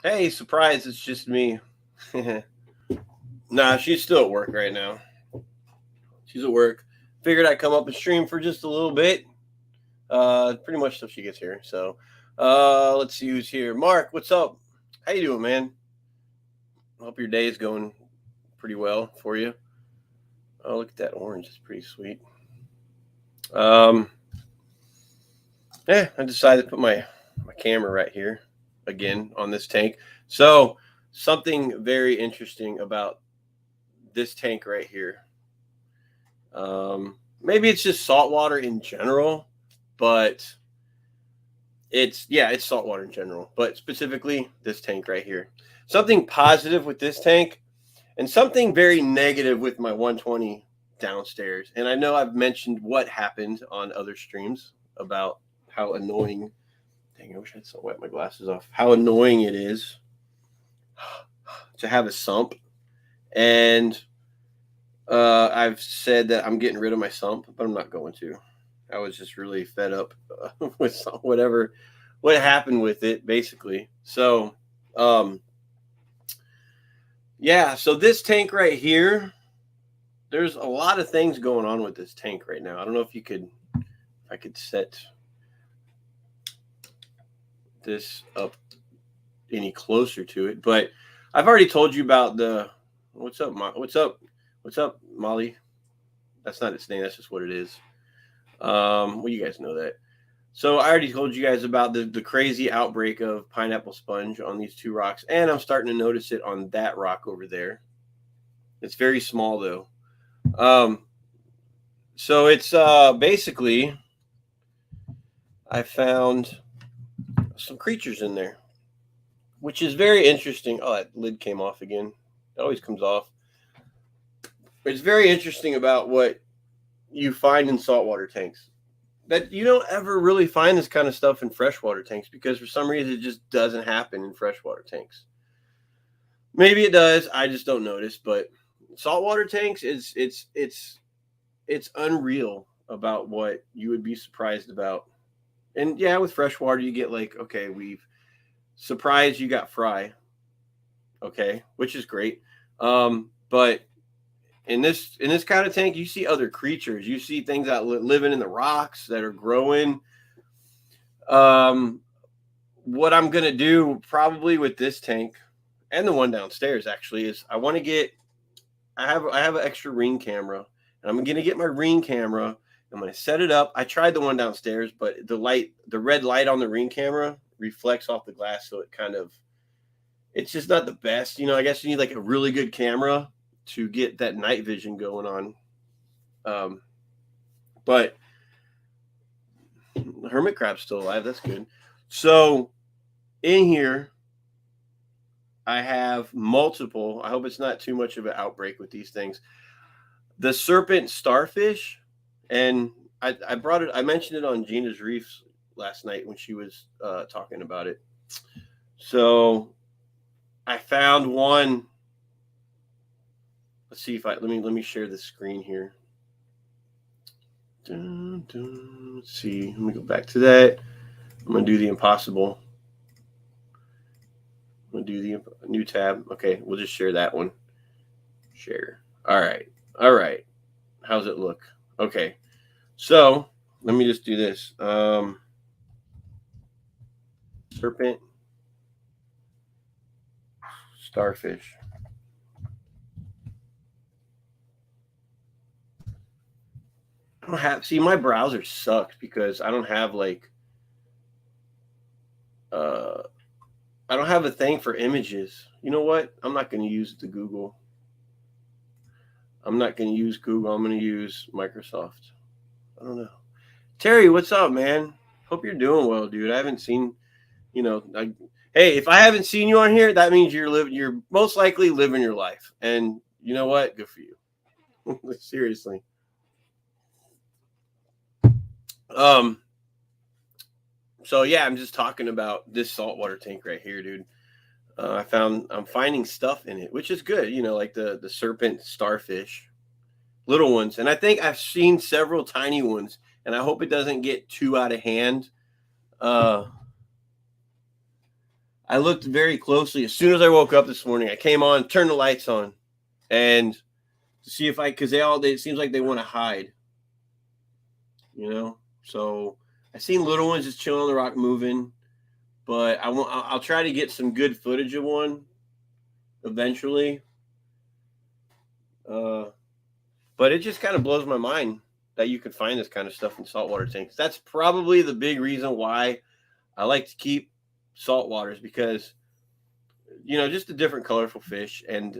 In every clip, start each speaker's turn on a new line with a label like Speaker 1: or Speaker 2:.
Speaker 1: Hey, surprise, it's just me. Nah, she's still at work right now. She's at work. Figured I'd come up and stream for just a little bit. Pretty much till she gets here. So, let's see who's here. Mark, what's up? How you doing, man? Hope your day is going pretty well for you. Oh, look at that orange. It's pretty sweet. Um, yeah, I decided to put my camera right here again on this tank. So, something very interesting about this tank right here. Maybe it's just saltwater in general, but it's saltwater in general, but specifically this tank right here. Something positive with this tank, and something very negative with my 120 downstairs. And I know I've mentioned what happened on other streams about how annoying. Dang, I wish I had wet my glasses off. How annoying it is to have a sump, and I've said that I'm getting rid of my sump, but I'm not going to. I was just really fed up with what happened with it, basically. So, um, yeah. So this tank right here, there's a lot of things going on with this tank right now. I don't know if I could set this up any closer to it, but I've already told you about the. What's up, What's up? What's up, Molly? That's not its name. That's just what it is. Well, you guys know that. So I already told you guys about the crazy outbreak of pineapple sponge on these two rocks, and I'm starting to notice it on that rock over there. It's very small though. Um, so it's basically I found some creatures in there, which is very interesting. Oh, that lid came off again. It always comes off. It's very interesting about what you find in saltwater tanks. That you don't ever really find this kind of stuff in freshwater tanks because for some reason it just doesn't happen in freshwater tanks. Maybe it does. I just don't notice. But saltwater tanks it's unreal about what you would be surprised about. And yeah, with freshwater you get like, okay, we've surprised you got fry, okay, which is great. But in this kind of tank, you see other creatures. You see things that living in the rocks that are growing. Um, what I'm gonna do probably with this tank and the one downstairs actually is I want to get. I have an extra ring camera, and I'm gonna get my ring camera. I'm gonna set it up. I tried the one downstairs, but the red light on the ring camera reflects off the glass, so it kind of, it's just not the best. I guess you need like a really good camera to get that night vision going on. Um, but hermit crab's still alive. That's good. So in here, I have multiple. I hope it's not too much of an outbreak with these things. The serpent starfish, and I brought it. I mentioned it on Gina's Reefs last night when she was talking about it. So I found one. Let's see if let me share the screen here. Let's see. Let me go back to that. I'm gonna do the impossible. I'm gonna do the new tab. Okay, we'll just share that one. Share. All right. All right. How's it look? Okay. So let me just do this. Serpent, starfish. I don't have. See, my browser sucks because I don't have like. Uh, I don't have a thing for images. You know what? I'm not going to use the Google. I'm not going to use Google. I'm going to use Microsoft. I don't know. Terry, what's up, man? Hope you're doing well, dude. I haven't seen, hey, if I haven't seen you on here, that means you're most likely living your life. And you know what? Good for you. Seriously. Um so yeah, I'm just talking about this saltwater tank right here, dude. I'm finding stuff in it, which is good, like the serpent starfish, little ones. And I think I've seen several tiny ones, and I hope it doesn't get too out of hand. Uh I looked very closely as soon as I woke up this morning. I came on, turned the lights on, and to see if because it seems like they want to hide, So I seen little ones just chilling on the rock moving, but I'll try to get some good footage of one eventually. But it just kind of blows my mind that you can find this kind of stuff in saltwater tanks. That's probably the big reason why I like to keep saltwaters, because just the different colorful fish and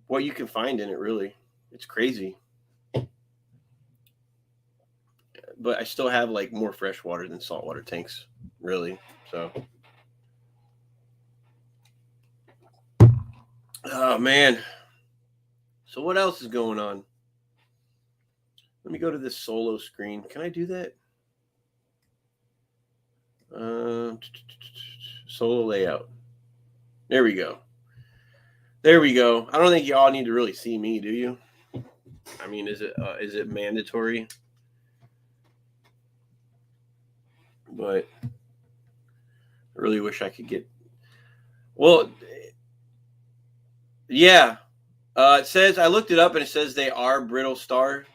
Speaker 1: what you can find in it. Really, it's crazy. But I still have like more freshwater than saltwater tanks, really. So, oh man. So what else is going on? Let me go to this solo screen. Can I do that? Solo layout. There we go. There we go. I don't think y'all need to really see me, do you? I mean, is it mandatory? But I really wish I could get. Well, yeah. It says, I looked it up and it says they are brittle stars.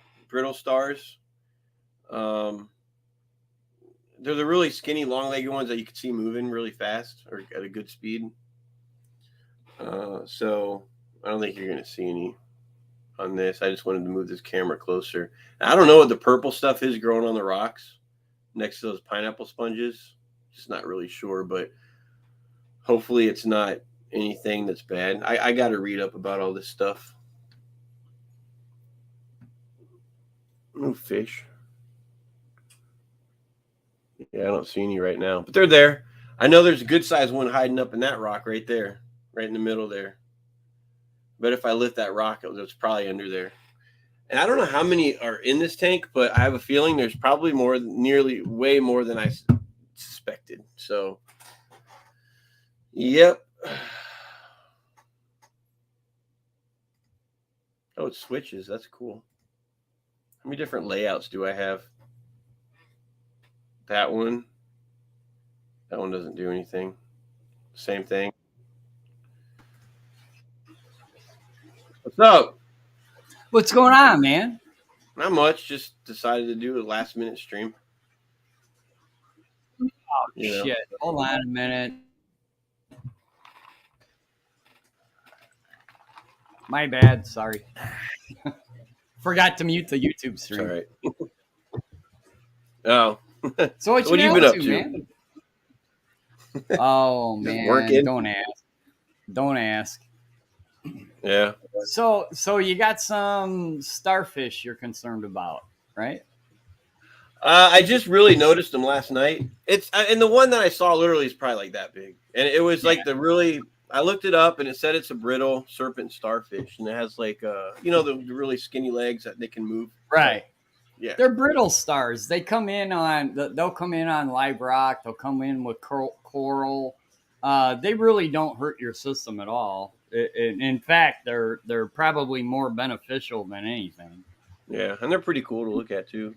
Speaker 1: They're the really skinny, long-legged ones that you can see moving really fast or at a good speed. So I don't think you're going to see any on this. I just wanted to move this camera closer. I don't know what the purple stuff is growing on the rocks next to those pineapple sponges. Just not really sure, but hopefully it's not anything that's bad. I got to read up about all this stuff. No fish. Yeah, I don't see any right now, but they're there. I know there's a good sized one hiding up in that rock right there, right in the middle there. But if I lift that rock, it's probably under there. And I don't know how many are in this tank, but I have a feeling there's probably way more than I suspected. So, yep. Oh, it switches. That's cool. How many different layouts do I have? That one doesn't do anything. Same thing. What's up?
Speaker 2: What's going on, man?
Speaker 1: Not much. Just decided to do a last minute stream.
Speaker 2: Oh, shit. Hold on a minute. My bad. Sorry. Forgot to mute the YouTube stream.
Speaker 1: All right.
Speaker 2: Oh. So what you been up to, man? Oh, man. Working. Don't ask.
Speaker 1: Yeah.
Speaker 2: So you got some starfish you're concerned about, right?
Speaker 1: I just really noticed them last night. And the one that I saw literally is probably like that big, and it was like I looked it up and it said it's a brittle serpent starfish, and it has like the really skinny legs that they can move.
Speaker 2: Right.
Speaker 1: Yeah.
Speaker 2: They're brittle stars. They'll come in on live rock. They'll come in with coral. They really don't hurt your system at all. In fact, they're probably more beneficial than anything.
Speaker 1: Yeah, and they're pretty cool to look at too.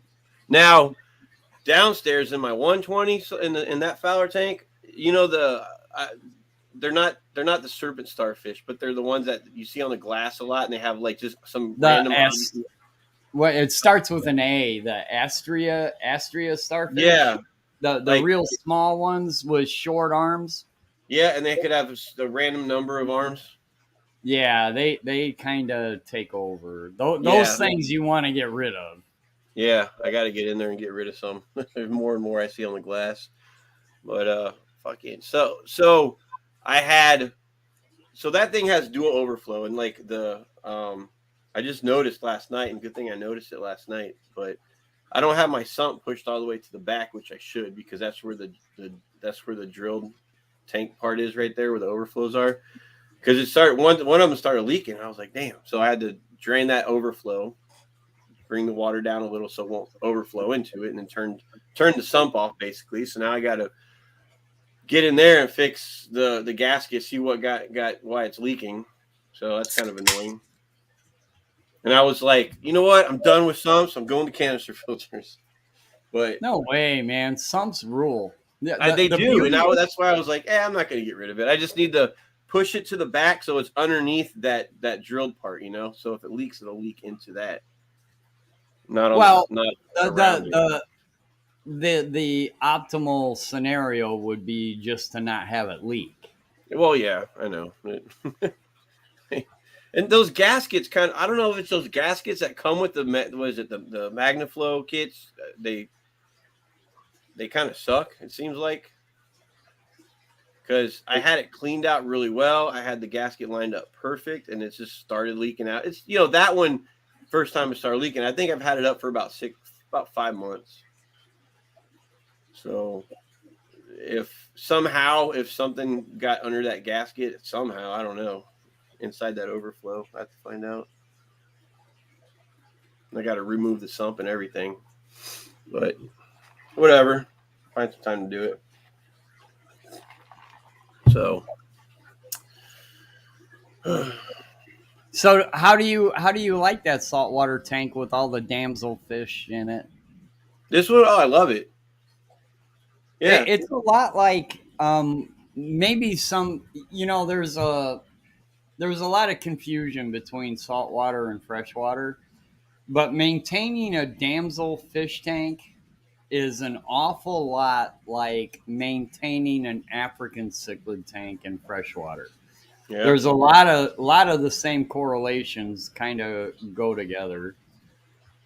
Speaker 1: Now, downstairs in my 120 in that Fowler tank, they're not the serpent starfish, but they're the ones that you see on the glass a lot, and they have like just some random.
Speaker 2: Well, it starts with an A. The Astrea starfish.
Speaker 1: Yeah,
Speaker 2: the real small ones with short arms.
Speaker 1: Yeah, and they could have a random number of arms.
Speaker 2: Yeah, they kind of take over. Those things you want to get rid of.
Speaker 1: Yeah, I got to get in there and get rid of some. There's more and more I see on the glass. But fucking so I had that thing has dual overflow, and like I just noticed last night, and good thing I noticed it last night, but I don't have my sump pushed all the way to the back, which I should, because that's where the drilled tank part is, right there where the overflows are. Because it started one of them started leaking. I was like, damn. So I had to drain that overflow, bring the water down a little so it won't overflow into it, and then turn the sump off basically. So now I got to get in there and fix the gasket, see what got why it's leaking. So that's kind of annoying. And I was like, you know what? I'm done with sumps. I'm going to canister filters. But
Speaker 2: no way, man. Sumps rule.
Speaker 1: They
Speaker 2: The
Speaker 1: do, and
Speaker 2: beauty
Speaker 1: now
Speaker 2: is,
Speaker 1: that's why I was like, I'm not going to get rid of it. I just need to push it to the back so it's underneath that drilled part, So if it leaks, it'll leak into that,
Speaker 2: well,
Speaker 1: not
Speaker 2: the
Speaker 1: around it.
Speaker 2: the optimal scenario would be just to not have it leak.
Speaker 1: Well, yeah, I know. And those gaskets I don't know if it's those gaskets that come with the Magnaflow kits. They kind of suck. It seems like because I had it cleaned out really well. I had the gasket lined up perfect, and it just started leaking out. It's that one first time it started leaking. I think I've had it up for about 5 months. So if something got under that gasket somehow, I don't know, inside that overflow, I have to find out. I got to remove the sump and everything, but whatever. Find some time to do it. So.
Speaker 2: So how do you like that saltwater tank with all the damselfish in it?
Speaker 1: This one, oh, I love it. Yeah.
Speaker 2: It's a lot like maybe some, there's a lot of confusion between saltwater and freshwater, but maintaining a damsel fish tank is an awful lot like maintaining an African cichlid tank in freshwater.
Speaker 1: Yeah.
Speaker 2: There's a lot of the same correlations kind of go together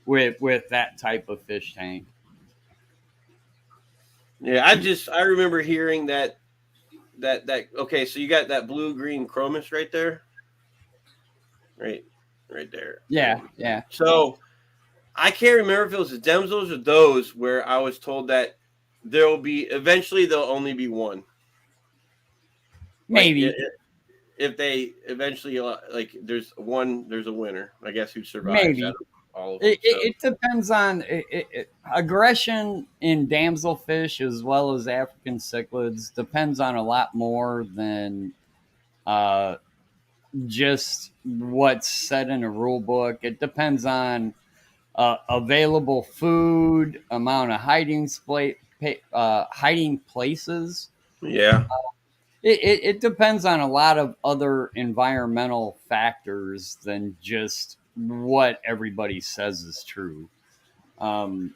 Speaker 2: with that type of fish tank.
Speaker 1: Yeah. I remember hearing that okay, so you got that blue green chromis right there. Right there.
Speaker 2: Yeah, yeah,
Speaker 1: So I can't remember if it was the Demsels or those where I was told that there'll only be one. Like
Speaker 2: maybe,
Speaker 1: if they eventually like there's a winner, I guess, who survives out
Speaker 2: maybe.
Speaker 1: of all of them.
Speaker 2: It depends on aggression in damselfish as well as African cichlids depends on a lot more than uh, just what's said in a rule book. It depends on available food, amount of hiding places.
Speaker 1: Yeah.
Speaker 2: It depends on a lot of other environmental factors than just what everybody says is true. Um,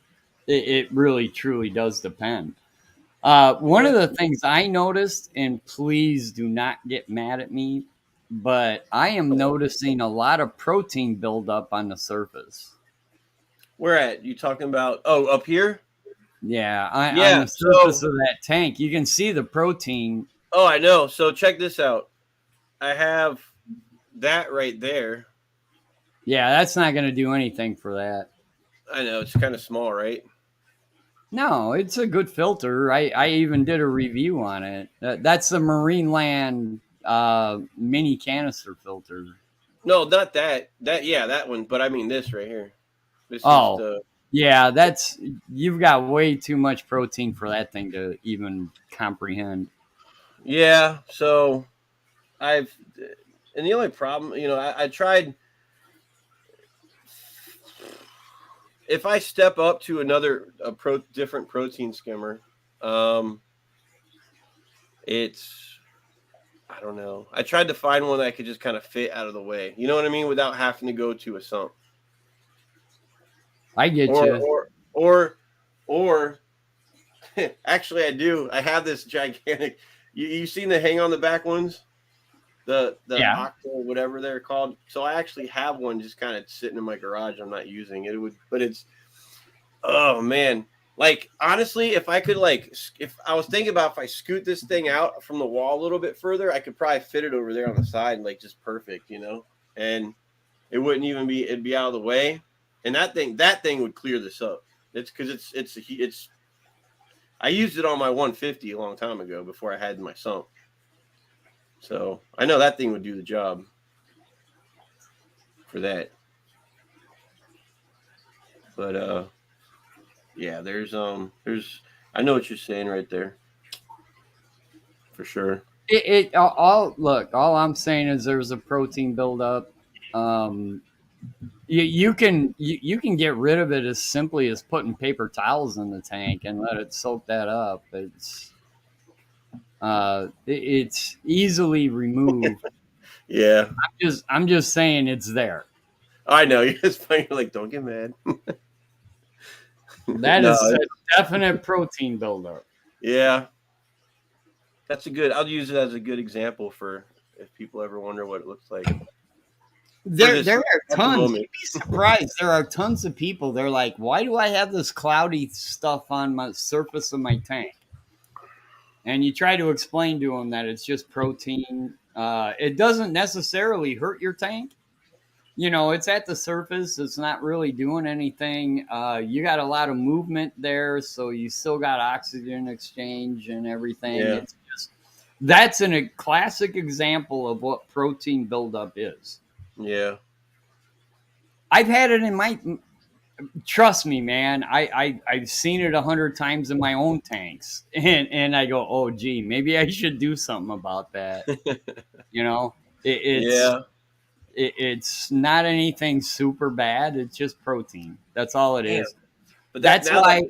Speaker 2: it really truly does depend. One of the things I noticed, and please do not get mad at me, but I am noticing a lot of protein buildup on the surface.
Speaker 1: Where at? You talking about? Oh, up here?
Speaker 2: Yeah, on
Speaker 1: Yeah.
Speaker 2: the surface
Speaker 1: So,
Speaker 2: of that tank, you can see the protein.
Speaker 1: oh, I know. So check this out. I have that right there.
Speaker 2: Yeah, that's not going to do anything for that.
Speaker 1: I know it's kind of small, right?
Speaker 2: No, it's a good filter. I even did a review on it. That's the Marine Land mini canister filter.
Speaker 1: No, not that. Yeah, that one. But I mean this right here. This is
Speaker 2: Oh,
Speaker 1: the
Speaker 2: yeah, you've got way too much protein for that thing to even comprehend.
Speaker 1: yeah. So I've and the only problem, I tried. If I step up to different protein skimmer, um, it's I don't know. I tried to find one that I could just kind of fit out of the way. You know what I mean, without having to go to a sump.
Speaker 2: I get
Speaker 1: Or
Speaker 2: you.
Speaker 1: or actually, I do. I have this gigantic. You seen the hang on the back ones, the
Speaker 2: Yeah.
Speaker 1: octo whatever they're called. So I actually have one just kind of sitting in my garage. I'm not using it. But it's oh man. Like honestly, if I could if I was thinking about if I scoot this thing out from the wall a little bit further, I could probably fit it over there on the side, like just perfect. And it wouldn't even it'd be out of the way, and that thing would clear this up. It's because it's I used it on my 150 a long time ago before I had my sump, so I know that thing would do the job for that. But yeah, there's I know what you're saying right there for sure.
Speaker 2: All look. All I'm saying is there's a protein buildup. Um, you can get rid of it as simply as putting paper towels in the tank and let it soak that up. It's easily removed.
Speaker 1: Yeah,
Speaker 2: I'm just saying it's there.
Speaker 1: I know. It's funny. Like, don't get mad.
Speaker 2: That
Speaker 1: No,
Speaker 2: is a definite protein buildup.
Speaker 1: yeah, that's a good. I'll use it as a good example for if people ever wonder what it looks like for
Speaker 2: There
Speaker 1: this
Speaker 2: are
Speaker 1: at the
Speaker 2: tons.
Speaker 1: moment.
Speaker 2: You'd be surprised. There are tons of people. They're like, "Why do I have this cloudy stuff on my surface of my tank?" And you try to explain to them that it's just protein. It doesn't necessarily hurt your tank. You know, it's at the surface. It's not really doing anything. You got a lot of movement there, so you still got oxygen exchange and everything.
Speaker 1: Yeah,
Speaker 2: It's just that's a classic example of what protein buildup is.
Speaker 1: yeah,
Speaker 2: I've had it in my. Trust me, man. I've seen it 100 times in my own tanks, and I go, oh, gee, maybe I should do something about that. You know, it, it's
Speaker 1: yeah.
Speaker 2: it's not anything super bad. It's just protein. That's all it
Speaker 1: Damn.
Speaker 2: is.
Speaker 1: But that
Speaker 2: That's
Speaker 1: now that
Speaker 2: why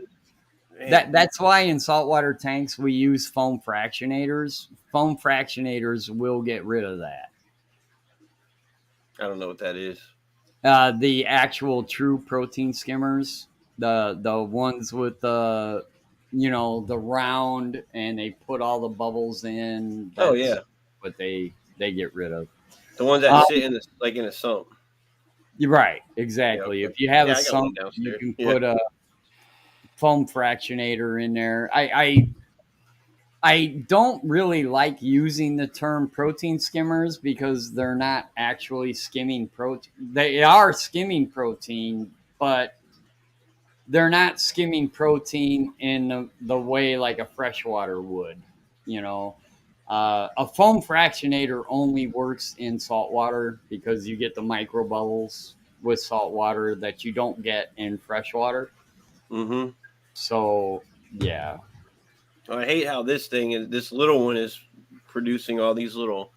Speaker 1: man,
Speaker 2: that's why in saltwater tanks we use foam fractionators. Foam fractionators will get rid of that.
Speaker 1: I don't know what that is.
Speaker 2: The actual true protein skimmers, the ones with the round, and they put all the bubbles in.
Speaker 1: Oh
Speaker 2: That's
Speaker 1: yeah,
Speaker 2: what they get rid of.
Speaker 1: the ones that
Speaker 2: Um,
Speaker 1: sit in the like in a sump.
Speaker 2: you're right,
Speaker 1: Yeah,
Speaker 2: exactly.
Speaker 1: okay.
Speaker 2: If you have a
Speaker 1: Yeah, I got one
Speaker 2: sump, you
Speaker 1: downstairs.
Speaker 2: can
Speaker 1: Yeah.
Speaker 2: put a foam fractionator in there. I don't really like using the term protein skimmers because they're not actually skimming protein. They are skimming protein, but they're not skimming protein in the way like a freshwater would. You know, a foam fractionator only works in salt water because you get the micro bubbles with salt water that you don't get in freshwater.
Speaker 1: Mm-hmm.
Speaker 2: So yeah,
Speaker 1: I hate how this thing is. This little one is producing all these little.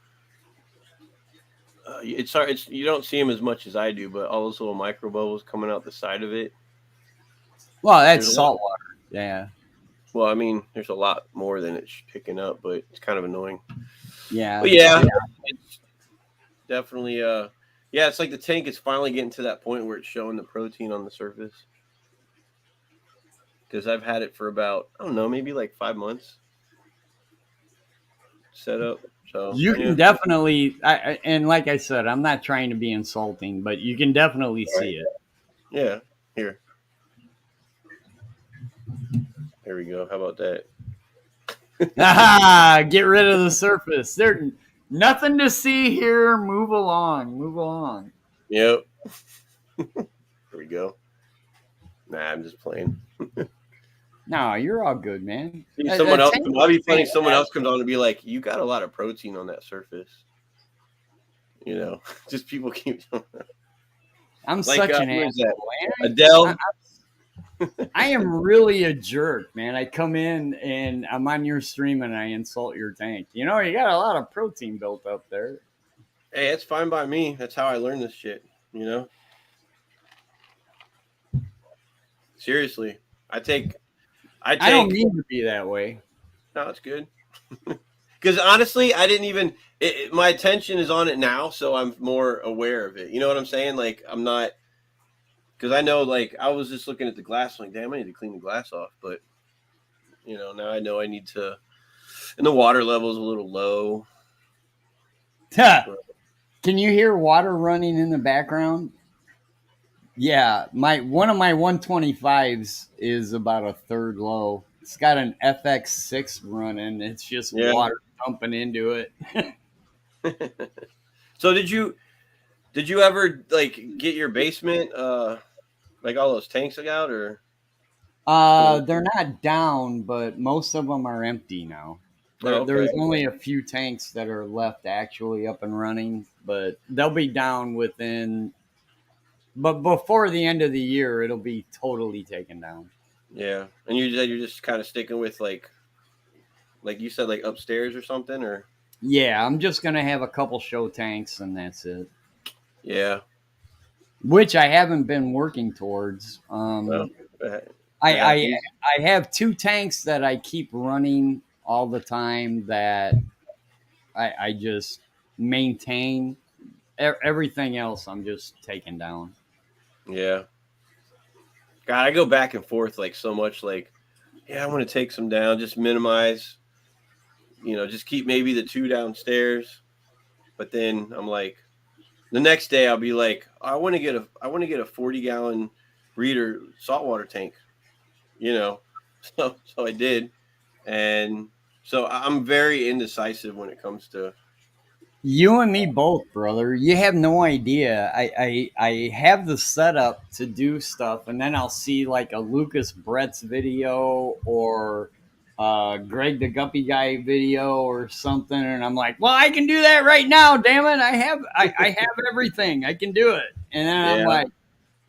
Speaker 1: It's hard. It's you don't see them as much as I do, but all those little micro bubbles coming out the side of it.
Speaker 2: well, that's
Speaker 1: There's a lot.
Speaker 2: salt water. Yeah,
Speaker 1: Well, I mean, there's a lot more than it's picking up, but it's kind of annoying.
Speaker 2: yeah,
Speaker 1: But yeah,
Speaker 2: yeah.
Speaker 1: it's definitely. Yeah, it's like the tank is finally getting to that point where it's showing the protein on the surface. Because I've had it for about I don't know, maybe like 5 months set up. So
Speaker 2: You
Speaker 1: yeah,
Speaker 2: can definitely, and like I said, I'm not trying to be insulting, but you can definitely
Speaker 1: right.
Speaker 2: see it.
Speaker 1: Yeah. Here, here we go. How about that?
Speaker 2: Ah, get rid of the surface. There's nothing to see here. Move along. Move along.
Speaker 1: Yep. Here we go. Nah, I'm just playing.
Speaker 2: No, you're all good, man.
Speaker 1: See,
Speaker 2: A
Speaker 1: someone else.
Speaker 2: tank
Speaker 1: I'll be funny.
Speaker 2: is
Speaker 1: Someone else comes
Speaker 2: fantastic.
Speaker 1: on and be like, "You got a lot of protein on that surface." You know, just people keep
Speaker 2: I'm
Speaker 1: like
Speaker 2: such an
Speaker 1: who is that?
Speaker 2: asshole, man. I,
Speaker 1: Adele.
Speaker 2: I am really a jerk, man. I come in and I'm on your stream and I insult your tank. You know, you got a lot of protein built up there.
Speaker 1: Hey, it's fine by me. That's how I learned this shit. You know, seriously. I take. I
Speaker 2: I don't
Speaker 1: take.
Speaker 2: mean to be that way.
Speaker 1: No, it's good. Because honestly, I didn't even. My attention is on it now, so I'm more aware of it. You know what I'm saying? Like I'm not because I know. Like I was just looking at the glass, like, damn, I need to clean the glass off. But now I know I need to. And the water level is a little low.
Speaker 2: Can you hear water running in the background? Yeah, my one of my 125s is about a third low. It's got an FX6 running. It's just
Speaker 1: Yeah.
Speaker 2: water dumping into it.
Speaker 1: So did you ever like get your basement like all those tanks out or
Speaker 2: They're not down, but most of them are empty now.
Speaker 1: oh,
Speaker 2: There's
Speaker 1: okay.
Speaker 2: only a few tanks that are left actually up and running, but they'll be down within. But before the end of the year, it'll be totally taken down.
Speaker 1: Yeah. And you said you're just kind of sticking with like you said like upstairs or something or
Speaker 2: Yeah, I'm just gonna have a couple show tanks and that's it.
Speaker 1: yeah.
Speaker 2: which I haven't been working towards.
Speaker 1: Well,
Speaker 2: I,
Speaker 1: that
Speaker 2: I
Speaker 1: happens.
Speaker 2: I have two tanks that I keep running all the time that I just maintain. Everything else I'm just taking down.
Speaker 1: Yeah. God, I go back and forth like so much. Like, yeah, I want to take some down, just minimize. Just keep maybe the two downstairs. But then I'm like, the next day I'll be like, I want to get a 40-gallon breeder saltwater tank. You know, so I did, and so I'm very indecisive when it comes to.
Speaker 2: You and me both, brother. You have no idea. I have the setup to do stuff, and then I'll see like a Lucas Brett's video or Greg the Guppy Guy video or something, and I'm like, well, I can do that right now. Damn it, I have everything. I can do it. And then I'm
Speaker 1: Yeah.
Speaker 2: like,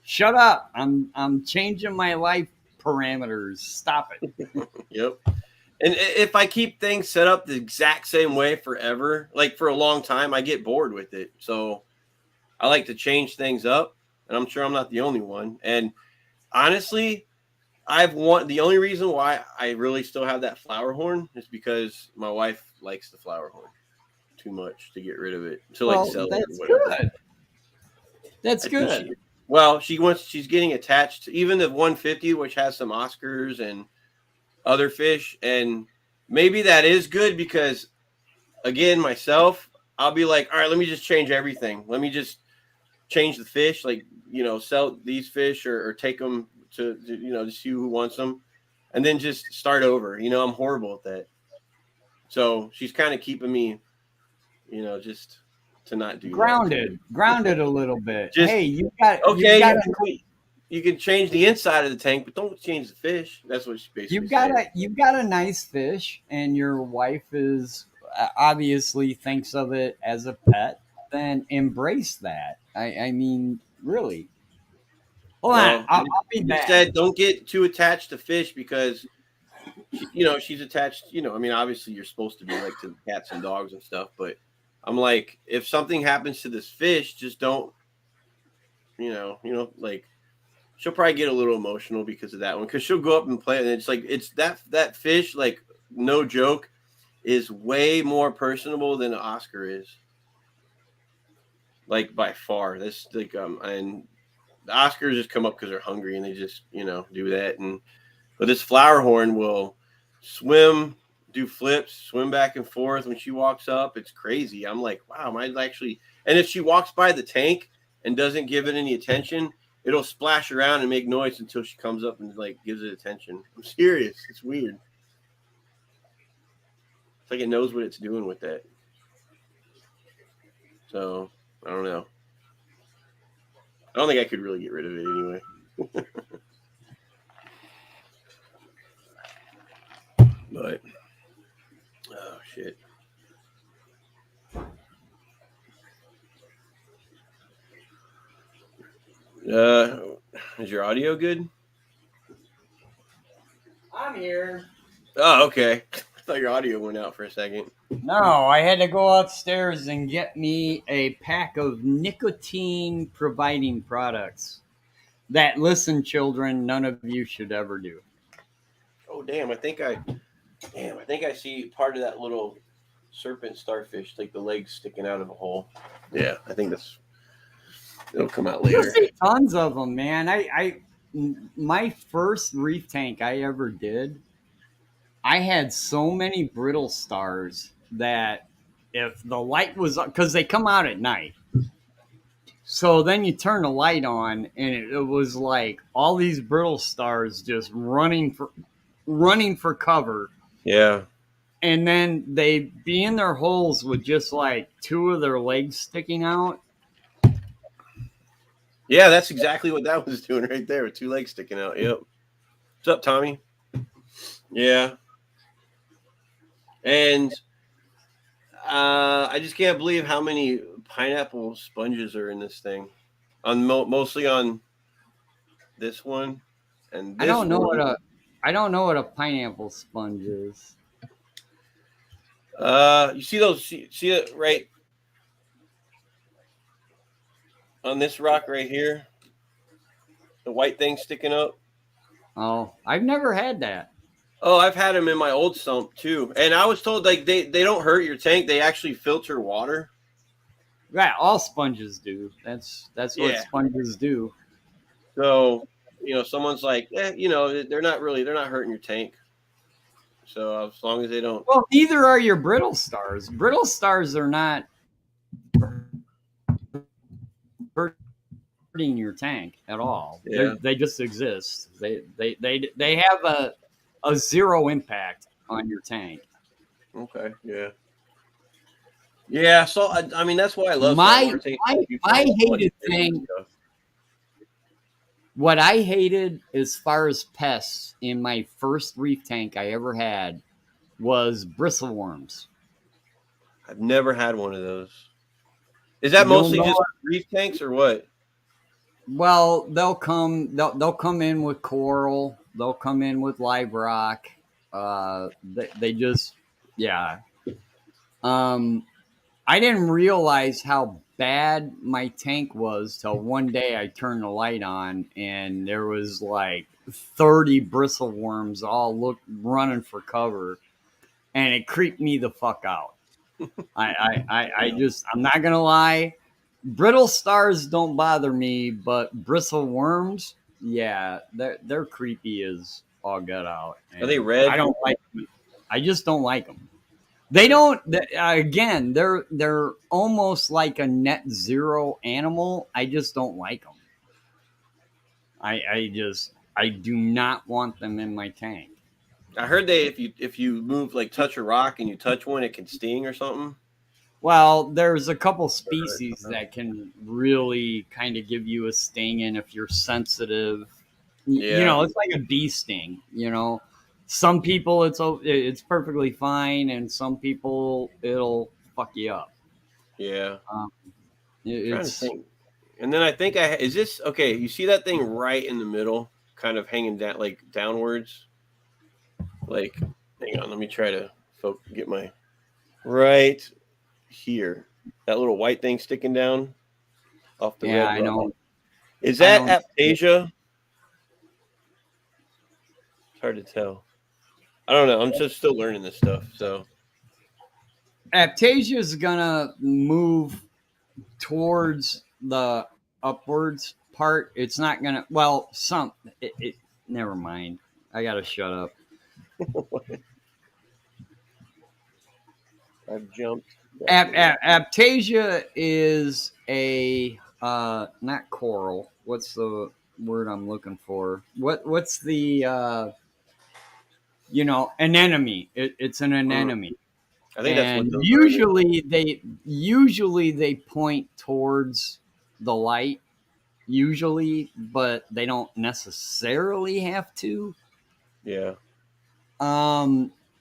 Speaker 2: shut up. I'm changing my life parameters. Stop it.
Speaker 1: Yep. And if I keep things set up the exact same way forever, like for a long time, I get bored with it. So I like to change things up, and I'm sure I'm not the only one. And honestly, the only reason why I really still have that flower horn is because my wife likes the flower horn too much to get rid of it, to like
Speaker 2: Well,
Speaker 1: sell it or
Speaker 2: that's
Speaker 1: whatever.
Speaker 2: good. That's
Speaker 1: I think
Speaker 2: good.
Speaker 1: she's getting attached to even the 150, which has some Oscars and other fish. And maybe that is good because, again, myself, I'll be like, all right, let me just change everything. Let me just change the fish, like, sell these fish or take them to see who wants them and then just start over. I'm horrible at that. So she's kind of keeping me, just to not do that.
Speaker 2: Grounded a little bit.
Speaker 1: Just
Speaker 2: Hey, you've
Speaker 1: okay,
Speaker 2: got
Speaker 1: you can change the inside of the tank, but don't change the fish. That's what she's basically
Speaker 2: you've got
Speaker 1: saying.
Speaker 2: a nice fish, and your wife is obviously thinks of it as a pet. Then embrace that. I mean, really. Hold on,
Speaker 1: Well,
Speaker 2: I'll be
Speaker 1: she
Speaker 2: back.
Speaker 1: said don't get too attached to fish because she's attached. I mean, obviously you're supposed to be like to cats and dogs and stuff, but I'm like, if something happens to this fish, just don't, like she'll probably get a little emotional because of that one because she'll go up and play, and it's like it's that fish, like no joke, is way more personable than an Oscar is, like by far. This like and the Oscars just come up because they're hungry and they just do that, and but this flower horn will swim, do flips, swim back and forth when she walks up. It's crazy. I'm like, wow, mine's actually. And if she walks by the tank and doesn't give it any attention, it'll splash around and make noise until she comes up and like gives it attention. I'm serious. It's weird. It's like it knows what it's doing with that. So I don't know. I don't think I could really get rid of it anyway. But oh shit. Uh, is your audio good?
Speaker 2: I'm here.
Speaker 1: Oh, okay. I thought your audio went out for a second.
Speaker 2: No, I had to go upstairs and get me a pack of nicotine providing products. That, listen, children, none of you should ever do.
Speaker 1: Oh, damn, I think I see part of that little serpent starfish, like the legs sticking out of a hole. Yeah, I think it'll come out
Speaker 2: You'll
Speaker 1: later.
Speaker 2: see tons of them, man. My first reef tank I ever did, I had so many brittle stars that if the light was on, because they come out at night. So then you turn the light on, and it was like all these brittle stars just running for cover,
Speaker 1: Yeah.
Speaker 2: and then they'd be in their holes with just like two of their legs sticking out.
Speaker 1: Yeah, that's exactly what that was doing right there with two legs sticking out. Yep. What's up, Tommy? Yeah. And I just can't believe how many pineapple sponges are in this thing. Mostly on this one and
Speaker 2: I
Speaker 1: this
Speaker 2: don't know
Speaker 1: one.
Speaker 2: I don't know what a pineapple sponge is.
Speaker 1: You see those? See it right? on this rock right here, the white thing sticking up.
Speaker 2: Oh, I've never had that.
Speaker 1: Oh, I've had them in my old sump too, and I was told like they don't hurt your tank. They actually filter water.
Speaker 2: Yeah, all sponges do. That's what
Speaker 1: Yeah.
Speaker 2: sponges do.
Speaker 1: So someone's like, they're not hurting your tank. So as long as they don't.
Speaker 2: Well, neither are your brittle stars. Brittle stars are not hurting your tank at all.
Speaker 1: Yeah.
Speaker 2: They just exist. They have a zero impact on your tank.
Speaker 1: Okay. Yeah. Yeah. So I mean that's why I love
Speaker 2: My
Speaker 1: saltwater tanks.
Speaker 2: my,
Speaker 1: You
Speaker 2: my
Speaker 1: find a bunch
Speaker 2: hated
Speaker 1: of different
Speaker 2: thing.
Speaker 1: stuff.
Speaker 2: What I hated as far as pests in my first reef tank I ever had was bristleworms.
Speaker 1: I've never had one of those. Is that
Speaker 2: You'll
Speaker 1: mostly
Speaker 2: know.
Speaker 1: just reef tanks or what?
Speaker 2: Well, they'll come in with coral. They'll come in with live rock. They just yeah. Um, I didn't realize how bad my tank was till one day I turned the light on and there was like 30 bristleworms all running for cover, and it creeped me the fuck out. I'm not gonna lie. Brittle stars don't bother me, but bristle worms, yeah, they're creepy as all get out.
Speaker 1: Are they
Speaker 2: And I
Speaker 1: red?
Speaker 2: don't like them. I just don't like them. They don't. Again, they're almost like a net zero animal. I just don't like them. I do not want them in my tank.
Speaker 1: I heard they if you move like touch a rock and you touch one, it can sting or something.
Speaker 2: Well, there's a couple species that can really kind of give you a sting, and if you're sensitive,
Speaker 1: Yeah.
Speaker 2: it's like a bee sting. Some people it's perfectly fine, and some people it'll fuck you up.
Speaker 1: Yeah.
Speaker 2: Um,
Speaker 1: Trying to
Speaker 2: it's
Speaker 1: think. And then I think is this okay? You see that thing right in the middle, kind of hanging down, like downwards. Like, hang on, let me try to get my right here. That little white thing sticking down off the
Speaker 2: yeah,
Speaker 1: red
Speaker 2: I
Speaker 1: rock.
Speaker 2: don't,
Speaker 1: Is
Speaker 2: I
Speaker 1: that
Speaker 2: don't.
Speaker 1: aptasia? It's hard to tell. I don't know. I'm just still learning this stuff. So
Speaker 2: Aptasia is gonna move towards the upwards part. It's not gonna. Well, never mind. I gotta shut up.
Speaker 1: I've jumped.
Speaker 2: Aptasia is a not coral. What's the word I'm looking for? What's the anemone? It's an anemone,
Speaker 1: I think that's what
Speaker 2: and
Speaker 1: those are.
Speaker 2: usually they point towards the light. Usually, but they don't necessarily have to.
Speaker 1: Yeah.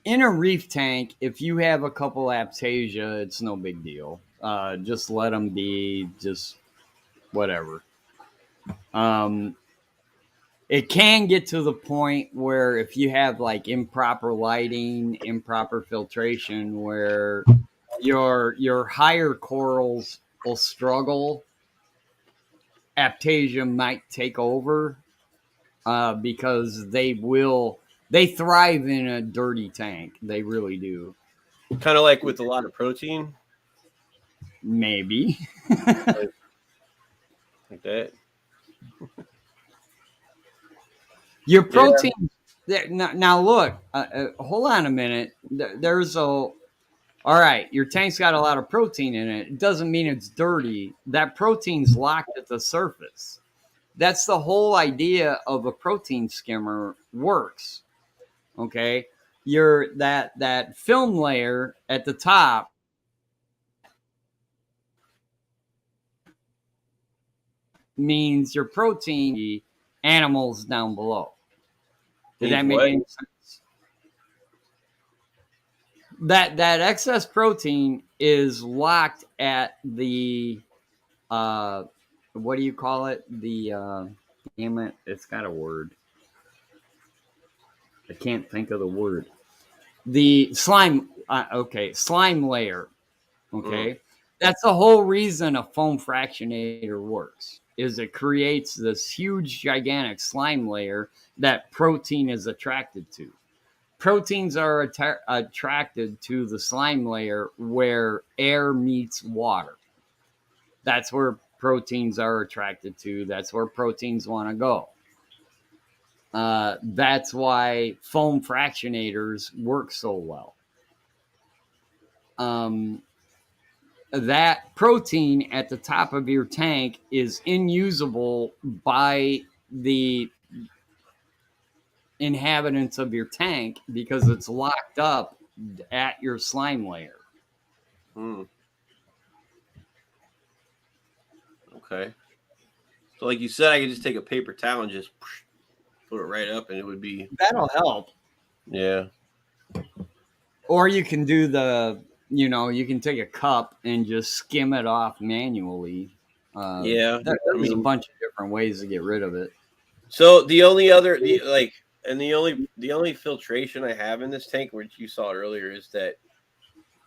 Speaker 2: In a reef tank, if you have a couple aptasia, it's no big deal. Just let them be, just whatever. Um, it can get to the point where if you have like improper lighting, improper filtration, where your higher corals will struggle, aptasia might take over because they thrive in a dirty tank. They really do.
Speaker 1: Kind of like with a lot of protein,
Speaker 2: Maybe.
Speaker 1: like that.
Speaker 2: Your
Speaker 1: Yeah.
Speaker 2: protein. Now look, hold on a minute. There's a. All right, your tank's got a lot of protein in it. It doesn't mean it's dirty. That protein's locked at the surface. That's the whole idea of a protein skimmer works. Okay, that film layer at the top means your protein animals down below. Did that make any sense? That excess protein is locked at the what do you call it? The damn it, it's got a word. I can't think of the word. The slime. Okay, slime layer. Okay, That's the whole reason a foam fractionator works. Is it creates this huge, gigantic slime layer that protein is attracted to. Proteins are attracted to the slime layer where air meets water. That's where proteins are attracted to. That's where proteins want to go. That's why foam fractionators work so well. Um, that protein at the top of your tank is inusable by the inhabitants of your tank because it's locked up at your slime layer.
Speaker 1: Hmm. Okay. So, like you said, I could just take a paper towel and just put it right up, and it would be.
Speaker 2: That'll help.
Speaker 1: Yeah.
Speaker 2: Or you can do you can take a cup and just skim it off manually.
Speaker 1: Yeah. I
Speaker 2: There's a
Speaker 1: mean,
Speaker 2: bunch of different ways to get rid of it.
Speaker 1: so the only other the only filtration I have in this tank, which you saw earlier, is that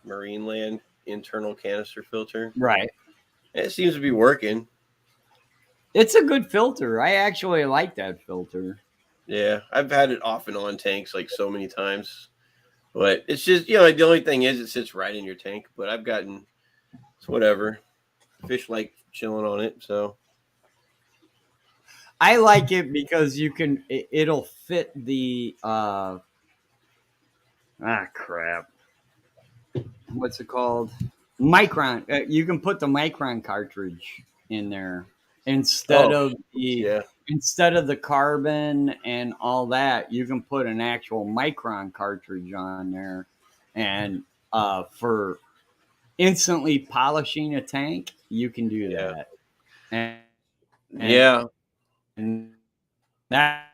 Speaker 1: Marine Land internal canister filter.
Speaker 2: Right.
Speaker 1: And it seems to be working.
Speaker 2: It's a good filter. I actually like that filter.
Speaker 1: Yeah, I've had it off and on tanks like so many times, but it's just the only thing is it sits right in your tank. But I've gotten it's whatever. Fish like chilling on it, so
Speaker 2: I like it because it'll fit the crap. What's it called? Micron. You can put the micron cartridge in there instead
Speaker 1: oh
Speaker 2: of the
Speaker 1: yeah,
Speaker 2: instead of the carbon and all that. You can put an actual micron cartridge on there, and for instantly polishing a tank, you can do
Speaker 1: yeah,
Speaker 2: that. And,
Speaker 1: yeah.
Speaker 2: and that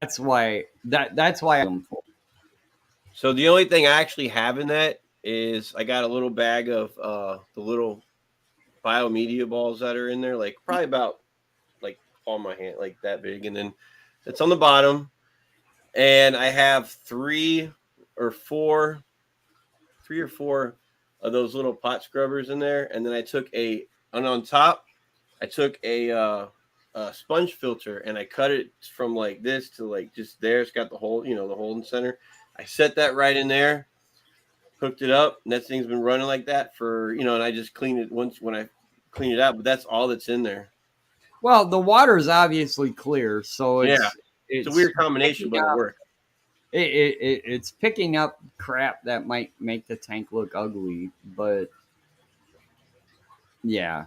Speaker 2: that's why I'm for.
Speaker 1: So the only thing I actually have in that is I got a little bag of the little biomedia balls that are in there, like probably about like palm my hand, like that big, and then it's on the bottom. And I have or four, 3 or 4 of those little pot scrubbers in there, and then and on top, I took a sponge filter and I cut it from like this to like just there. It's got the hole, the hole in the center. I set that right in there, hooked it up, and that thing's been running like that for and I just cleaned it once when I clean it out, but that's all that's in there.
Speaker 2: Well, the water is obviously clear, so
Speaker 1: Yeah, it's a
Speaker 2: it's
Speaker 1: weird combination, but it works.
Speaker 2: it's picking up crap that might make the tank look ugly, but yeah.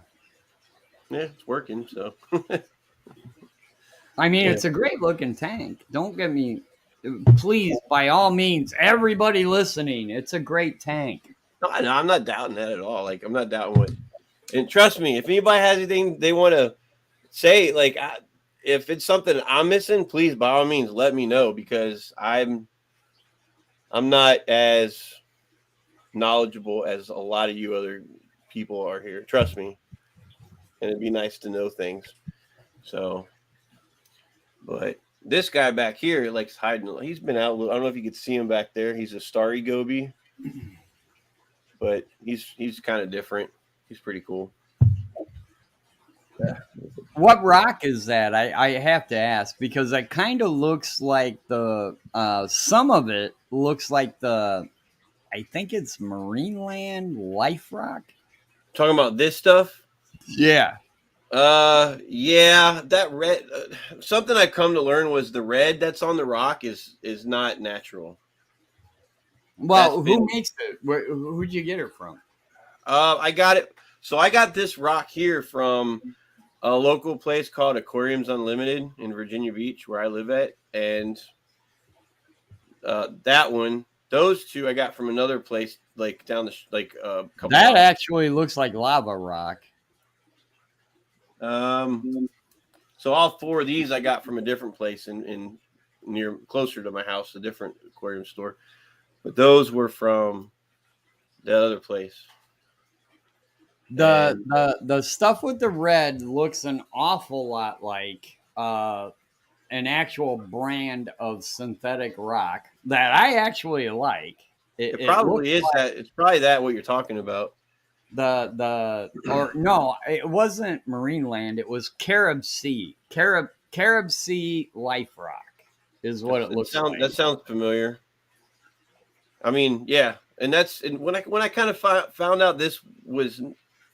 Speaker 1: Yeah, it's working. So
Speaker 2: I mean,
Speaker 1: yeah,
Speaker 2: it's a great looking tank. Don't get me, please, by all means, everybody listening, it's a great tank.
Speaker 1: no, I'm not doubting that at all. Like I'm not doubting what. And trust me, if anybody has anything they want to say, like if it's something I'm missing, please by all means let me know because I'm not as knowledgeable as a lot of you other people are here. Trust me, and it'd be nice to know things. So, but this guy back here likes hiding. He's been out. I don't know if you could see him back there. He's a starry goby, but he's kind of different. He's pretty cool.
Speaker 2: What rock is that? I have to ask because it kind of looks like some of it looks like I think it's Marineland Life Rock.
Speaker 1: Talking about this stuff.
Speaker 2: Yeah.
Speaker 1: Yeah, that red. Something I come to learn was the red that's on the rock is not natural.
Speaker 2: Well, who makes it? Who'd you get it from?
Speaker 1: I got it. So I got this rock here from a local place called Aquariums Unlimited in Virginia Beach, where I live at, and that one, those two, I got from another place, like down the couple.
Speaker 2: That actually looks like lava rock.
Speaker 1: So all 4 of these I got from a different place in near closer to my house, a different aquarium store, but those were from the other place.
Speaker 2: The stuff with the red looks an awful lot like an actual brand of synthetic rock that I actually like.
Speaker 1: It probably is
Speaker 2: like,
Speaker 1: that. It's probably that what you're talking about.
Speaker 2: or no, it wasn't Marineland. It was Carib Sea Life Rock is what it looks like.
Speaker 1: That sounds familiar. I mean, yeah, and when I kind of found out this was,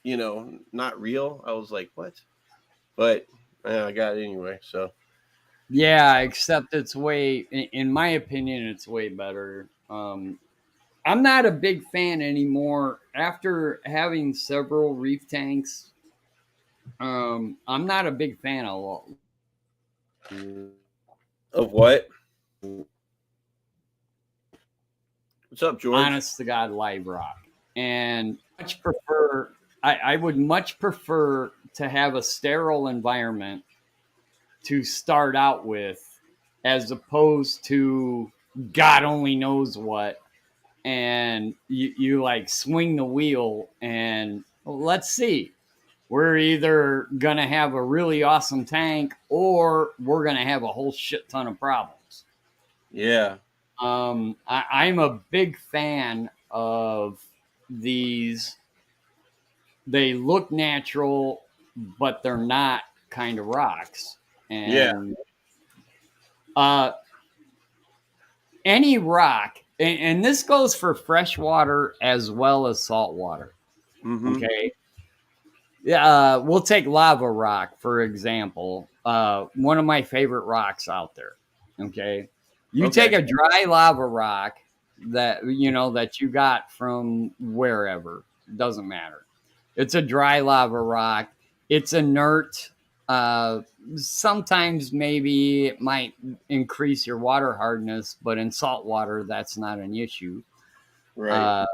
Speaker 1: not real, I was like, what? But I got it anyway. So
Speaker 2: Yeah, except it's in my opinion, it's way better. I'm not a big fan anymore after having several reef tanks. I'm not a big fan
Speaker 1: of what? What's up, George?
Speaker 2: honest to God live rock, and much prefer. I would much prefer to have a sterile environment to start out with, as opposed to God only knows what, and you like swing the wheel and let's see. We're either gonna have a really awesome tank or we're gonna have a whole shit ton of problems.
Speaker 1: Yeah.
Speaker 2: I'm a big fan of these. They look natural, but they're not kind of rocks. And uh, any rock, and this goes for freshwater as well as saltwater.
Speaker 1: Mm-hmm.
Speaker 2: Okay. We'll take lava rock, for example. One of my favorite rocks out there. Okay. You take a dry lava rock that that you got from wherever, doesn't matter. It's a dry lava rock. It's inert. Sometimes maybe it might increase your water hardness, but in salt water, that's not an issue.
Speaker 1: Right.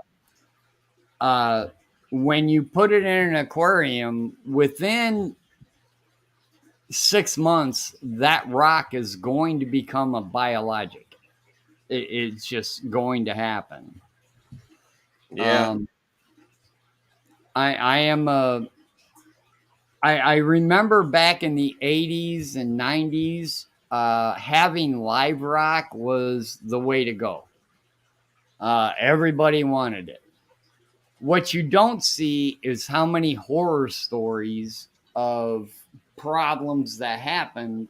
Speaker 2: When you put it in an aquarium, within 6 months, that rock is going to become a biologic. It's just going to happen.
Speaker 1: Yeah.
Speaker 2: I am a. I remember back in the 80s and 90s, having live rock was the way to go. Everybody wanted it. What you don't see is how many horror stories of problems that happened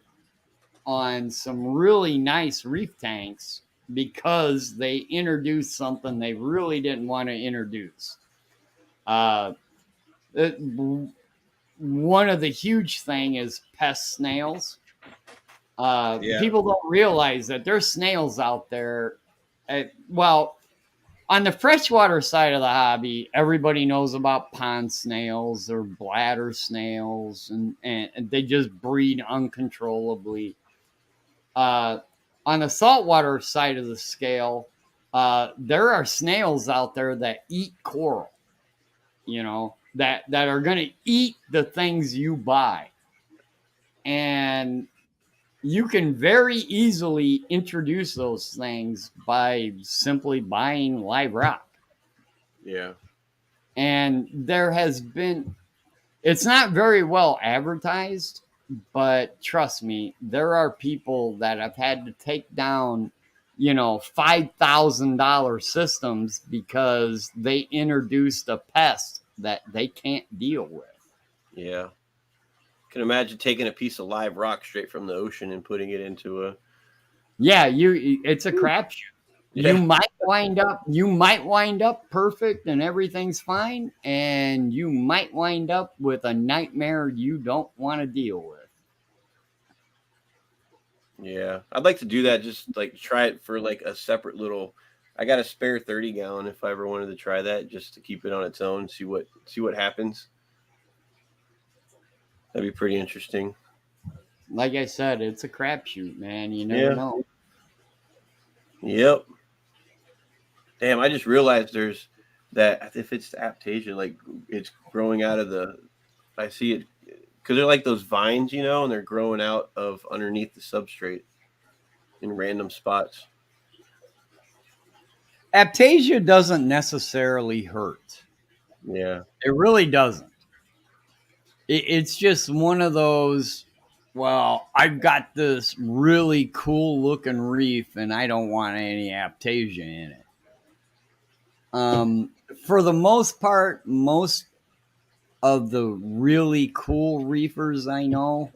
Speaker 2: on some really nice reef tanks because they introduced something they really didn't want to introduce. One of the huge thing is pest snails. People don't realize that there's snails out there. Well, on the freshwater side of the hobby, everybody knows about pond snails or bladder snails, and they just breed uncontrollably. On the saltwater side of the scale, there are snails out there that eat coral, that are going to eat the things you buy. And you can very easily introduce those things by simply buying live rock.
Speaker 1: Yeah.
Speaker 2: And there has been, it's not very well advertised, but trust me, there are people that have had to take down, $5,000 systems because they introduced a pest that they can't deal with.
Speaker 1: Yeah. Can imagine taking a piece of live rock straight from the ocean and putting it into a.
Speaker 2: Yeah, it's a crapshoot.
Speaker 1: Yeah.
Speaker 2: You might wind up perfect and everything's fine, and you might wind up with a nightmare you don't want to deal with.
Speaker 1: Yeah, I'd like to do that. Just like try it for like a separate little. I got a spare 30-gallon if I ever wanted to try that, just to keep it on its own, see what happens. That'd be pretty interesting.
Speaker 2: Like I said, it's a crapshoot, man. You never know.
Speaker 1: Yep. Damn, I just realized there's that if it's the Aptasia, like it's growing out of the. I see it because they're like those vines, and they're growing out of underneath the substrate in random spots.
Speaker 2: Aptasia doesn't necessarily hurt.
Speaker 1: Yeah.
Speaker 2: It really doesn't. It's just one of those, well, I've got this really cool looking reef and I don't want any Aptasia in it. for the most part, most of the really cool reefers I know,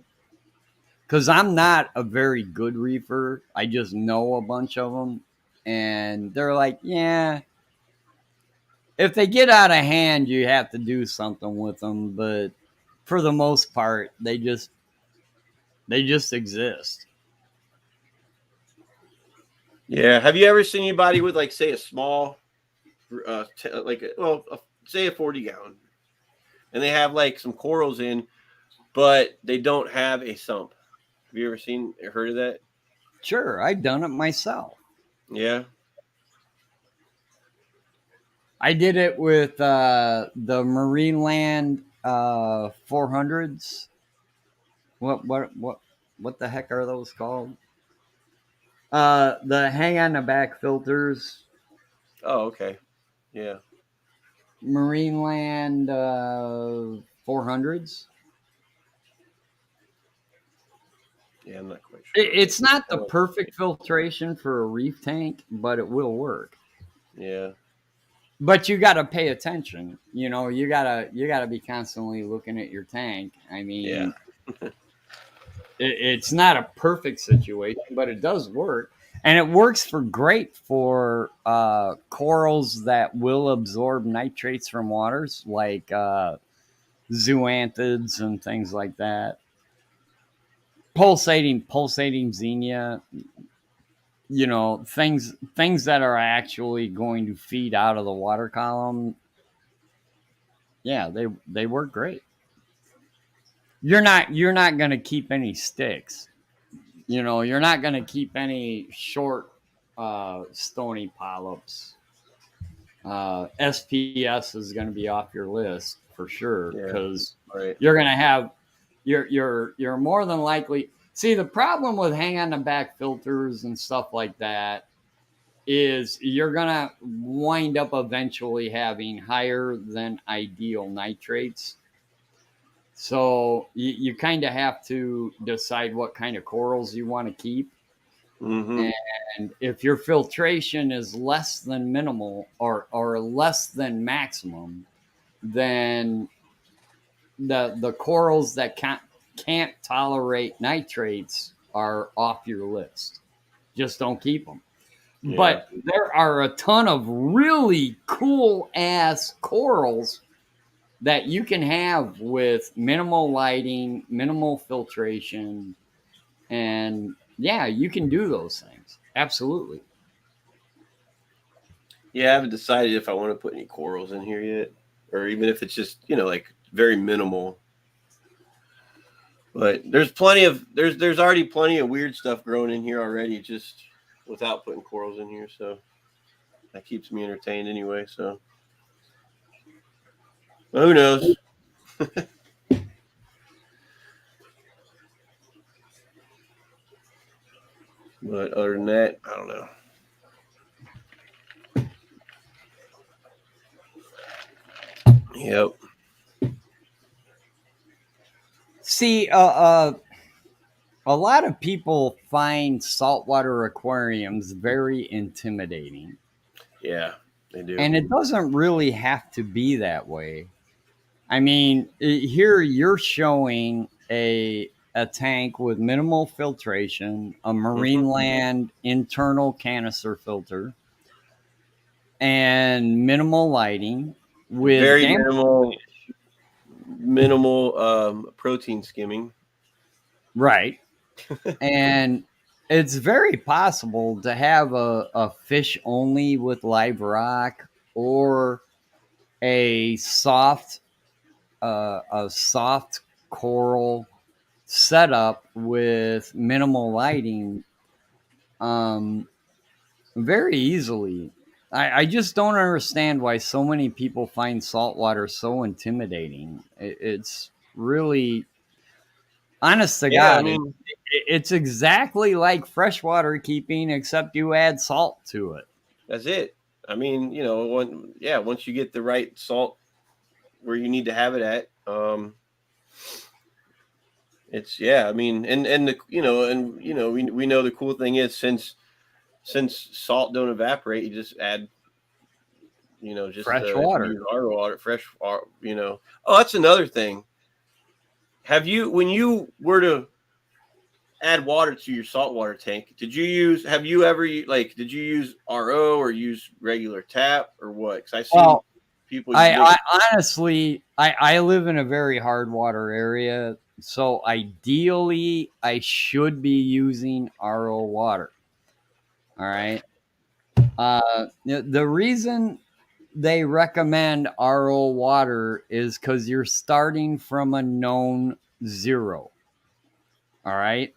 Speaker 2: because I'm not a very good reefer, I just know a bunch of them, and they're like, yeah, if they get out of hand, you have to do something with them. But for the most part, they just exist.
Speaker 1: Yeah. Have you ever seen anybody with like say a small, say a 40 gallon, and they have like some corals in, but they don't have a sump? Have you ever seen or heard of that?
Speaker 2: Sure, I've done it myself.
Speaker 1: Yeah.
Speaker 2: I did it with the Marineland 400s. What the heck are those called? The hang on the back filters,
Speaker 1: Oh, okay. Yeah.
Speaker 2: Marineland 400s.
Speaker 1: Yeah. I'm not quite sure.
Speaker 2: It's not the perfect filtration for a reef tank, but it will work.
Speaker 1: Yeah.
Speaker 2: But you got to pay attention. You gotta be constantly looking at your tank. I
Speaker 1: Yeah.
Speaker 2: mean, it's not a perfect situation, but it does work, and it works for great for corals that will absorb nitrates from waters, like zoanthids and things like that. Pulsating xenia, things that are actually going to feed out of the water column. Yeah, they work great. You're not going to keep any sticks. You're not going to keep any short stony polyps. SPS is going to be off your list for sure,
Speaker 1: Yeah.
Speaker 2: because
Speaker 1: Right.
Speaker 2: you're going to have you're more than likely. See, the problem with hang on the back filters and stuff like that is you're going to wind up eventually having higher than ideal nitrates. So you kind of have to decide what kind of corals you want to keep.
Speaker 1: Mm-hmm.
Speaker 2: And if your filtration is less than minimal or less than maximum, then the corals that can't tolerate nitrates are off your list. Just don't keep them.
Speaker 1: Yeah.
Speaker 2: But there are a ton of really cool ass corals that you can have with minimal lighting, minimal filtration, and yeah, you can do those things. Absolutely.
Speaker 1: Yeah. I haven't decided if I want to put any corals in here yet, or even if it's just like very minimal. But there's already plenty of weird stuff growing in here already, just without putting corals in here. So that keeps me entertained anyway. So well, who knows? But other than that, I don't know. Yep.
Speaker 2: See, a lot of people find saltwater aquariums very intimidating,
Speaker 1: Yeah, they do.
Speaker 2: and it doesn't really have to be that way. I mean, here you're showing a tank with minimal filtration, a
Speaker 1: Mm-hmm.
Speaker 2: Marineland internal canister filter, and minimal lighting with
Speaker 1: Very
Speaker 2: gamma.
Speaker 1: minimal protein skimming.
Speaker 2: Right. And it's very possible to have a fish only with live rock, or a soft coral setup with minimal lighting, um, very easily. I just don't understand why so many people find saltwater so intimidating. It's really, honest to
Speaker 1: Yeah, I
Speaker 2: God,
Speaker 1: mean
Speaker 2: it's exactly like freshwater keeping, except you add salt to it.
Speaker 1: that's it. I mean, once you get the right salt where you need to have it at, it's yeah. I mean, and the we know the cool thing is since salt don't evaporate, you just add just
Speaker 2: Fresh
Speaker 1: if you
Speaker 2: water.
Speaker 1: use RO water, fresh water. Oh, that's another thing. When you were to add water to your saltwater tank, did you use RO or use regular tap or what? Because I've seen
Speaker 2: Well,
Speaker 1: people
Speaker 2: I
Speaker 1: make.
Speaker 2: honestly, I live in a very hard water area, so ideally I should be using RO water. All right. The reason they recommend RO water is because you're starting from a known zero. All right.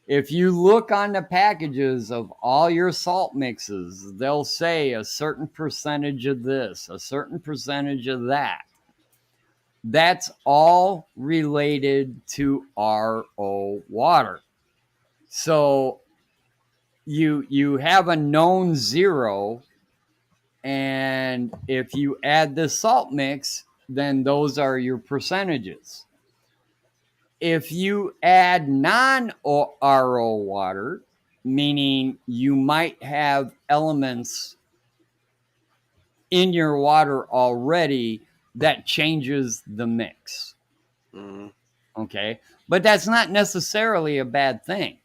Speaker 2: If you look on the packages of all your salt mixes, they'll say a certain percentage of this, a certain percentage of that. That's all related to RO water. So you have a known zero, and if you add the salt mix, then those are your percentages. If you add non RO water, meaning you might have elements in your water already, that changes the mix.
Speaker 1: Mhm.
Speaker 2: Okay. But that's not necessarily a bad thing.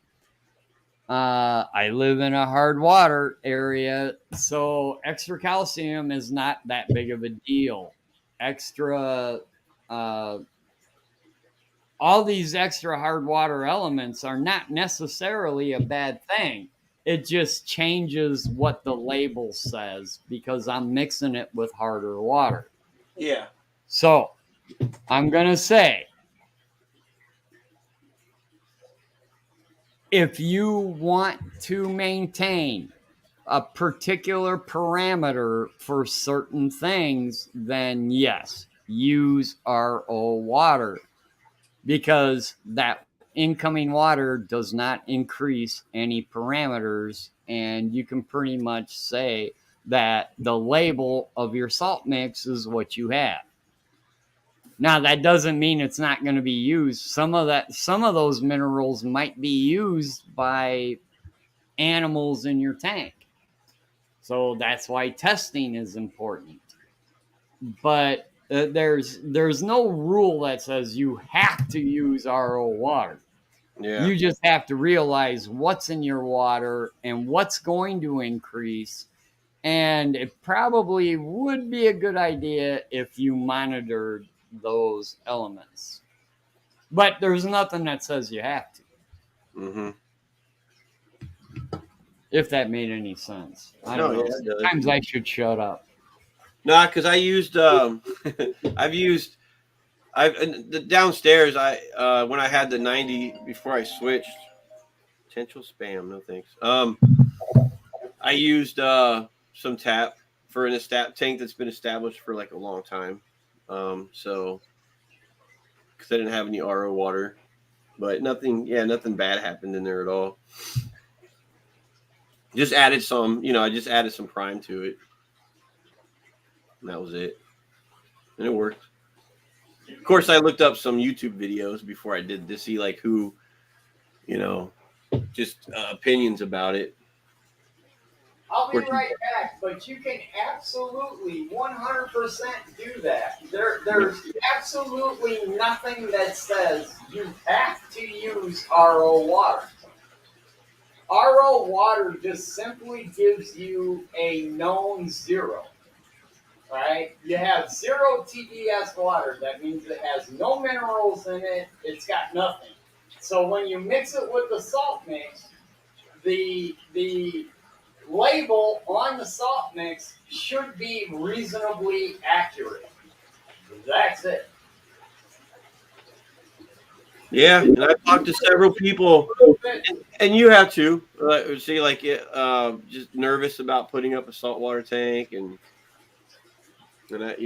Speaker 2: I live in a hard water area, so extra calcium is not that big of a deal. Extra, uh, all these extra hard water elements are not necessarily a bad thing. It just changes what the label says because I'm mixing it with harder water.
Speaker 1: Yeah.
Speaker 2: So I'm going to say if you want to maintain a particular parameter for certain things, then yes, use RO water because that incoming water does not increase any parameters. And you can pretty much say that the label of your salt mix is what you have. Now that doesn't mean it's not going to be used. Some of those minerals might be used by animals in your tank. So that's why testing is important. But there's no rule that says you have to use RO water.
Speaker 1: Yeah.
Speaker 2: You just have to realize what's in your water and what's going to increase. And it probably would be a good idea if you monitored those elements. But there's nothing that says you have to,
Speaker 1: Mm-hmm.
Speaker 2: if that made any sense. I
Speaker 1: No,
Speaker 2: don't
Speaker 1: yeah,
Speaker 2: know.
Speaker 1: it does.
Speaker 2: Sometimes I should shut up.
Speaker 1: Nah, because I used I've used the downstairs. When I had the 90 before I switched. Potential spam. No thanks. I used some tap for an tank that's been established for like a long time. So because I didn't have any RO water, but nothing bad happened in there at all. Just added some, I just added some prime to it, and that was it, and it worked. Of course, I looked up some YouTube videos before I did to see like who, you know, just opinions about it.
Speaker 2: I'll
Speaker 1: Of
Speaker 2: be
Speaker 1: course,
Speaker 2: right back, but you can absolutely 100% do that. There's absolutely nothing that says you have to use RO water. RO water just simply gives you a known zero, right? You have zero TDS water. That means it has no minerals in it. It's got nothing. So when you mix it with the salt mix, the label on the salt mix should be reasonably accurate. That's it.
Speaker 1: yeah, and I've talked to several people, and you have to see like just nervous about putting up a saltwater tank, and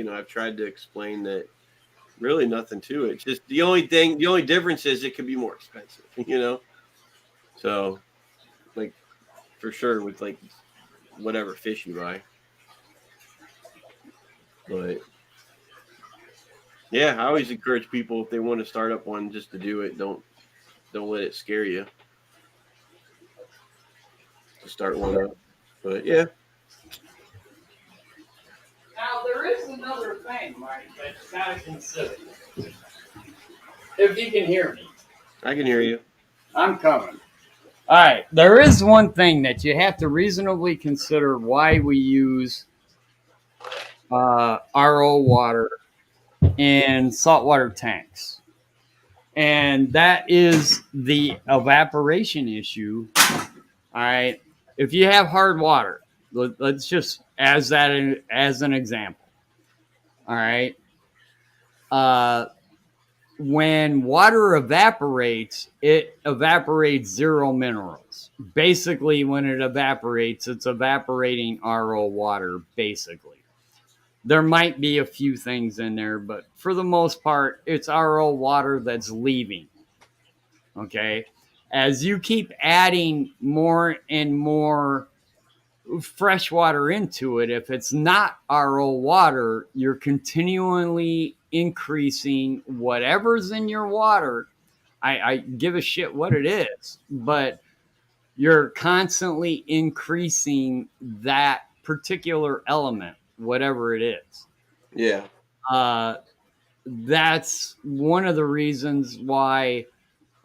Speaker 1: I've tried to explain that really nothing to it. Just the only difference is it could be more expensive, So like for sure with like whatever fish you buy, but yeah, I always encourage people if they want to start up one just to do it. Don't let it scare you to start one up. But yeah,
Speaker 2: Now there is another thing, Mike, that you gotta consider. If you can hear me,
Speaker 1: I can hear you.
Speaker 2: I'm coming. All right, there is one thing that you have to reasonably consider why we use RO water in saltwater tanks, and that is the evaporation issue. All right, if you have hard water, let's just as an example. All right, uh, when water evaporates, it evaporates zero minerals. Basically, when it evaporates, it's evaporating RO water, basically. There might be a few things in there, but for the most part, it's RO water that's leaving. Okay. As you keep adding more and more fresh water into it, if it's not RO water, you're continually increasing whatever's in your water. I give a shit what it is, but you're constantly increasing that particular element, whatever it is.
Speaker 1: Yeah.
Speaker 2: Uh, that's one of the reasons why.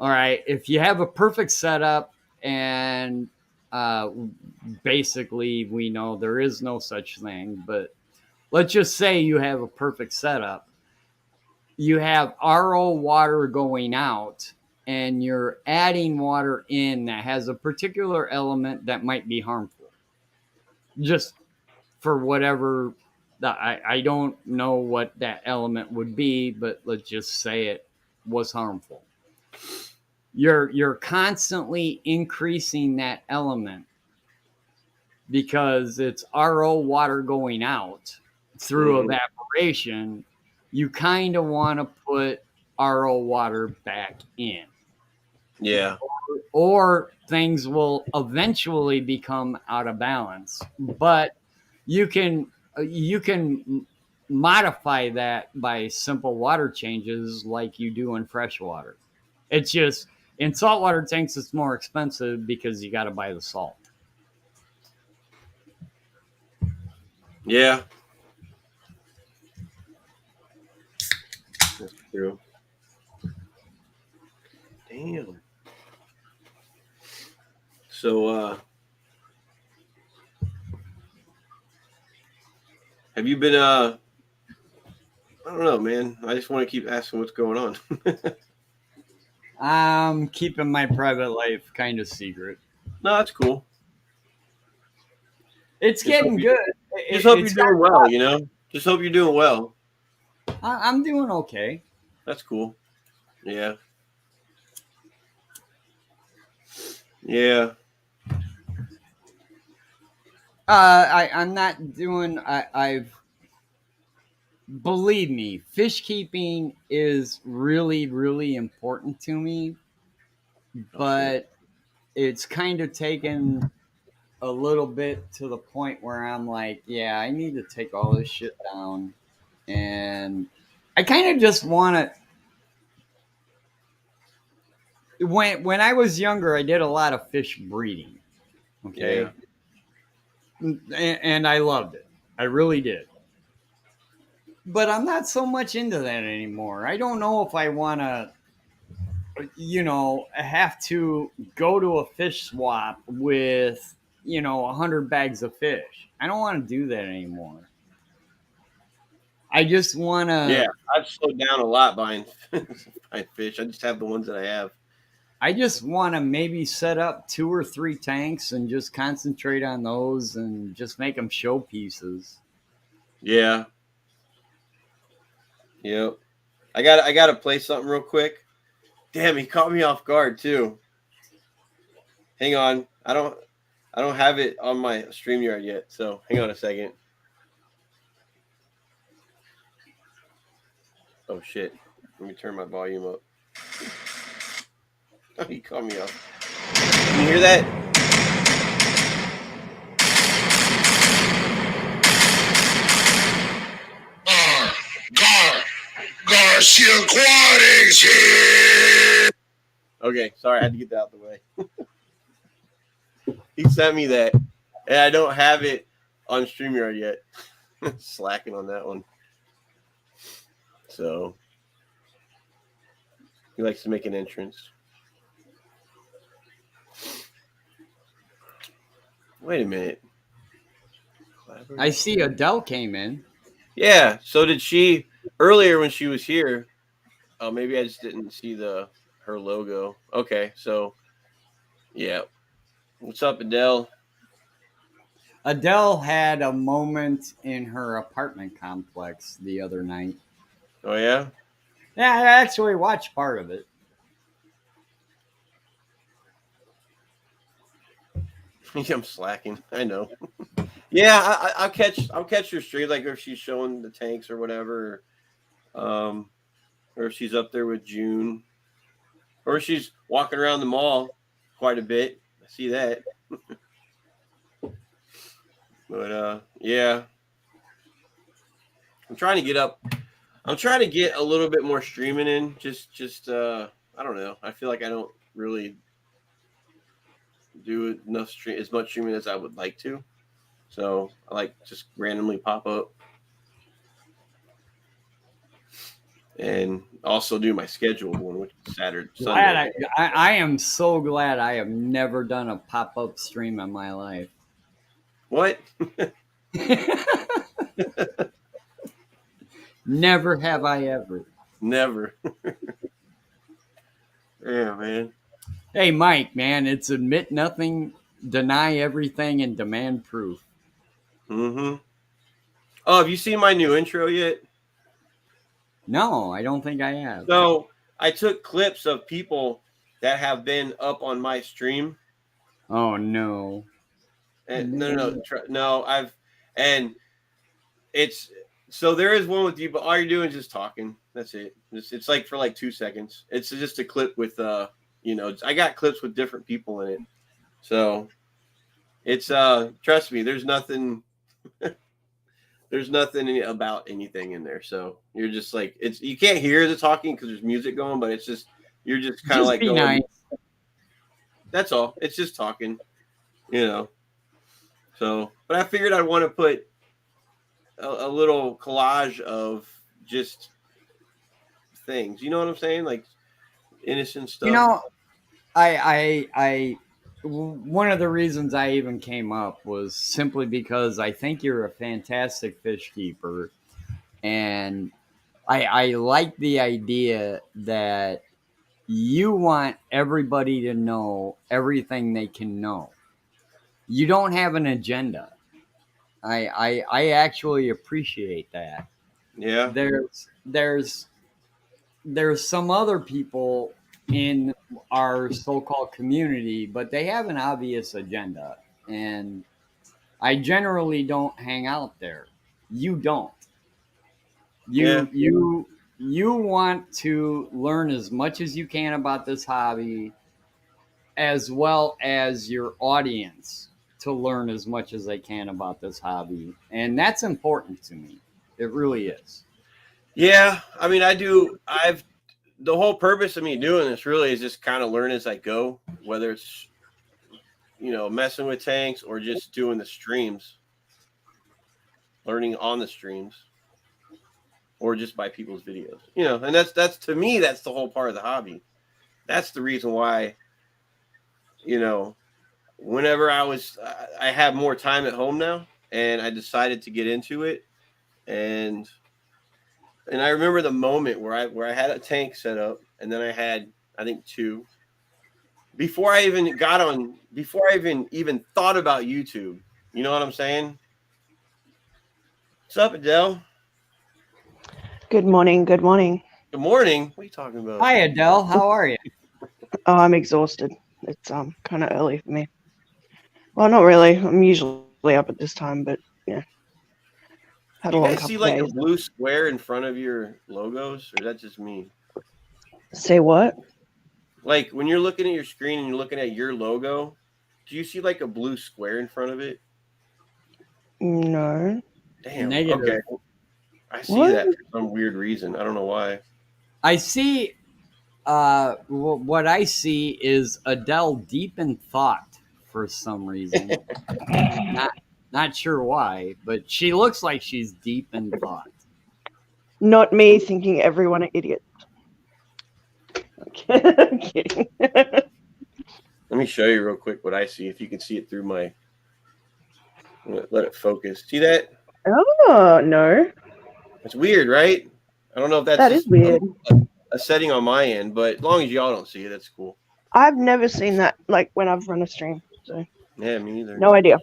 Speaker 2: All right, if you have a perfect setup, and uh, basically we know there is no such thing, but let's just say you have a perfect setup. You have RO water going out, and you're adding water in that has a particular element that might be harmful. Just for whatever I don't know what that element would be, but let's just say it was harmful. You're constantly increasing that element because it's RO water going out through evaporation. You kind of want to put RO water back in,
Speaker 1: Yeah.
Speaker 2: or things will eventually become out of balance. But you can modify that by simple water changes like you do in fresh water. It's just in saltwater tanks it's more expensive because you got to buy the salt.
Speaker 1: Yeah. That's true. Damn. So have you been I don't know, man. I just want to keep asking what's going on.
Speaker 2: I'm keeping my private life kind of secret.
Speaker 1: No, that's cool.
Speaker 2: It's
Speaker 1: Just hope
Speaker 2: getting
Speaker 1: you
Speaker 2: good.
Speaker 1: just hope you're
Speaker 2: It's
Speaker 1: doing well, you know? Just hope you're doing well.
Speaker 2: I'm doing okay.
Speaker 1: That's cool. Yeah. Yeah.
Speaker 2: I'm not doing. I've believe me, fish keeping is really really important to me,
Speaker 1: Oh shit.
Speaker 2: but it's kind of taken a little bit to the point where I'm like, yeah, I need to take all this shit down, and I kind of just want to. When I was younger, I did a lot of fish breeding.
Speaker 1: Yeah.
Speaker 2: Okay, and I loved it. I really did. But I'm not so much into that anymore. I don't know if I want to, have to go to a fish swap with, 100 bags of fish. I don't want to do that anymore. I just want
Speaker 1: Yeah.
Speaker 2: to.
Speaker 1: I've slowed down a lot buying buying fish. I just have the ones that I have.
Speaker 2: I just want to maybe set up 2 or 3 tanks and just concentrate on those and just make them showpieces.
Speaker 1: Yeah. Yep. I gotta play something real quick. Damn, he caught me off guard too. Hang on. I don't have it on my StreamYard yet, so hang on a second. Oh shit. Let me turn my volume up. Oh, he caught me off. Can you hear that?
Speaker 3: Gar, Gar, Garcia Aquatics here.
Speaker 1: Okay, sorry, I had to get that out of the way. He sent me that, and I don't have it on StreamYard yet. slacking on that one. So he likes to make an entrance. Wait a minute.
Speaker 2: I see Adele came in.
Speaker 1: Yeah. So did she earlier when she was here? Oh, maybe I just didn't see her logo. Okay. So yeah. What's up, Adele?
Speaker 2: Adele had a moment in her apartment complex the other night.
Speaker 1: Oh yeah.
Speaker 2: Yeah, I actually watched part of it.
Speaker 1: I'm slacking. I know. Yeah, I'll catch her stream, like if she's showing the tanks or whatever, or if she's up there with June, or if she's walking around the mall quite a bit. I see that. But yeah, I'm trying to get up. I'm trying to get a little bit more streaming in. Just I don't know. I feel like I don't really do enough as much streaming as I would like to. So I like just randomly pop up and also do my scheduled one, which is Saturday, Sunday.
Speaker 2: I am so glad I have never done a pop up stream in my life.
Speaker 1: What?
Speaker 2: Never have I ever.
Speaker 1: Never. Yeah, man.
Speaker 2: Hey, Mike, man, it's admit nothing, deny everything, and demand proof.
Speaker 1: Mm-hmm. Oh, have you seen my new intro yet?
Speaker 2: No, I don't think I have.
Speaker 1: So I took clips of people that have been up on my stream.
Speaker 2: Oh no.
Speaker 1: And no, and it's so there is one with you, but all you're doing is just talking. That's it. It's like for like 2 seconds. It's just a clip with I got clips with different people in it. So it's trust me, there's nothing about anything in there. So you're just like you can't hear the talking because there's music going, but it's just you're just kind of like going.
Speaker 2: Nice.
Speaker 1: That's all. It's just talking, So, but I figured I'd want to put a little collage of just things. You know what I'm saying? Like innocent stuff.
Speaker 2: I one of the reasons I even came up was simply because I think you're a fantastic fish keeper, and I like the idea that you want everybody to know everything they can know. You don't have an agenda. I actually appreciate that.
Speaker 1: Yeah.
Speaker 2: There's some other people in our so-called community, but they have an obvious agenda, and I generally don't hang out there. You don't. You want to learn as much as you can about this hobby, as well as your audience to learn as much as they can about this hobby, and that's important to me. It really is.
Speaker 1: Yeah, I mean, the whole purpose of me doing this really is just kind of learn as I go, whether it's messing with tanks or just doing the streams, learning on the streams, or just by people's videos. And that's to me, that's the whole part of the hobby. That's the reason why, whenever I have more time at home now, and I decided to get into it, and I remember the moment where I had a tank set up, and then I had, I think, 2 before I even thought about YouTube. You know what I'm saying? What's up, Adele?
Speaker 4: Good morning. Good morning.
Speaker 1: Good morning. What are you talking about?
Speaker 2: Hi, Adele. How are you?
Speaker 4: Oh, I'm exhausted. It's kind of early for me. Well, not really. I'm usually up at this time, but yeah. Had a long couple
Speaker 1: see like
Speaker 4: days.
Speaker 1: a blue square in front of your logos, or is that just me?
Speaker 4: Say what?
Speaker 1: Like when you're looking at your screen and you're looking at your logo, do you see like a blue square in front of it?
Speaker 4: No.
Speaker 1: Damn.
Speaker 2: Negative.
Speaker 1: Okay. I see
Speaker 4: What?
Speaker 1: that for some weird reason. I don't know why.
Speaker 2: I see. What I see is Adele deep in thought for some reason. Not sure why, but she looks like she's deep in thought.
Speaker 4: Not me thinking everyone are idiots. Okay, I'm kidding.
Speaker 1: Let me show you real quick what I see. If you can see it through my, let it focus. See that?
Speaker 4: Oh no,
Speaker 1: It's weird, right? I don't know if that's
Speaker 4: that is weird.
Speaker 1: a setting on my end, but as long as y'all don't see it, that's cool.
Speaker 4: I've never seen that like when I've run a stream, so
Speaker 1: Yeah, me either.
Speaker 4: no idea.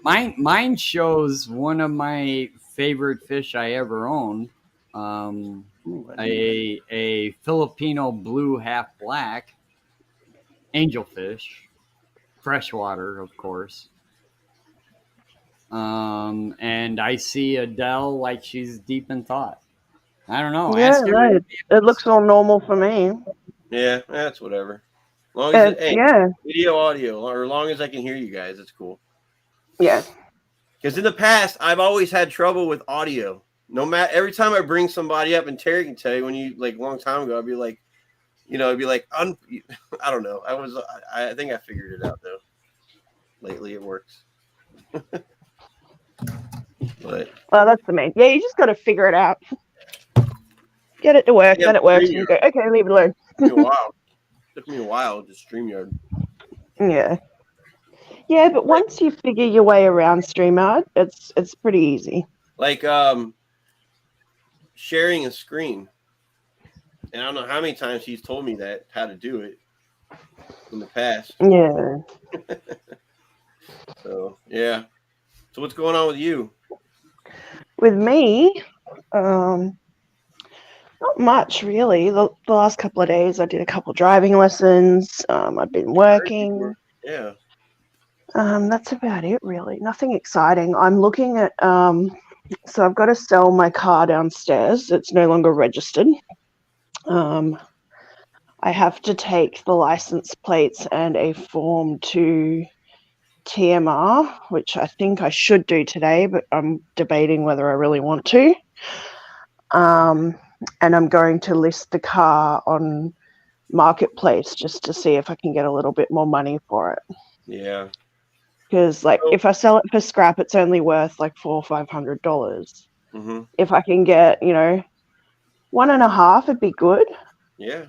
Speaker 2: Mine shows one of my favorite fish I ever owned.
Speaker 1: Ooh,
Speaker 2: A Filipino blue half black angelfish, freshwater, of course. And I see Adele like she's deep in thought. I don't know.
Speaker 4: Yeah,
Speaker 2: Ask her.
Speaker 4: no, it looks all normal for me.
Speaker 1: yeah, that's whatever. As long as hey,
Speaker 4: Yeah,
Speaker 1: video, audio, or as long as I can hear you guys, it's cool.
Speaker 4: yeah.
Speaker 1: Because in the past, I've always had trouble with audio. No matter every time I bring somebody up, and Terry can tell you when you like a long time ago, I'd be like, it'd be like, I don't know. I think I figured it out though. Lately, it works. But
Speaker 4: Well, that's the main. Yeah, you just got to figure it out. Get it to work,
Speaker 1: yeah,
Speaker 4: then it works, and you go, okay, leave it alone.
Speaker 1: took me a while to StreamYard.
Speaker 4: Yeah. Yeah, but once you figure your way around StreamYard, it's pretty easy.
Speaker 1: Like sharing a screen. And I don't know how many times he's told me that how to do it in the past.
Speaker 4: Yeah.
Speaker 1: So yeah. So what's going on with you?
Speaker 4: With me, not much really. The last couple of days, I did a couple driving lessons. I've been working.
Speaker 1: Yeah.
Speaker 4: That's about it, really. Nothing exciting. I'm looking at. So I've got to sell my car downstairs. It's no longer registered. I have to take the license plates and a form to TMR, which I think I should do today, but I'm debating whether I really want to. And I'm going to list the car on Marketplace just to see if I can get a little bit more money for it.
Speaker 1: Yeah.
Speaker 4: Because like if I sell it for scrap, it's only worth like $400 or $500.
Speaker 1: Mm-hmm.
Speaker 4: If I can get, $1.5, it'd be good.
Speaker 1: Yeah.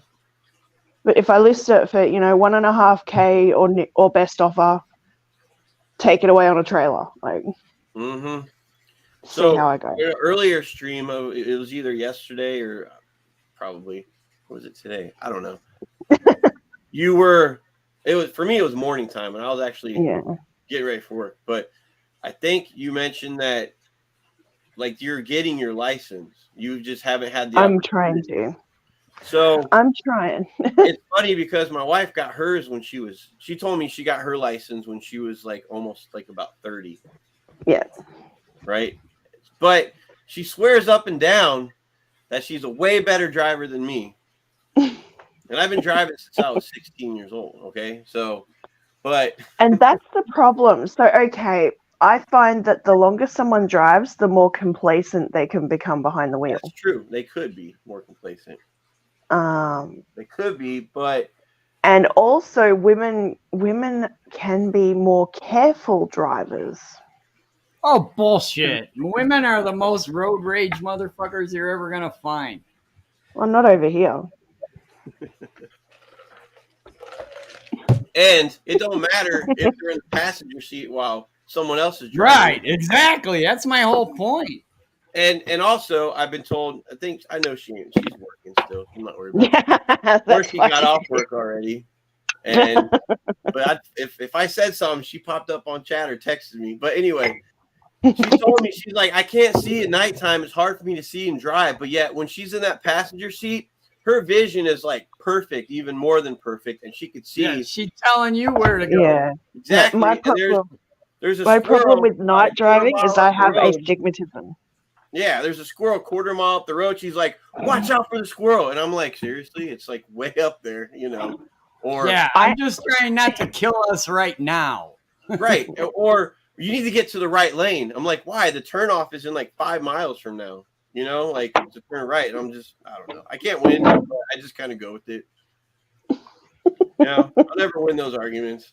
Speaker 4: But if I list it for, $1.5K or best offer, take it away on a trailer. Like,
Speaker 1: mm-hmm.
Speaker 4: See how I go.
Speaker 1: Earlier stream, it was either yesterday or probably, was it today? I don't know. For me, it was morning time, and I was actually getting ready for work. But I think you mentioned that, like, you're getting your license. You just haven't had the
Speaker 4: I'm trying to.
Speaker 1: So
Speaker 4: I'm trying.
Speaker 1: It's funny because my wife got hers when she told me she got her license when she was like almost like about 30.
Speaker 4: Yeah.
Speaker 1: Right. But she swears up and down that she's a way better driver than me. And I've been driving since I was 16 years old. Okay. So, and
Speaker 4: that's the problem. So, okay. I find that the longer someone drives, the more complacent they can become behind the wheel.
Speaker 1: That's true. They could be more complacent. They could be, but
Speaker 4: and also women can be more careful drivers.
Speaker 2: Oh, bullshit. Women are the most road rage motherfuckers you're ever gonna find.
Speaker 4: Well, not over here.
Speaker 1: And it don't matter if you're in the passenger seat while someone else is driving.
Speaker 2: Right, exactly. That's my whole point.
Speaker 1: And also, I've been told, I know she's working still. I'm not worried about it. Or she got off work already. And but if I said something, she popped up on chat or texted me. But anyway, she told me, she's like, I can't see at nighttime. It's hard for me to see and drive. But yet when she's in that passenger seat, her vision is like perfect, even more than perfect. And she could see.
Speaker 2: Yeah, she's telling you where to go.
Speaker 4: Yeah.
Speaker 1: Exactly.
Speaker 4: My problem,
Speaker 1: there's
Speaker 4: my problem with night driving is I have astigmatism.
Speaker 1: Yeah, there's a squirrel 1/4 mile up the road. She's like, watch out for the squirrel. And I'm like, seriously? It's like way up there, Or
Speaker 2: yeah, I'm just trying not to kill us right now.
Speaker 1: Right. Or you need to get to the right lane. I'm like, why? The turnoff is in like 5 miles from now. Like it's a turn right. And I don't know. I can't win. But I just kind of go with it. Yeah, I'll never win those arguments.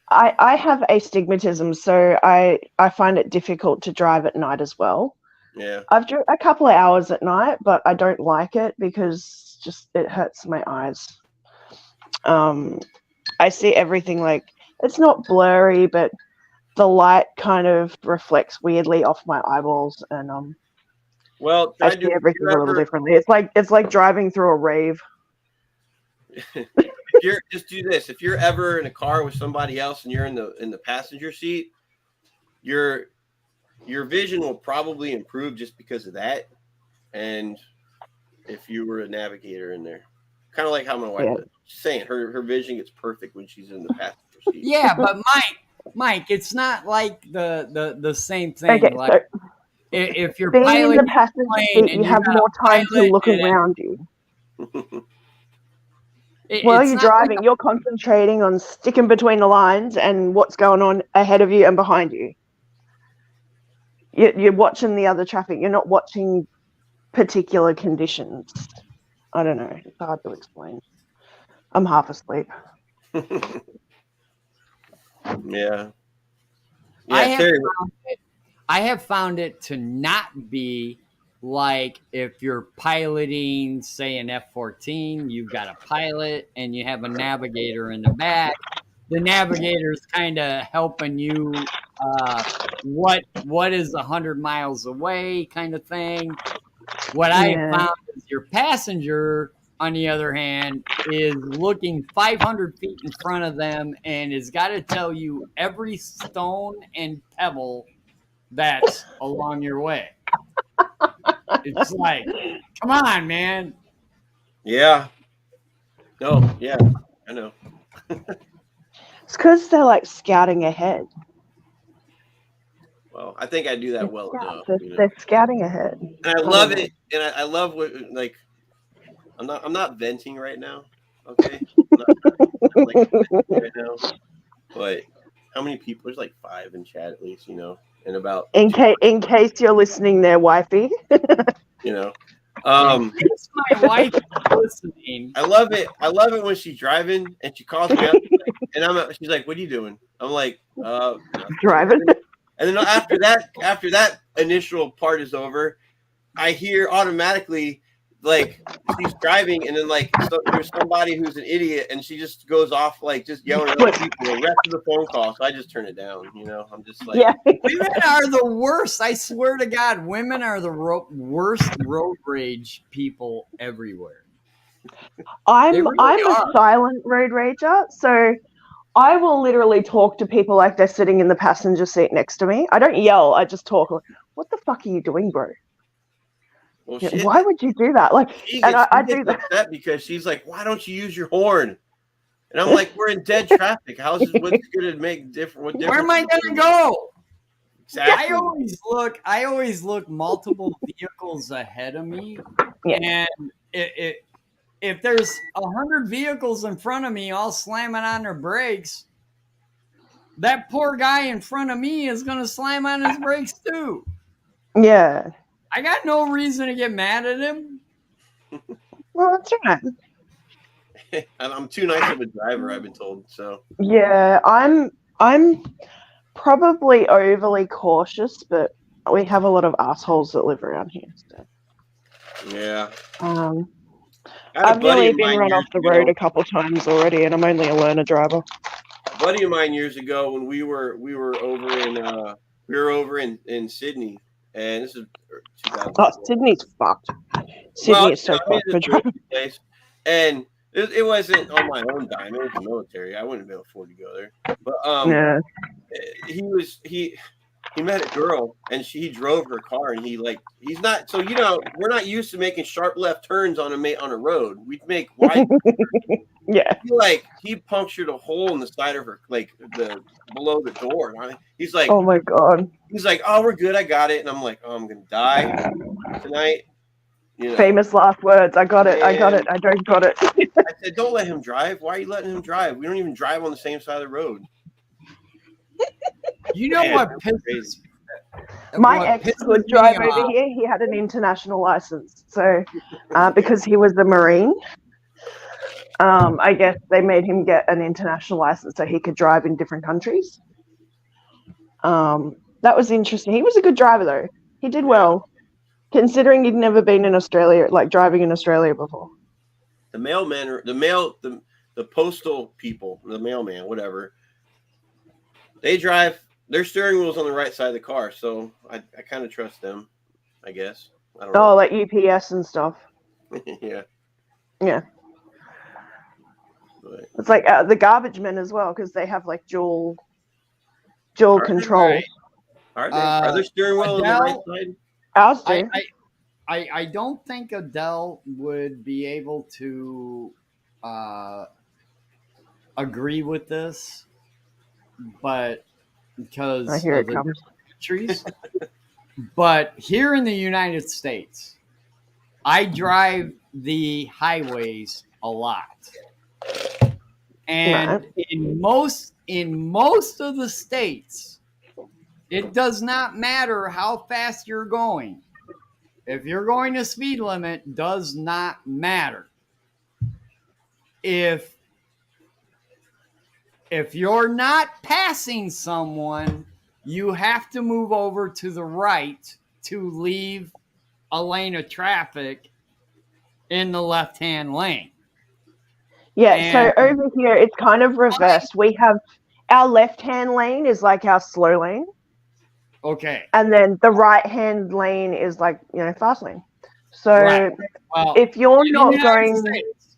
Speaker 4: I have astigmatism, so I find it difficult to drive at night as well.
Speaker 1: Yeah.
Speaker 4: I've driven a couple of hours at night, but I don't like it because just it hurts my eyes. I see everything like it's not blurry, but the light kind of reflects weirdly off my eyeballs, and
Speaker 1: Well,
Speaker 4: I
Speaker 1: try to
Speaker 4: see
Speaker 1: do
Speaker 4: everything a little differently. It's like driving through a rave.
Speaker 1: if you're just do this. If you're ever in a car with somebody else and you're in the passenger seat, your vision will probably improve just because of that. And if you were a navigator in there, kind of like how my wife does. She's saying her vision gets perfect when she's in the passenger seat.
Speaker 2: Yeah, but Mike, it's not like the same thing.
Speaker 4: Okay,
Speaker 2: like
Speaker 4: so
Speaker 2: if you're
Speaker 4: being in
Speaker 2: piloting
Speaker 4: the passenger
Speaker 2: a plane
Speaker 4: seat,
Speaker 2: and
Speaker 4: you have more time to look around you. While you're driving,
Speaker 2: like
Speaker 4: you're concentrating on sticking between the lines and what's going on ahead of you and behind you. You're watching the other traffic. You're not watching particular conditions. I don't know. It's hard to explain. I'm half asleep.
Speaker 1: Yeah.
Speaker 2: I have found it to not be like if you're piloting, say, an F-14, you've got a pilot and you have a navigator in the back. The navigator's kind of helping you what is 100 miles away kind of thing. What I have found is your passenger, on the other hand, is looking 500 feet in front of them and has got to tell you every stone and pebble that's along your way. It's like, come on, man.
Speaker 1: Yeah. No, yeah, I know.
Speaker 4: It's because they're like scouting ahead.
Speaker 1: Well, I think I do that well enough.
Speaker 4: They're scouting ahead.
Speaker 1: And I love it. And I love what, like, I'm not venting right now. Okay. I'm not right now. But how many people? There's like 5 in chat at least, and about
Speaker 4: in case you're listening there, wifey.
Speaker 2: It's my wife listening.
Speaker 1: I love it. I love it when she's driving and she calls me up and she's like, "What are you doing?" I'm like,
Speaker 4: driving.
Speaker 1: And then after that initial part is over, I hear automatically like she's driving, and then like there's somebody who's an idiot, and she just goes off like just yelling at other people the rest of the phone call. So I just turn it down. I'm just like,
Speaker 2: women are the worst. I swear to God, women are the worst road rage people everywhere.
Speaker 4: I'm a silent road rager, so I will literally talk to people like they're sitting in the passenger seat next to me. I don't yell. I just talk. Like, what the fuck are you doing, bro?
Speaker 1: Well,
Speaker 4: why would you do that? Like, I do
Speaker 1: that because she's like, why don't you use your horn? And I'm like, we're in dead traffic. What's going to make different?
Speaker 2: Where am I going to go?
Speaker 1: Exactly.
Speaker 2: I always look multiple vehicles ahead of me, and if there's 100 vehicles in front of me all slamming on their brakes, that poor guy in front of me is going to slam on his brakes too.
Speaker 4: Yeah.
Speaker 2: I got no reason to get mad at him.
Speaker 4: Well, that's right.
Speaker 1: I'm too nice of a driver, I've been told. So
Speaker 4: yeah, I'm probably overly cautious, but we have a lot of assholes that live around here. So.
Speaker 1: Yeah.
Speaker 4: I've nearly been run off the road a couple times already, and I'm only a learner driver.
Speaker 1: A buddy of mine years ago, when we were over in Sydney, and this is 2000.
Speaker 4: Oh, Sydney's fucked. Sydney is so fucked for driving.
Speaker 1: And it wasn't on my own dime. It was the military. I wouldn't have been afford to go there. But he met a girl, and he drove her car, and he's not. So we're not used to making sharp left turns on a road. We'd make wide.
Speaker 4: Yeah.
Speaker 1: He punctured a hole in the side of her, like below the door. He's like,
Speaker 4: oh my God.
Speaker 1: He's like, oh, we're good. I got it. And I'm like, oh, I'm gonna die tonight.
Speaker 4: Famous last words. I got it. I got it. I don't got it.
Speaker 1: I said, don't let him drive. Why are you letting him drive? We don't even drive on the same side of the road.
Speaker 2: You know what pisses
Speaker 4: my ex could drive over here. He had an international license, so because he was a Marine. I guess they made him get an international license so he could drive in different countries. That was interesting. He was a good driver, though. He did well, considering he'd never been in Australia, like driving in Australia before.
Speaker 1: The mailman, the postal people, the mailman, whatever, they drive. Their steering wheel's on the right side of the car, so I kind of trust them. I guess. I don't know.
Speaker 4: Oh, like UPS and stuff.
Speaker 1: Yeah.
Speaker 4: Yeah.
Speaker 1: But
Speaker 4: It's like the garbage men as well, because they have like dual control.
Speaker 2: Right.
Speaker 1: Are their steering wheel on the right
Speaker 2: Adele-
Speaker 1: side?
Speaker 4: Ours do.
Speaker 2: I don't think Adele would be able to agree with this, but because
Speaker 4: I hear
Speaker 2: of
Speaker 4: it
Speaker 2: the
Speaker 4: comes.
Speaker 2: countries. But here in the United States, I drive the highways a lot, and in most of the states, it does not matter how fast you're going. If you're going to speed limit, does not matter. If you're not passing someone, you have to move over to the right to leave a lane of traffic in the left-hand lane.
Speaker 4: Yeah,
Speaker 2: And-
Speaker 4: so over here it's kind of reversed. We have our left-hand lane is like our slow lane,
Speaker 2: Okay.
Speaker 4: and then the right-hand lane is like, fast lane. So
Speaker 2: Right. Well,
Speaker 4: if you're
Speaker 2: in the
Speaker 4: not
Speaker 2: United
Speaker 4: going,
Speaker 2: States,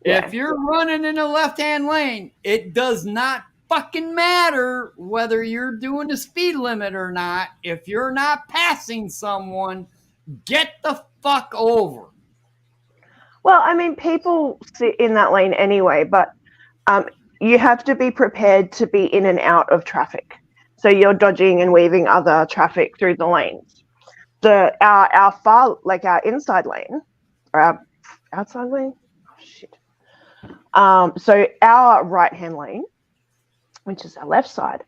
Speaker 4: Yeah.
Speaker 2: if you're running in the left-hand lane, it does not fucking matter whether you're doing the speed limit or not. If you're not passing someone, get the fuck over.
Speaker 4: well, I mean, people sit in that lane anyway, but you have to be prepared to be in and out of traffic. So you're dodging and weaving other traffic through the lanes. Our inside lane, or our outside lane. Oh, shit. So our right-hand lane, which is our left side,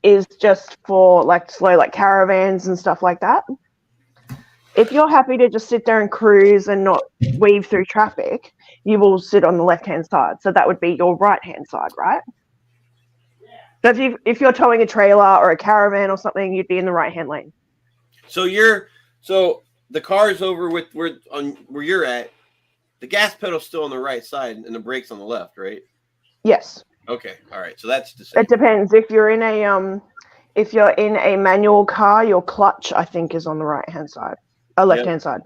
Speaker 4: is just for like slow, like caravans and stuff like that. If you're happy to just sit there and cruise and not weave through traffic, you will sit on the left-hand side. So that would be your right-hand side, right? So if you're towing a trailer or a caravan or something, you'd be in the right-hand lane.
Speaker 1: So the car's over with where you're at. The gas pedal's still on the right side and the brake's on the left, right?
Speaker 4: Yes.
Speaker 1: Okay. All right. So that's the same.
Speaker 4: It depends. If you're in a manual car, your clutch, I think, is on the right-hand side. Left-hand side.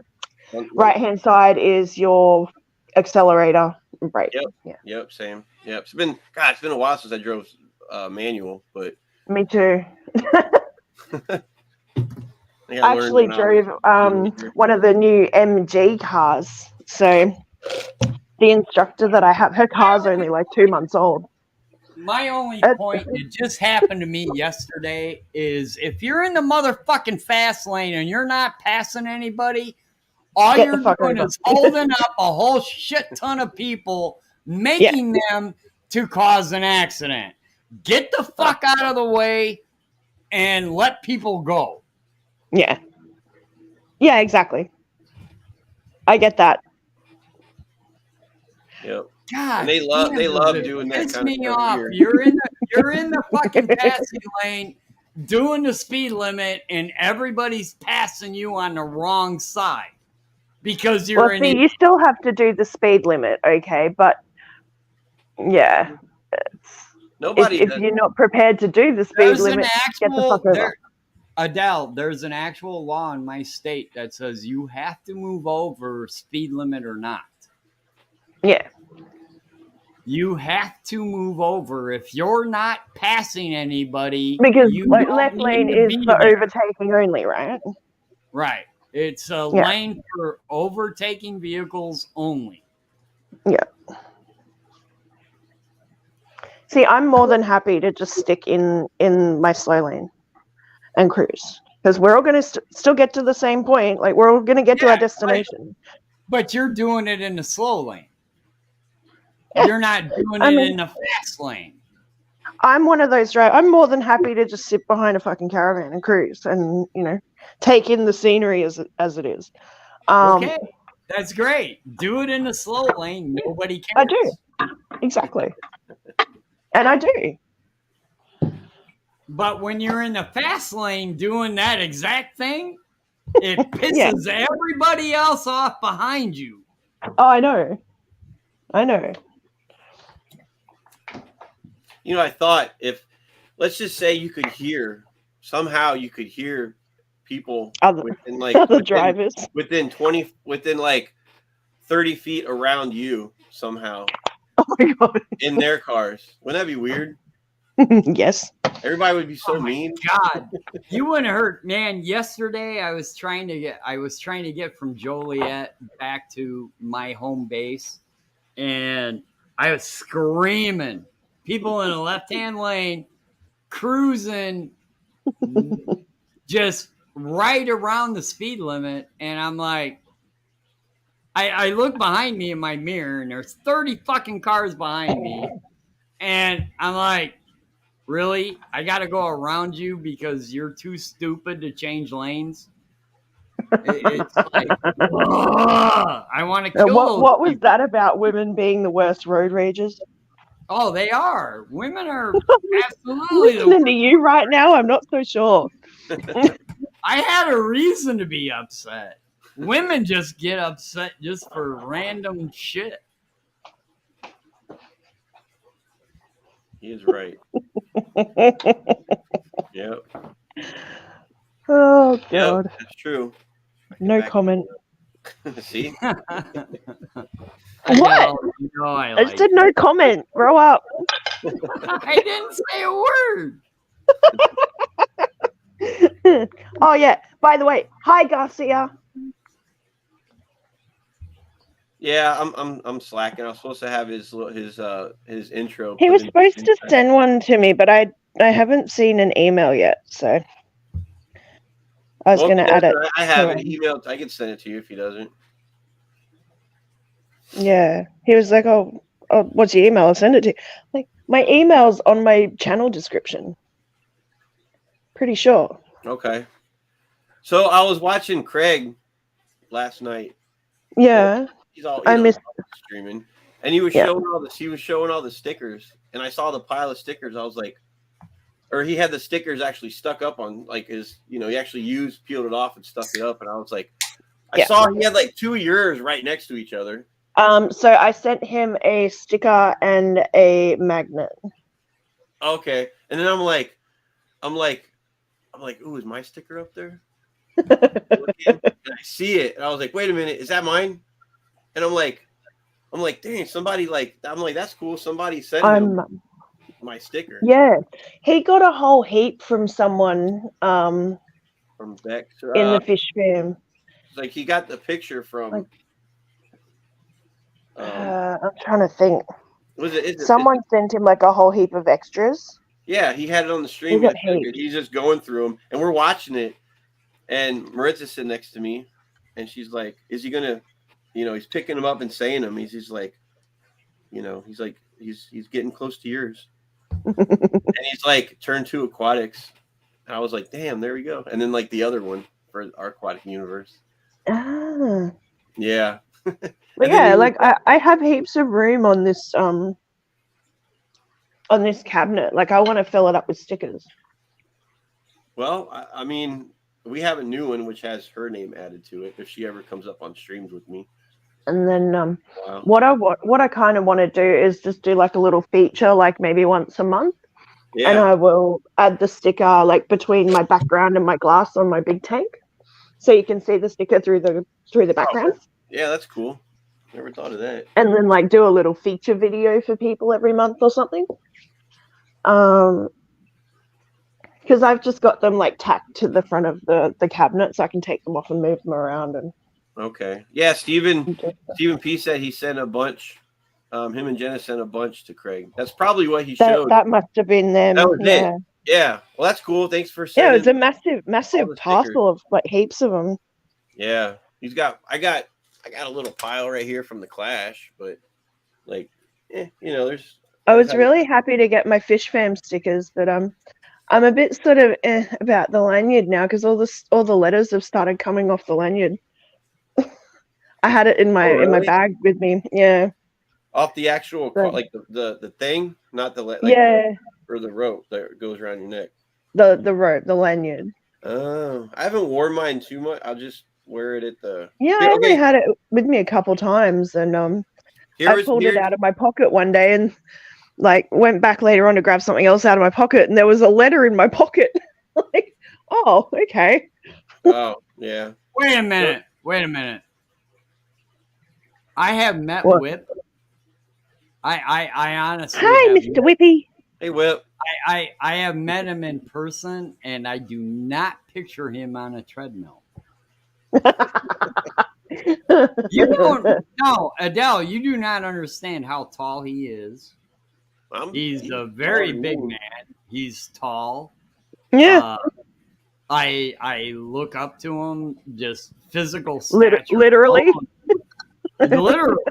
Speaker 4: Right-hand side is your accelerator and brake.
Speaker 1: Yep.
Speaker 4: Yeah.
Speaker 1: Yep. Same. Yep. It's been a while since I drove manual, but
Speaker 4: Me too.
Speaker 1: I
Speaker 4: Actually drove one of the new MG cars. So the instructor that I have, her car's only like 2 months old.
Speaker 2: My only point, it just happened to me yesterday, is if you're in the motherfucking fast lane and you're not passing anybody, all
Speaker 4: Get the
Speaker 2: you're
Speaker 4: fuck
Speaker 2: doing
Speaker 4: over.
Speaker 2: is holding up a whole shit ton of people, making them to cause an accident. Get the fuck out of the way and let people go.
Speaker 4: Yeah. Yeah, exactly. I get that.
Speaker 1: Yep.
Speaker 2: God,
Speaker 1: And they love doing that
Speaker 2: piss
Speaker 1: kind of
Speaker 2: me
Speaker 1: stuff
Speaker 2: off.
Speaker 1: here.
Speaker 2: You're in the fucking passing lane doing the speed limit, and everybody's passing you on the wrong side because you're
Speaker 4: Well, see, you still have to do the speed limit, okay? But yeah, if you're not prepared to do the speed limit, get the fuck over.
Speaker 2: Adele, there's an actual law in my state that says you have to move over speed limit or not.
Speaker 4: Yeah.
Speaker 2: You have to move over if you're not passing anybody.
Speaker 4: Because
Speaker 2: you
Speaker 4: left lane is for overtaking only, right?
Speaker 2: Right. It's a lane for overtaking vehicles only.
Speaker 4: Yeah. See, I'm more than happy to just stick in my slow lane and cruise, because we're all going to still get to the same point. Like, we're all going to get to our destination.
Speaker 2: But you're doing it in the slow lane. You're not doing it in the fast lane.
Speaker 4: I'm one of those drivers. I'm more than happy to just sit behind a fucking caravan and cruise and, take in the scenery as it is.
Speaker 2: Okay. That's great. Do it in the slow lane. Nobody cares.
Speaker 4: I do. Exactly. And I do.
Speaker 2: But when you're in the fast lane doing that exact thing, it
Speaker 4: Yeah.
Speaker 2: pisses everybody else off behind you.
Speaker 4: Oh, I know. I know.
Speaker 1: You know, I thought if, let's just say you could hear, somehow you could hear people
Speaker 4: Other,
Speaker 1: within like
Speaker 4: other drivers.
Speaker 1: within 30 feet around you somehow
Speaker 4: Oh my God.
Speaker 1: in their cars. Wouldn't that be weird?
Speaker 4: Yes.
Speaker 1: Everybody would be so mean.
Speaker 2: God, you wouldn't hurt, man. Yesterday, I was trying to get from Joliet back to my home base, and I was screaming. People in the left-hand lane cruising just right around the speed limit, and I'm like, I look behind me in my mirror, and there's 30 fucking cars behind me, and I'm like, really? I got to go around you because you're too stupid to change lanes? It's like, ugh, I want to kill those
Speaker 4: What was
Speaker 2: people.
Speaker 4: that about women being the worst road rages?
Speaker 2: Oh, they are. Women are absolutely the
Speaker 4: Listening
Speaker 2: worst.
Speaker 4: to you right now, I'm not so sure.
Speaker 2: I had a reason to be upset. Women just get upset just for random shit.
Speaker 1: He is right. Yep.
Speaker 4: Oh
Speaker 1: Yep,
Speaker 4: God.
Speaker 1: that's true.
Speaker 4: No comment.
Speaker 1: See?
Speaker 2: I
Speaker 4: What?
Speaker 2: know I
Speaker 4: I
Speaker 2: like
Speaker 4: just said no comment. Grow up.
Speaker 2: I didn't say a word.
Speaker 4: Oh yeah. By the way, hi Garcia.
Speaker 1: Yeah, I'm slacking. I was supposed to have his intro.
Speaker 4: He
Speaker 1: put
Speaker 4: was
Speaker 1: in-
Speaker 4: supposed to send one to me, but I haven't seen an email yet, so I was
Speaker 1: Well, if
Speaker 4: going
Speaker 1: he
Speaker 4: to add it.
Speaker 1: doesn't, I have
Speaker 4: to
Speaker 1: it. He emailed. I can send it to you if he doesn't.
Speaker 4: Yeah, he was like, "Oh, what's your email? I'll send it to you." Like, my email's on my channel description. Pretty sure.
Speaker 1: Okay. So I was watching Craig last night.
Speaker 4: Yeah,
Speaker 1: He's all
Speaker 4: I missed.
Speaker 1: streaming, and he was
Speaker 4: Yeah.
Speaker 1: showing all this. He was showing all the stickers, and I saw the pile of stickers. I was like, or he had the stickers actually stuck up on like his. He actually peeled it off and stuck it up, and I was like, I
Speaker 4: Yeah.
Speaker 1: saw he had like two of yours right next to each other.
Speaker 4: So I sent him a sticker and a magnet.
Speaker 1: Okay, and then I'm like, ooh, is my sticker up there? And I see it, and I was like, wait a minute, is that mine? And I'm like, dang, somebody I'm like, that's cool. Somebody sent him my sticker.
Speaker 4: Yeah, he got a whole heap from someone
Speaker 1: From Bex.
Speaker 4: in the fish fam.
Speaker 1: Like he got the picture from.
Speaker 4: Like, I'm trying to think.
Speaker 1: Was it?
Speaker 4: Someone sent him like a whole heap of extras.
Speaker 1: Yeah, he had it on the stream.
Speaker 4: He got
Speaker 1: He's just going through them, and we're watching it. And Maritza's sitting next to me, and she's like, "Is he gonna?" He's picking them up and saying them. He's like, he's getting close to yours, and he's like, "Turn 2 aquatics." And I was like, "Damn, there we go." And then like the other one for our aquatic universe.
Speaker 4: Ah.
Speaker 1: Yeah.
Speaker 4: But yeah, like I have heaps of room on this cabinet. Like I want to fill it up with stickers.
Speaker 1: Well, I mean, we have a new one which has her name added to it if she ever comes up on streams with me.
Speaker 4: And then
Speaker 1: Wow.
Speaker 4: what I kind of want to do is just do like a little feature, like maybe once a month.
Speaker 1: Yeah.
Speaker 4: And I will add the sticker like between my background and my glass on my big tank, so you can see the sticker through the background.
Speaker 1: Yeah, that's cool. Never thought of that.
Speaker 4: And then like do a little feature video for people every month or something. Because I've just got them like tacked to the front of the cabinet, so I can take them off and move them around. And
Speaker 1: okay, yeah. Stephen P said he sent a bunch. Him and Jenna sent a bunch to Craig. That's probably what he showed.
Speaker 4: That must have been them.
Speaker 1: That was it. Yeah. Well, that's cool. Thanks for sending.
Speaker 4: Yeah, it's a massive parcel of like heaps of them.
Speaker 1: Yeah, I got a little pile right here from the Clash, but like, there's.
Speaker 4: I was really happy to get my Fish Fam stickers, but I'm a bit sort of about the lanyard now because all the letters have started coming off the lanyard. I had it in my
Speaker 1: really?
Speaker 4: bag with me. Yeah.
Speaker 1: Off the actual
Speaker 4: The-
Speaker 1: like the thing, not the like
Speaker 4: yeah.
Speaker 1: or the rope that goes around your neck.
Speaker 4: The rope, the lanyard.
Speaker 1: Oh, I haven't worn mine too much. I'll just wear it at the.
Speaker 4: Yeah,
Speaker 1: Here,
Speaker 4: I only
Speaker 1: okay,
Speaker 4: had it with me a couple times, and
Speaker 1: here
Speaker 4: I
Speaker 1: was
Speaker 4: pulled it
Speaker 1: here.
Speaker 4: out of my pocket one day, and like went back later on to grab something else out of my pocket, and there was a letter in my pocket. Like, oh, okay.
Speaker 1: Oh, yeah.
Speaker 2: Wait a minute. Wait a minute. I have met
Speaker 4: What?
Speaker 2: Whip. I honestly
Speaker 4: Hi,
Speaker 2: have
Speaker 4: Mr. Whippy.
Speaker 1: Hey, Whip.
Speaker 2: I have met him in person, and I do not picture him on a treadmill. You don't no, Adele, you do not understand how tall he is. He's a very big man. He's tall.
Speaker 4: Yeah,
Speaker 2: I look up to him, just physical stature.
Speaker 4: literally.
Speaker 2: Literally.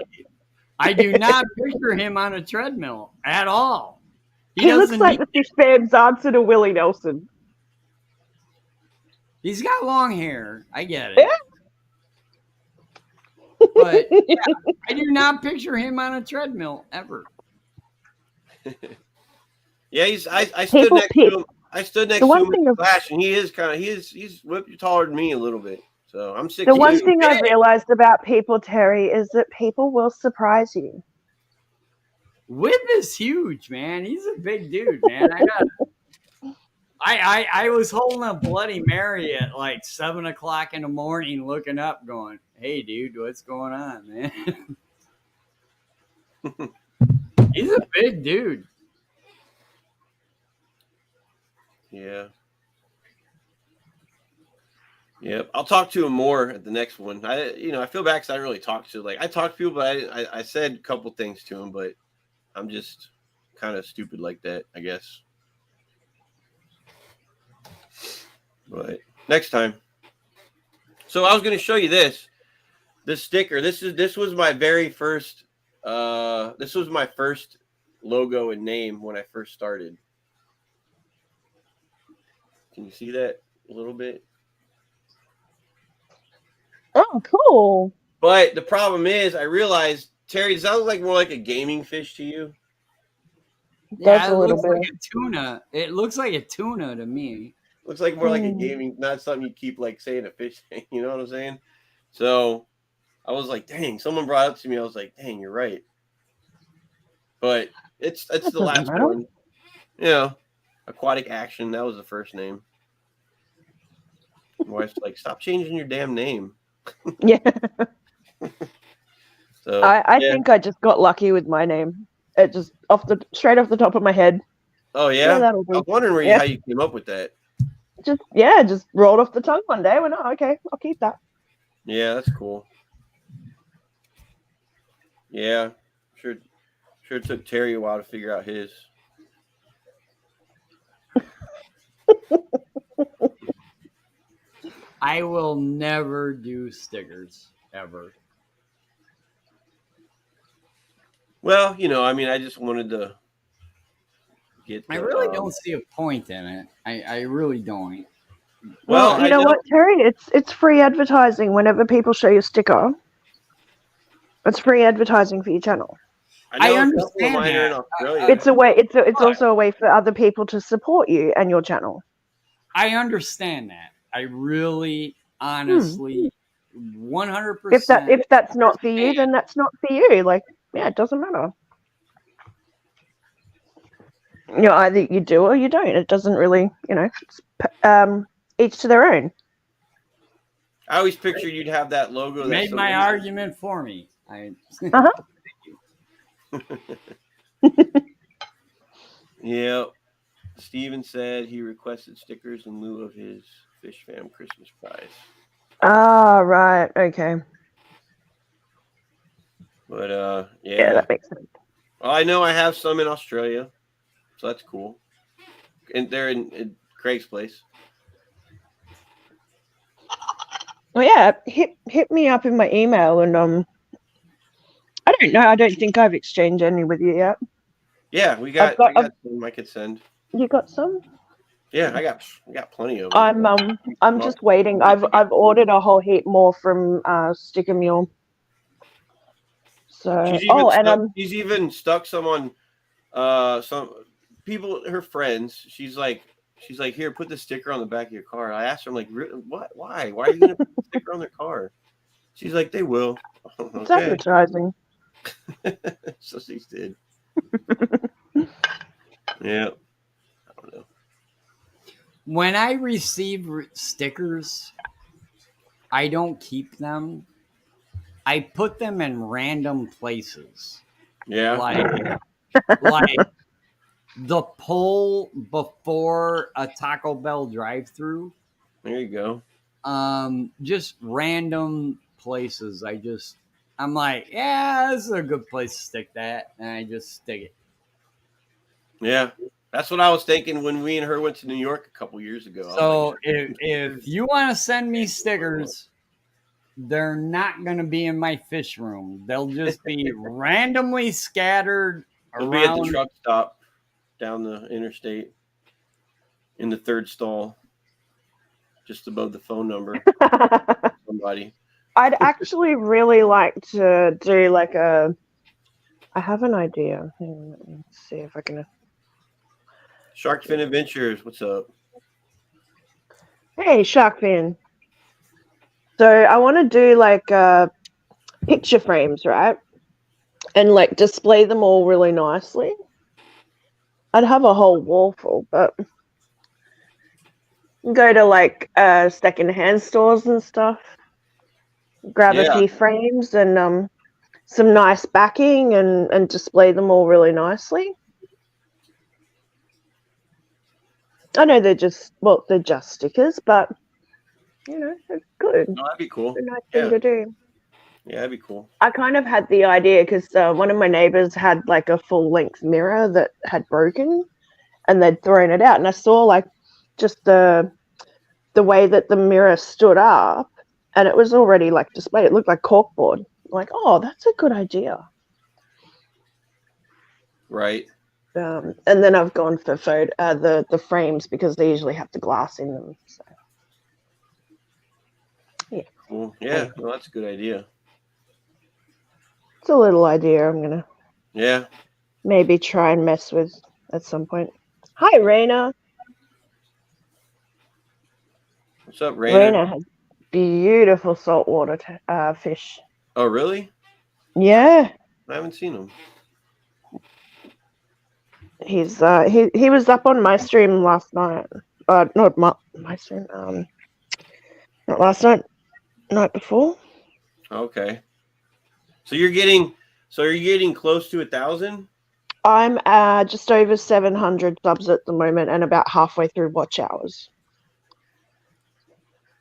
Speaker 2: I do not picture him on a treadmill at all.
Speaker 4: He looks like the fish fan's answer to Willie Nelson.
Speaker 2: He's got long hair. I get it.
Speaker 4: Yeah.
Speaker 2: But yeah, I do not picture him on a treadmill ever.
Speaker 1: Yeah, I stood
Speaker 4: People
Speaker 1: next to him. I stood next
Speaker 4: The
Speaker 1: to
Speaker 4: one
Speaker 1: him in
Speaker 4: thing
Speaker 1: the
Speaker 4: of-
Speaker 1: flash, and he's Whip, you're taller than me a little bit. So I'm 6'2".
Speaker 4: The one thing I've realized about people, Terry, is that people will surprise you.
Speaker 2: Whip is huge, man. He's a big dude, man. I was holding a Bloody Mary at like 7 o'clock in the morning, looking up, going, "Hey, dude, what's going on, man?" He's a big dude.
Speaker 1: Yeah. Yep. I'll talk to him more at the next one. I feel bad because I didn't really talk to I talked to people, but I said a couple things to him, but I'm just kind of stupid like that, I guess. But next time. So I was going to show you this sticker. This was my very first. This was my first logo and name when I first started. Can you see that a little bit?
Speaker 4: Oh, cool.
Speaker 1: But the problem is, I realized, Terry, does that look like more like a gaming fish to you?
Speaker 4: That's
Speaker 2: Yeah,
Speaker 4: a
Speaker 2: it
Speaker 4: little
Speaker 2: looks
Speaker 4: bit.
Speaker 2: like a tuna. It looks like a tuna to me.
Speaker 1: Looks like more like a gaming, not something you keep like saying a fish thing. You know what I'm saying? So I was like, dang, someone brought it up to me. I was like, dang, you're right. But it's the last
Speaker 4: matter.
Speaker 1: one. You know, Aquatic Action. That was the first name. My wife's like, stop changing your damn name.
Speaker 4: Yeah.
Speaker 1: So
Speaker 4: I think I just got lucky with my name. It just straight off the top of my head.
Speaker 1: Oh yeah,
Speaker 4: that'll
Speaker 1: I
Speaker 4: do.
Speaker 1: was wondering how you came up with that.
Speaker 4: Just rolled off the tongue one day. I went, oh, okay, I'll keep that.
Speaker 1: Yeah, that's cool. Yeah, sure it took Terry a while to figure out his.
Speaker 2: I will never do stickers ever.
Speaker 1: Well, I just wanted to get.
Speaker 2: I really don't see a point in it. I really don't.
Speaker 1: Well,
Speaker 4: you know what, Terry? It's free advertising whenever people show you a sticker. It's free advertising for your channel.
Speaker 2: I understand
Speaker 1: mine are in
Speaker 2: that.
Speaker 1: Australia.
Speaker 4: It's a way. It's also a way for other people to support you and your channel.
Speaker 2: I understand that. I really, honestly, 100%.
Speaker 4: If that's not for you, then that's not for you. Like, yeah, it doesn't matter. Either you do or you don't. It doesn't really, it's, each to their own.
Speaker 1: I always pictured you'd have that logo.
Speaker 2: Made my argument for me.
Speaker 1: Yeah. Steven said he requested stickers in lieu of his Fish Fam Christmas prize.
Speaker 4: Ah, right. Okay.
Speaker 1: But
Speaker 4: Yeah, that makes sense.
Speaker 1: Well, I know I have some in Australia, so that's cool. And they're in Craig's place.
Speaker 4: Well, yeah, hit me up in my email, and I don't know. I don't think I've exchanged any with you yet.
Speaker 1: Yeah, I got some I could send.
Speaker 4: You got some?
Speaker 1: Yeah, I got plenty of them.
Speaker 4: I'm just waiting. I've ordered a whole heap more from Sticker Mule. So
Speaker 1: She's even stuck someone, some people, her friends. She's like, here, put the sticker on the back of your car. I asked her, I'm like, what? Why are you gonna put the sticker on their car? She's like, they will.
Speaker 4: it's
Speaker 1: Okay.
Speaker 4: advertising.
Speaker 1: So she did. Yeah. I don't know.
Speaker 2: When I receive stickers, I don't keep them. I put them in random places.
Speaker 1: Yeah.
Speaker 2: Like the pole before a Taco Bell drive-through.
Speaker 1: There you go.
Speaker 2: Just random places. I'm like, yeah, this is a good place to stick that, and I just stick it.
Speaker 1: Yeah. That's what I was thinking when we and her went to New York a couple years ago.
Speaker 2: So if you want to send me stickers, they're not going to be in my fish room. They'll just be randomly scattered
Speaker 1: They'll
Speaker 2: around.
Speaker 1: be at the truck stop down the interstate in the third stall, just above the phone number. Somebody.
Speaker 4: I'd actually really like to do like I have an idea. Hang on, let me see if I can.
Speaker 1: Shark Fin Adventures, what's up?
Speaker 4: Hey, Shark Fin. So I want to do like picture frames, right? And like display them all really nicely. I'd have a whole wall full, but go to like second-hand stores and stuff. Grab a few frames and some nice backing and display them all really nicely. I know they're just stickers, but you know, it's good.
Speaker 1: Oh, that'd be cool.
Speaker 4: It's a nice thing to do.
Speaker 1: Yeah, that'd be cool.
Speaker 4: I kind of had the idea because one of my neighbors had like a full-length mirror that had broken, and they'd thrown it out, and I saw like just the way that the mirror stood up, and it was already like displayed. It looked like corkboard. I'm like, oh, that's a good idea.
Speaker 1: Right.
Speaker 4: And then I've gone for the frames because they usually have the glass in them. So. Yeah.
Speaker 1: Cool. Yeah, well, that's a good idea.
Speaker 4: It's a little idea I'm gonna maybe try and mess with at some point. Hi, Raina.
Speaker 1: What's up, Raina?
Speaker 4: Raina has beautiful saltwater fish.
Speaker 1: Oh, really?
Speaker 4: Yeah.
Speaker 1: I haven't seen him.
Speaker 4: He's he was up on my stream last night. Not my stream. Not last night. Night before.
Speaker 1: Okay. So you're getting close to 1,000?
Speaker 4: I'm just over 700 subs at the moment, and about halfway through watch hours.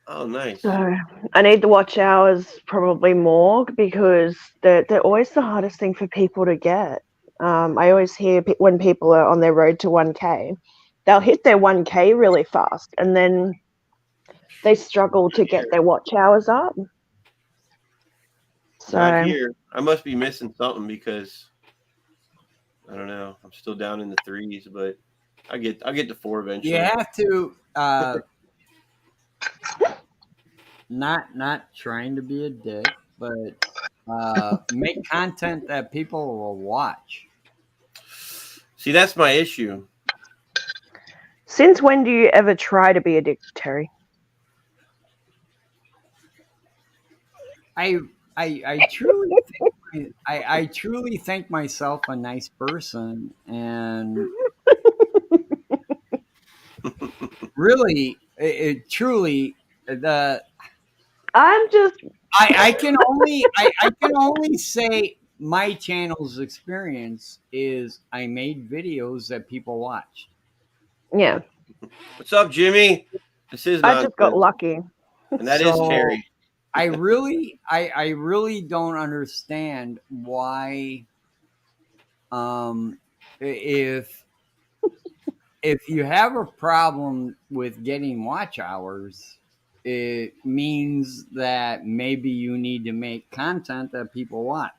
Speaker 1: Oh, nice.
Speaker 4: So I need the watch hours probably more because they're always the hardest thing for people to get. I always hear when people are on their road to 1K, they'll hit their 1K really fast, and then they struggle to get their watch hours up. So
Speaker 1: Not here. I must be missing something because I don't know. I'm still down in the 3s, but I'll get to 4 eventually.
Speaker 2: You have to not trying to be a dick, but make content that people will watch.
Speaker 1: See, that's my issue.
Speaker 4: Since when do you ever try to be a dick, Terry?
Speaker 2: I truly think I truly think myself a nice person, and really, it truly
Speaker 4: I'm just.
Speaker 2: I can only say my channel's experience is I made videos that people watched.
Speaker 4: Yeah.
Speaker 1: What's up, Jimmy? This is
Speaker 4: I just got lucky.
Speaker 1: And that is Terry.
Speaker 2: I really don't understand why if you have a problem with getting watch hours, it means that maybe you need to make content that people watch.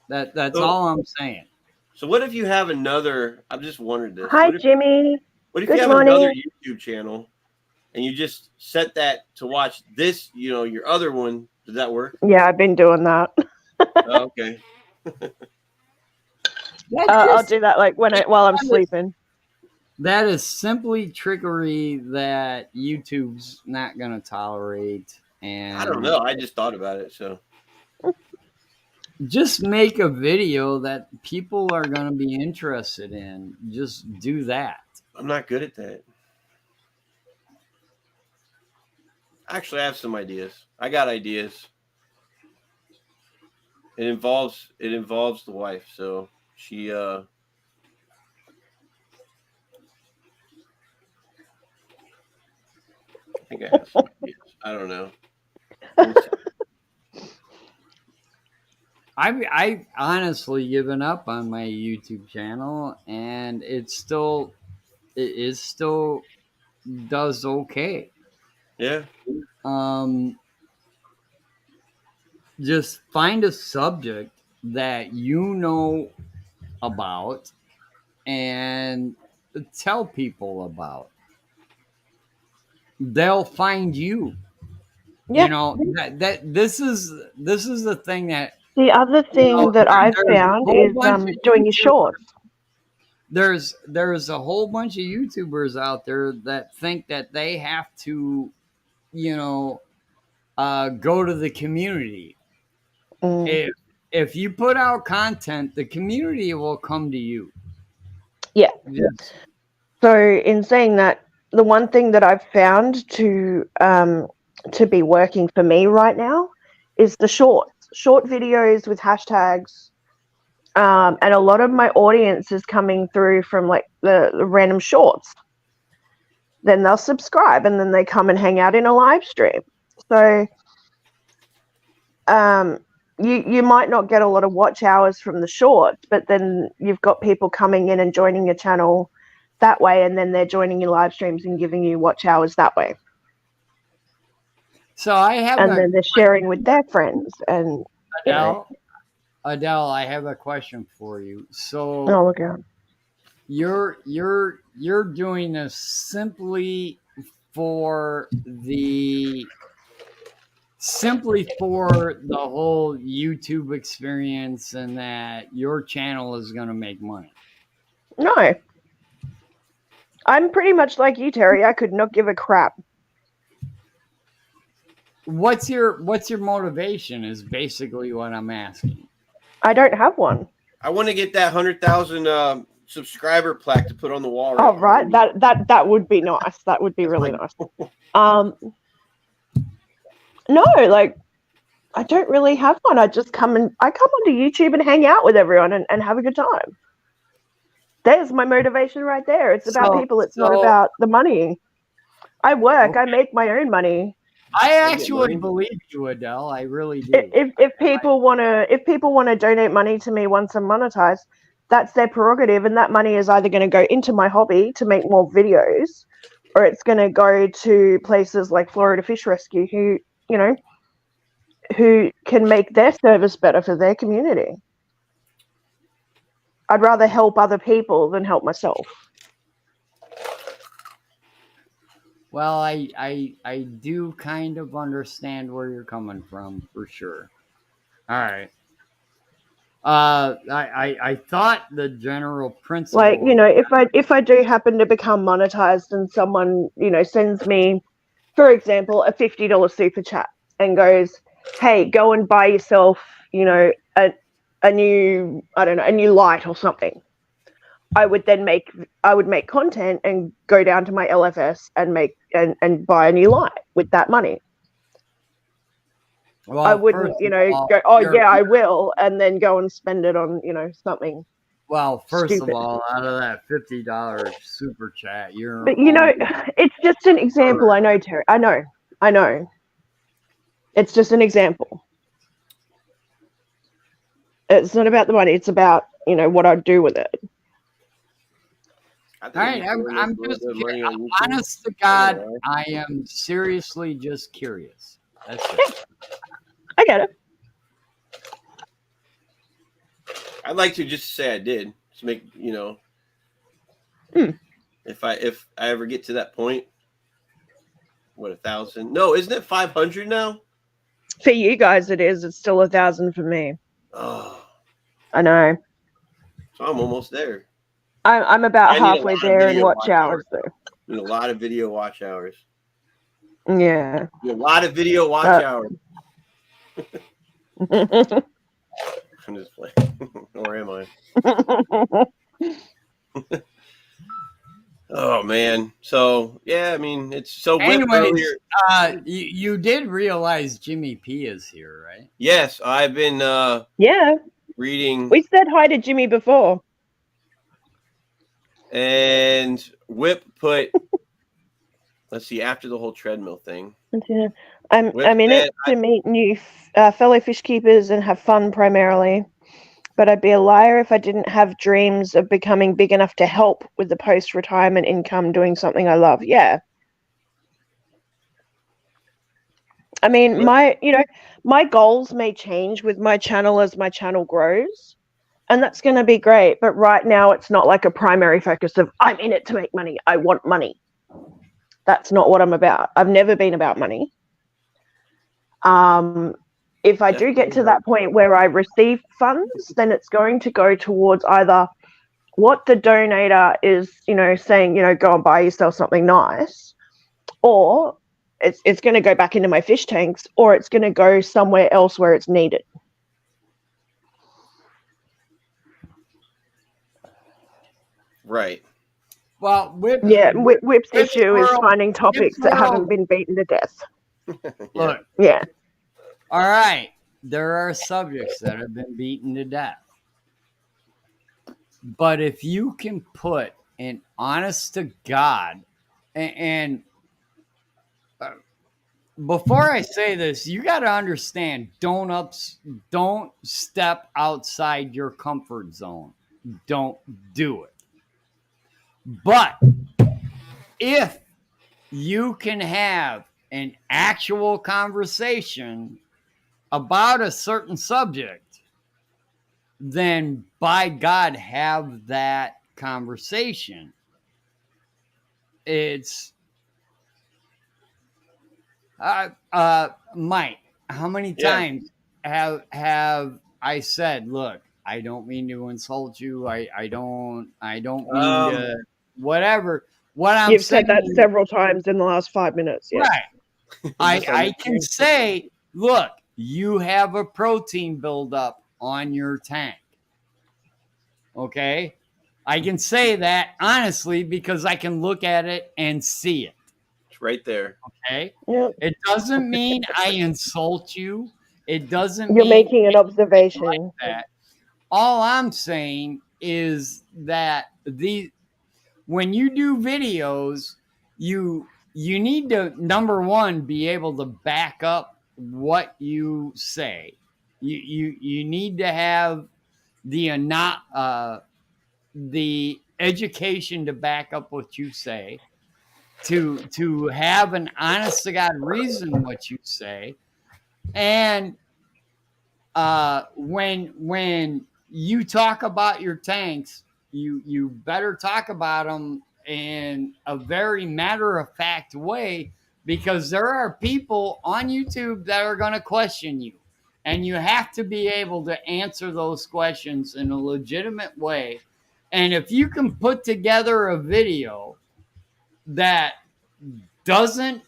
Speaker 2: That's all I'm saying.
Speaker 1: So what if you have another? I've just wondered this.
Speaker 4: Hi, Jimmy.
Speaker 1: What if
Speaker 4: Good
Speaker 1: you have
Speaker 4: morning.
Speaker 1: another YouTube channel and you just set that to watch this? Your other one. Does that work?
Speaker 4: Yeah, I've been doing that.
Speaker 1: Oh, okay.
Speaker 2: That's
Speaker 4: I'll
Speaker 2: just,
Speaker 4: do that like while I'm sleeping.
Speaker 2: that is simply trickery that YouTube's not going to tolerate. And
Speaker 1: I don't know. I just thought about it. So
Speaker 2: just make a video that people are going to be interested in. Just do that.
Speaker 1: I'm not good at that. Actually, I have some ideas. I got ideas. It involves the wife. So she I think I have some ideas. I don't know.
Speaker 2: I've honestly given up on my YouTube channel, and it still does okay.
Speaker 1: Yeah.
Speaker 2: Just find a subject that you know about and tell people about. They'll find you.
Speaker 4: Yeah.
Speaker 2: You know that this is the thing that
Speaker 4: The other thing that I've
Speaker 2: there's a
Speaker 4: found
Speaker 2: whole
Speaker 4: is
Speaker 2: bunch of
Speaker 4: doing your
Speaker 2: YouTubers-
Speaker 4: shorts.
Speaker 2: There's a whole bunch of YouTubers out there that think that they have to, go to the community.
Speaker 4: Mm.
Speaker 2: If you put out content, the community will come to you.
Speaker 4: Yeah.
Speaker 2: Yes.
Speaker 4: So in saying that, the one thing that I've found to be working for me right now is the short videos with hashtags. And a lot of my audience is coming through from like the random shorts. Then they'll subscribe and then they come and hang out in a live stream. So you might not get a lot of watch hours from the shorts, but then you've got people coming in and joining your channel that way, and then they're joining your live streams and giving you watch hours that way.
Speaker 2: So I have
Speaker 4: and then they're sharing with their friends. And
Speaker 2: Adele, I have a question for you. So
Speaker 4: oh, look out.
Speaker 2: You're doing this simply for the whole YouTube experience, and that your channel is going to make money.
Speaker 4: No, I'm pretty much like you, Terry. I could not give a crap.
Speaker 2: What's your motivation is basically what I'm asking.
Speaker 4: I don't have one.
Speaker 1: I want to get that 100,000 subscriber plaque to put on the wall.
Speaker 4: Oh, right. That would be nice. That would be really nice. No, like I don't really have one. I come onto YouTube and hang out with everyone and have a good time. There's my motivation right there. It's about people. It's not about the money. I work. Okay. I make my own money.
Speaker 2: I actually believe you, Adele. I really do.
Speaker 4: If people want to donate money to me once I'm monetized, that's their prerogative, and that money is either going to go into my hobby to make more videos, or it's going to go to places like Florida Fish Rescue, who can make their service better for their community. I'd rather help other people than help myself.
Speaker 2: Well, I do kind of understand where you're coming from, for sure. All right. I thought the general principle,
Speaker 4: like, if I do happen to become monetized and someone, sends me, for example, a $50 super chat and goes, hey, go and buy yourself, a new light or something, I would make content and go down to my LFS and make and buy a new light with that money. Well, I wouldn't, go, oh yeah, I will, and then go and spend it on, something.
Speaker 2: Well, first stupid. Of all, out of that $50 super chat,
Speaker 4: But it's just an example. I know, Terry. I know. It's just an example. It's not about the money. It's about, what I do with it.
Speaker 2: All right, I'm just honest to God, I am seriously just curious. That's it.
Speaker 4: I get it.
Speaker 1: I'd like to just say I did to make if I ever get to that point. What, 1,000? No, isn't it 500 now?
Speaker 4: For you guys, it is. It's still 1,000 for me.
Speaker 1: Oh,
Speaker 4: I know.
Speaker 1: So I'm almost there.
Speaker 4: I'm about
Speaker 1: I need a
Speaker 4: halfway
Speaker 1: lot of
Speaker 4: there in
Speaker 1: video
Speaker 4: watch hours,
Speaker 1: I need a lot of video watch hours.
Speaker 4: though. Yeah.
Speaker 1: A lot of video watch hours. I'm just playing. Or am I? Oh man. So yeah, I mean it's so Whip
Speaker 2: Anyways,
Speaker 1: earlier.
Speaker 2: you did realize Jimmy P is here, right?
Speaker 1: Yes, I've been
Speaker 4: Yeah.
Speaker 1: reading,
Speaker 4: We said hi to Jimmy before.
Speaker 1: and Whip put let's see, after the whole treadmill thing.
Speaker 4: I'm in it to meet new fellow fish keepers and have fun primarily. But I'd be a liar if I didn't have dreams of becoming big enough to help with the post-retirement income doing something I love. Yeah. I mean, my goals may change with my channel as my channel grows, and that's going to be great. But right now, it's not like a primary focus of I'm in it to make money. I want money. That's not what I'm about. I've never been about money. If I do get to that point where I receive funds, then it's going to go towards either what the donator is, saying, go and buy yourself something nice, or it's going to go back into my fish tanks, or it's going to go somewhere else where it's needed.
Speaker 1: Right.
Speaker 2: Well,
Speaker 4: Whip's issue is finding topics that haven't been beaten to death.
Speaker 2: Look.
Speaker 4: Yeah.
Speaker 2: All right. There are subjects that have been beaten to death. But if you can put an honest to God, and before I say this, you got to understand, don't step outside your comfort zone. Don't do it. But if you can have an actual conversation about a certain subject, then by God, have that conversation. It's Mike, how many times have I said, look, I don't mean to insult you. I don't mean to whatever. What I'm
Speaker 4: You've
Speaker 2: saying,
Speaker 4: said that several times in the last 5 minutes. Yeah.
Speaker 2: Right. I can say, look, you have a protein buildup on your tank. Okay? I can say that honestly because I can look at it and see it.
Speaker 1: It's right there.
Speaker 2: Okay?
Speaker 4: Yep.
Speaker 2: It doesn't mean I insult you. It doesn't
Speaker 4: You're
Speaker 2: mean
Speaker 4: making an observation.
Speaker 2: like that. All I'm saying is that when you do videos, you need to, number one, be able to back up what you say. You need to have the education to back up what you say, to have an honest to God reason what you say, and when you talk about your tanks, you better talk about them in a very matter-of-fact way, because there are people on YouTube that are going to question you, and you have to be able to answer those questions in a legitimate way. And if you can put together a video that doesn't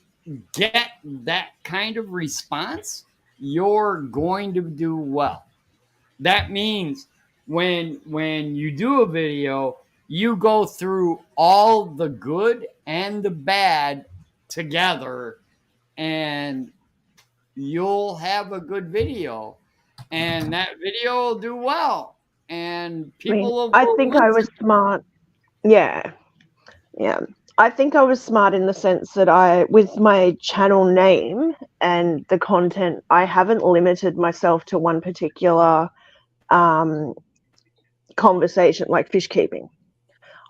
Speaker 2: get that kind of response, you're going to do well. That means when you do a video, you go through all the good and the bad together, and you'll have a good video, and that video will do well, and people will.
Speaker 4: I think I was smart. Yeah. I think I was smart in the sense that with my channel name and the content, I haven't limited myself to one particular conversation like fish keeping.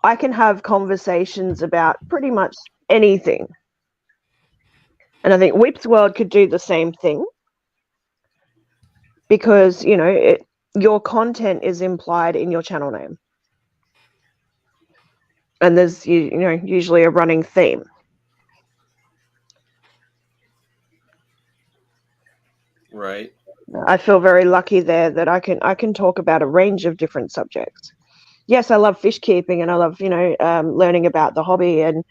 Speaker 4: I can have conversations about pretty much anything. And I think Whip's World could do the same thing, because, your content is implied in your channel name. And there's, usually a running theme.
Speaker 1: Right.
Speaker 4: I feel very lucky there that I can talk about a range of different subjects. Yes, I love fish keeping, and I love learning about the hobby and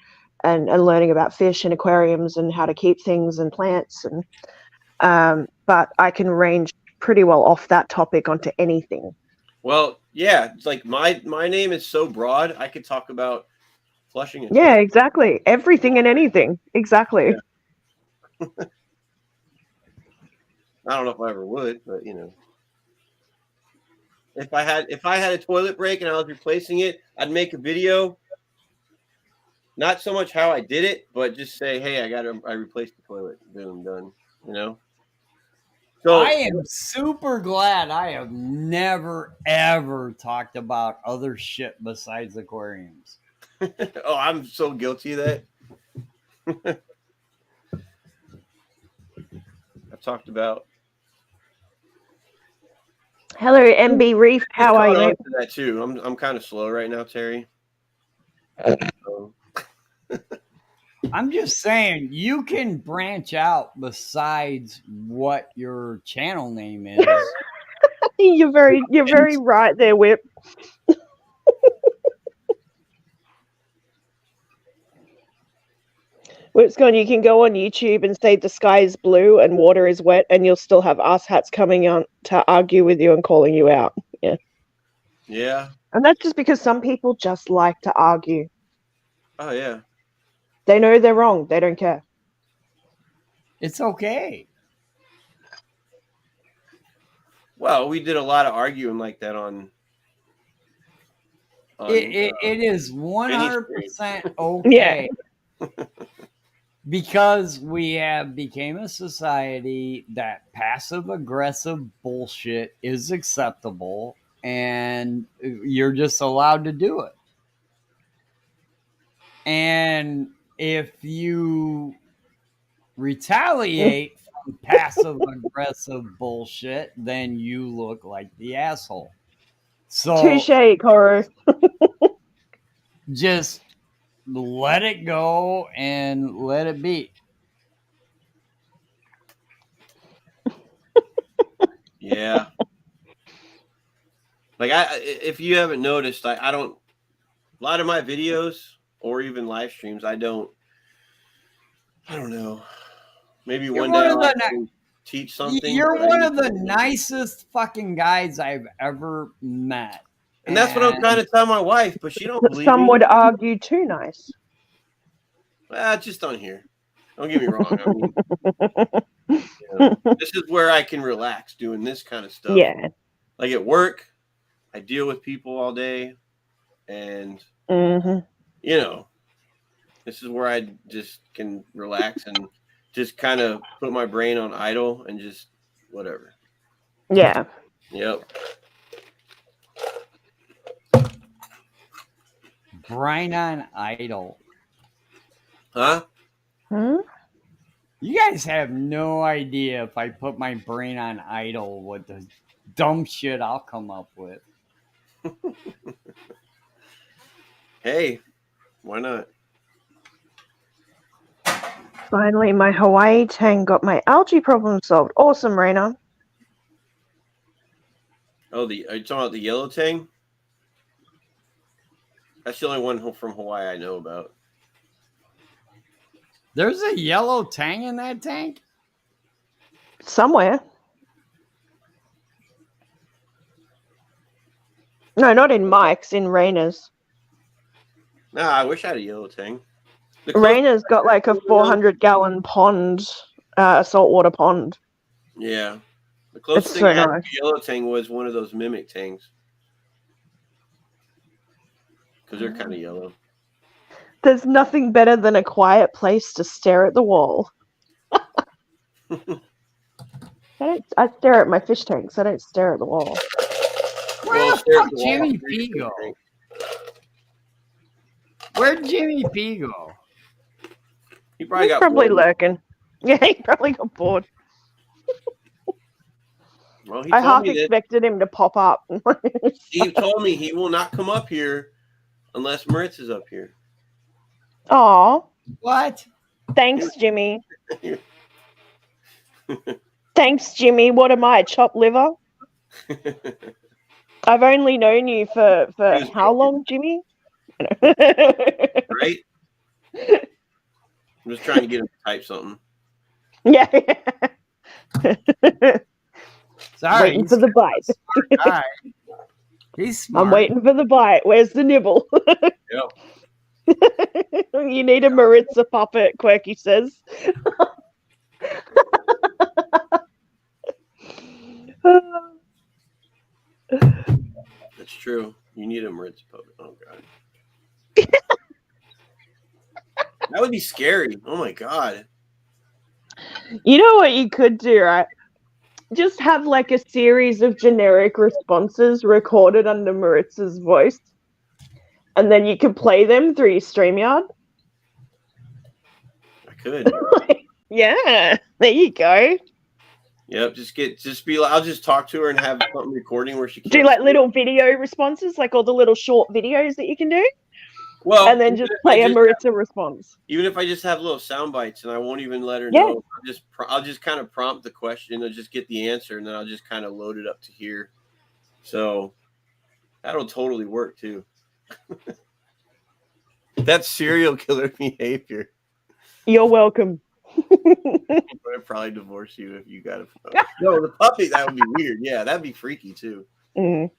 Speaker 4: learning about fish and aquariums and how to keep things and plants but I can range pretty well off that topic onto anything.
Speaker 1: Well, yeah, it's like my name is so broad. I could talk about flushing a
Speaker 4: Yeah,
Speaker 1: toilet.
Speaker 4: exactly. Everything and anything. Exactly.
Speaker 1: Yeah. I don't know if I ever would, but if I had a toilet break and I was replacing it, I'd make a video. Not so much how I did it, but just say, "Hey, I replaced the toilet. Boom, done." You know. So
Speaker 2: I am super glad I have never ever talked about other shit besides aquariums.
Speaker 1: oh, I'm so guilty of that. I've talked about.
Speaker 4: Hello, MB Reef.
Speaker 1: Just
Speaker 4: How are
Speaker 1: caught
Speaker 4: you,
Speaker 1: on
Speaker 4: mate?
Speaker 1: to that too. I'm kind of slow right now, Terry. So,
Speaker 2: I'm just saying you can branch out besides what your channel name is.
Speaker 4: You're very right there, Whip. Whip's gone. You can go on YouTube and say the sky is blue and water is wet, and you'll still have asshats coming on to argue with you and calling you out. Yeah.
Speaker 1: yeah.
Speaker 4: And that's just because some people just like to argue.
Speaker 1: Oh yeah.
Speaker 4: They know they're wrong. They don't care.
Speaker 2: It's okay.
Speaker 1: Well, we did a lot of arguing like that on
Speaker 2: It is 100% okay. Because we have became a society that passive aggressive bullshit is acceptable and you're just allowed to do it. And if you retaliate from passive aggressive bullshit, then you look like the asshole. So
Speaker 4: Touche, Coro.
Speaker 2: just let it go and let it be.
Speaker 1: Yeah. Like if you haven't noticed, I don't. A lot of my videos or even live streams, I don't know. Maybe
Speaker 2: You're
Speaker 1: one
Speaker 2: one
Speaker 1: day
Speaker 2: of
Speaker 1: I'll
Speaker 2: the
Speaker 1: actually teach something.
Speaker 2: You're
Speaker 1: but I
Speaker 2: one
Speaker 1: need
Speaker 2: of the
Speaker 1: to-
Speaker 2: nicest fucking guys I've ever met.
Speaker 1: And that's what I'm trying to tell my wife, but she don't believe
Speaker 4: Some
Speaker 1: me.
Speaker 4: would argue too nice.
Speaker 1: Just on here. Don't get me wrong. I mean, this is where I can relax doing this kind of stuff.
Speaker 4: Yeah.
Speaker 1: Like at work, I deal with people all day, and
Speaker 4: Mm-hmm.
Speaker 1: This is where I just can relax and just kind of put my brain on idle and just whatever.
Speaker 4: Yeah.
Speaker 1: Yep.
Speaker 2: Brain on idle.
Speaker 1: Huh?
Speaker 4: Hmm?
Speaker 2: You guys have no idea if I put my brain on idle what the dumb shit I'll come up with.
Speaker 1: Hey, why not?
Speaker 4: Finally, my Hawaii tang got my algae problem solved. Awesome, Raina.
Speaker 1: Oh, are you talking about the yellow tang? That's the only one from Hawaii I know about.
Speaker 2: There's a yellow tang in that tank?
Speaker 4: Somewhere. No, not in Mike's, in Raina's.
Speaker 1: Nah, I wish I had a yellow tang.
Speaker 4: Raina's got like a 400-gallon pond, a saltwater pond.
Speaker 1: Yeah. The closest
Speaker 4: It's
Speaker 1: thing
Speaker 4: so
Speaker 1: I had
Speaker 4: nice.
Speaker 1: to yellow tang was one of those mimic tangs. Because they're kind of yellow.
Speaker 4: There's nothing better than a quiet place to stare at the wall. I stare at my fish tanks. I don't stare at the wall.
Speaker 2: Where the fuck Jimmy P go? Where'd Jimmy P go?
Speaker 1: He probably
Speaker 4: He's
Speaker 1: got
Speaker 4: probably
Speaker 1: bored.
Speaker 4: lurking. Yeah, he probably got bored.
Speaker 1: Well, he
Speaker 4: I
Speaker 1: told
Speaker 4: half
Speaker 1: me that
Speaker 4: expected him to pop up.
Speaker 1: Steve told me he will not come up here unless Moritz is up here.
Speaker 4: Aw.
Speaker 2: What?
Speaker 4: Thanks, Jimmy. Thanks, Jimmy. What am I, chopped liver? I've only known you for
Speaker 1: was
Speaker 4: how long, Jimmy?
Speaker 1: Right? I'm just trying to get him to type something.
Speaker 4: Yeah.
Speaker 2: Sorry,
Speaker 4: Waiting for the bite.
Speaker 2: guy. He's smart.
Speaker 4: I'm waiting for the bite. Where's the nibble?
Speaker 1: Yep.
Speaker 4: You need a Maritza puppet, Quirky says.
Speaker 1: That's true. You need a Maritza puppet. Oh god. That would be scary. Oh my god.
Speaker 4: You know what you could do, right? Just have like a series of generic responses recorded under Maritza's voice, and then you could play them through your StreamYard.
Speaker 1: I could.
Speaker 4: Yeah, there you go.
Speaker 1: Yep. I'll just talk to her and have something recording where she
Speaker 4: Do like little video responses, like all the little short videos that you can do.
Speaker 1: Well,
Speaker 4: and then just play a Maritza response.
Speaker 1: Even if I just have little sound bites and I won't even let her
Speaker 4: Yeah.
Speaker 1: know, I'll just kind of prompt the question and just get the answer, and then I'll just kind of load it up to here. So that'll totally work too. That's serial killer behavior.
Speaker 4: You're welcome.
Speaker 1: I'd probably divorce you if you got a no, the puppy. That would be weird. Yeah, that'd be freaky too.
Speaker 4: Mm.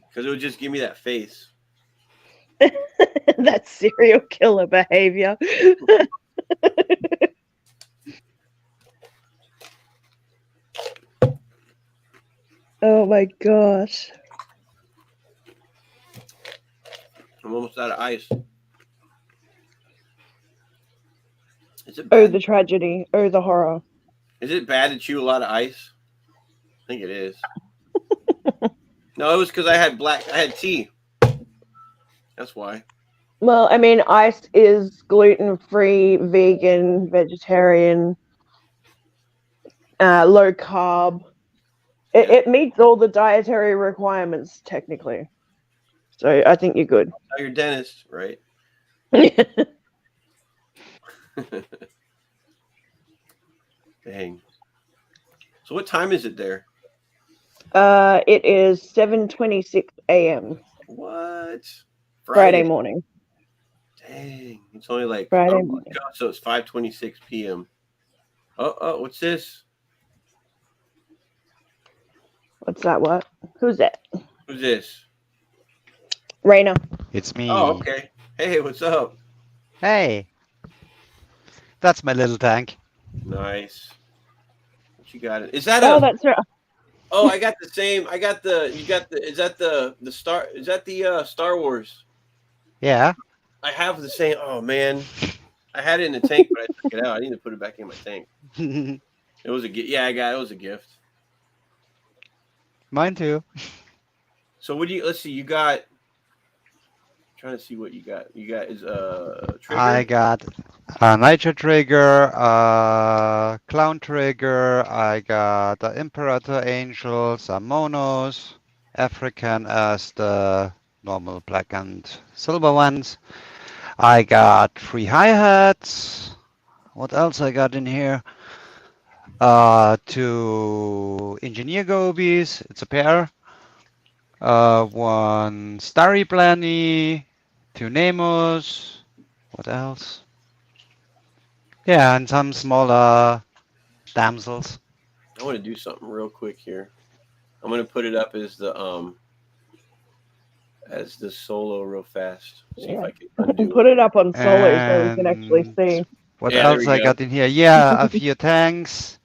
Speaker 1: Because it would just give me that face.
Speaker 4: That's serial killer behavior. Oh my gosh.
Speaker 1: I'm almost out of ice. Is it
Speaker 4: Oh,
Speaker 1: bad?
Speaker 4: the tragedy. Oh, the horror.
Speaker 1: Is it bad to chew a lot of ice? I think it is. No, it was because I had tea. That's why.
Speaker 4: Well, I mean, ice is gluten-free, vegan, vegetarian, low carb. It meets all the dietary requirements, technically. So I think you're good.
Speaker 1: Now you're a dentist, right? Dang. So what time is it there?
Speaker 4: It is 7:26 a.m.
Speaker 1: What?
Speaker 4: Friday morning.
Speaker 1: Dang. It's only like
Speaker 4: Friday morning.
Speaker 1: God, so it's 5:26 p.m. Oh, what's this?
Speaker 4: What's that? What? Who's that?
Speaker 1: Who's this?
Speaker 4: Raina.
Speaker 5: It's me.
Speaker 1: Oh, okay. Hey, what's up?
Speaker 5: Hey. That's my little tank.
Speaker 1: Nice. What you got? Is that
Speaker 4: Oh, that's right.
Speaker 1: Oh, I got the same. Is that the Star? Is that the Star Wars?
Speaker 5: Yeah.
Speaker 1: I have the same. Oh man, I had it in the tank, but I took it out. I need to put it back in my tank. It was a gift. Yeah, it was a gift.
Speaker 5: Mine too.
Speaker 1: So what do you? Let's see. You got. Trying to see what you got. You got is trigger.
Speaker 5: I got a Nitro trigger, a Clown trigger, I got the Imperator Angel, some monos, African as the normal black and silver ones. I got 3 hi-hats. What else I got in here? 2 engineer gobies, it's a pair. 1 starry blanny, 2 Nemos. What else? Yeah, and some smaller damsels.
Speaker 1: I want to do something real quick here. I'm gonna put it up as the solo real fast. See if I can undo
Speaker 4: Put it up on solo so we can
Speaker 5: And
Speaker 4: actually see.
Speaker 5: What
Speaker 1: Yeah, there
Speaker 5: else
Speaker 1: we
Speaker 5: I
Speaker 1: go.
Speaker 5: got in here? Yeah, a few tanks.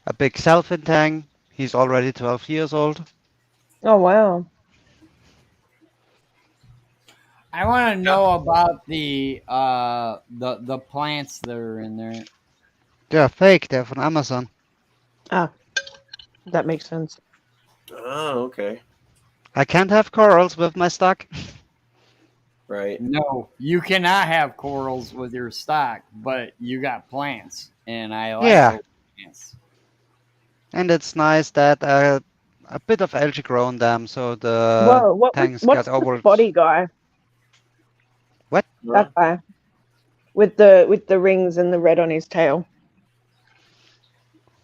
Speaker 5: A big Selfin tank. He's already 12 years old.
Speaker 4: Oh wow.
Speaker 2: I want to know about the plants that are in there.
Speaker 5: They're fake. They're from Amazon.
Speaker 4: Ah, that makes sense.
Speaker 1: Oh, okay.
Speaker 5: I can't have corals with my stock.
Speaker 1: Right.
Speaker 2: No, you cannot have corals with your stock, but you got plants, and I like
Speaker 5: Yeah.
Speaker 2: those plants.
Speaker 5: And it's nice that a bit of algae grow on them, so the
Speaker 4: Whoa,
Speaker 5: tanks
Speaker 4: what's
Speaker 5: get over.
Speaker 4: the body guy?
Speaker 5: What?
Speaker 4: That guy with the rings and the red on his tail.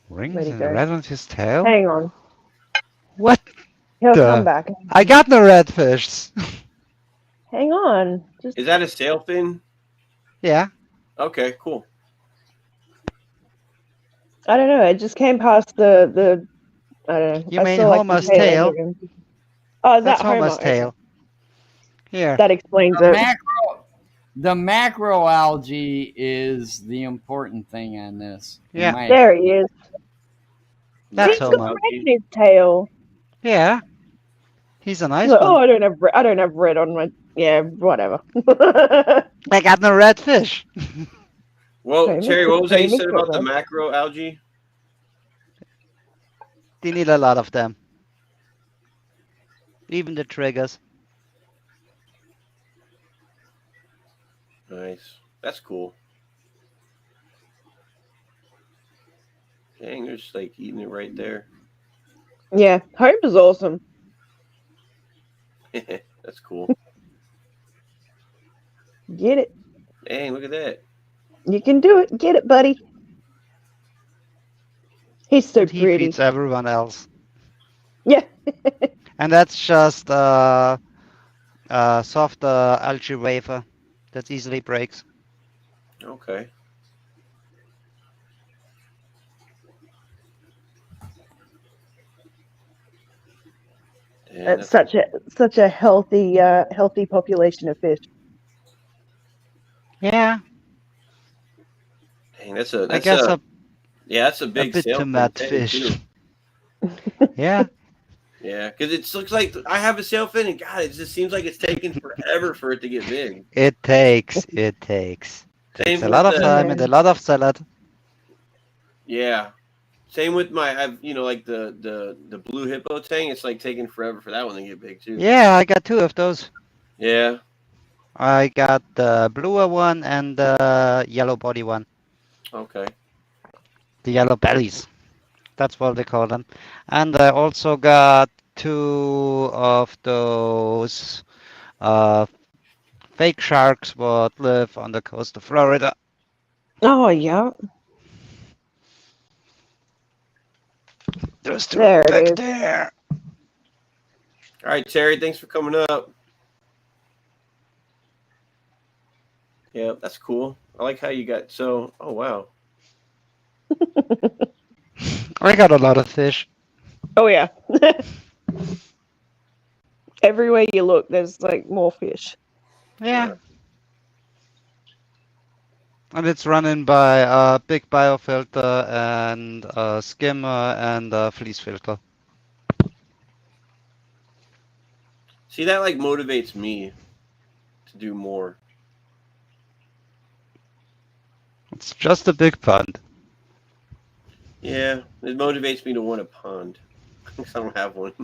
Speaker 5: Rings
Speaker 4: Where'd he
Speaker 5: and
Speaker 4: go?
Speaker 5: red on his tail?
Speaker 4: Hang on.
Speaker 5: What
Speaker 4: He'll come
Speaker 5: the?
Speaker 4: back.
Speaker 5: I got no redfish.
Speaker 4: Hang on. Just
Speaker 1: Is that a sailfin?
Speaker 5: Yeah,
Speaker 1: Okay, cool.
Speaker 4: I don't know. It just came past the. I don't know.
Speaker 5: you
Speaker 4: I
Speaker 5: mean
Speaker 4: saw like the
Speaker 5: Homer's
Speaker 4: tail end
Speaker 5: tail?
Speaker 4: of him. Oh,
Speaker 5: That's
Speaker 4: that Homer.
Speaker 5: Homer's
Speaker 4: Okay.
Speaker 5: tail. Here.
Speaker 4: That explains
Speaker 2: The
Speaker 4: it.
Speaker 2: the macroalgae is the important thing on this. in
Speaker 5: Yeah.
Speaker 2: my
Speaker 4: There he is.
Speaker 5: That's
Speaker 4: He's got
Speaker 5: Homer.
Speaker 4: red in his tail.
Speaker 5: Yeah, he's a nice
Speaker 4: He's like, oh,
Speaker 5: one.
Speaker 4: I don't have red on my. Yeah, whatever.
Speaker 5: I got no redfish.
Speaker 1: Well,
Speaker 4: Homer's
Speaker 1: Terry, what was that you
Speaker 4: Homer's
Speaker 1: said
Speaker 4: got
Speaker 1: about the
Speaker 4: red.
Speaker 1: macro algae?
Speaker 5: They need a lot of them. Even the triggers.
Speaker 1: Nice. That's cool. Dang, they're just like eating it right there.
Speaker 4: Yeah, Homer's awesome.
Speaker 1: That's cool.
Speaker 4: Get it.
Speaker 1: Dang, look at that.
Speaker 4: You can do it. Get it, buddy. He's so
Speaker 5: And he
Speaker 4: pretty.
Speaker 5: feeds everyone else.
Speaker 4: Yeah.
Speaker 5: And that's just soft algae wafer that easily breaks.
Speaker 1: Okay. Dang,
Speaker 4: It's such a healthy population of fish.
Speaker 5: Yeah,
Speaker 1: dang, that's
Speaker 5: I guess a
Speaker 1: yeah, that's a big
Speaker 5: bit too
Speaker 1: sailfin
Speaker 5: mad
Speaker 1: tang,
Speaker 5: fish.
Speaker 1: too.
Speaker 5: Yeah,
Speaker 1: Yeah, because it looks like I have a sailfin, and God, it just seems like it's taking forever for it to get big.
Speaker 5: it takes. Takes
Speaker 1: Same
Speaker 5: a
Speaker 1: with
Speaker 5: lot of
Speaker 1: the
Speaker 5: time and a lot of salad.
Speaker 1: yeah. Same with I've like the blue hippo tang. It's like taking forever for that one to get big too.
Speaker 5: Yeah, I got two of those.
Speaker 1: Yeah.
Speaker 5: I got the bluer one and the yellow body one.
Speaker 1: Okay.
Speaker 5: The yellow bellies. That's what they call them. And I also got two of those fake sharks what live on the coast of Florida.
Speaker 4: Oh yeah.
Speaker 5: There's two
Speaker 4: There it
Speaker 5: back
Speaker 4: is.
Speaker 5: there.
Speaker 1: All right, Terry. Thanks for coming up. Yeah, that's cool. I like how you got so. Oh wow.
Speaker 5: I got a lot of fish.
Speaker 4: Oh yeah. Everywhere you look, there's like more fish.
Speaker 5: Yeah. And it's running by a big biofilter and a skimmer and a fleece filter.
Speaker 1: See, that like motivates me to do more.
Speaker 5: It's just a big pond.
Speaker 1: Yeah, it motivates me to want a pond. 'Cause I don't have one.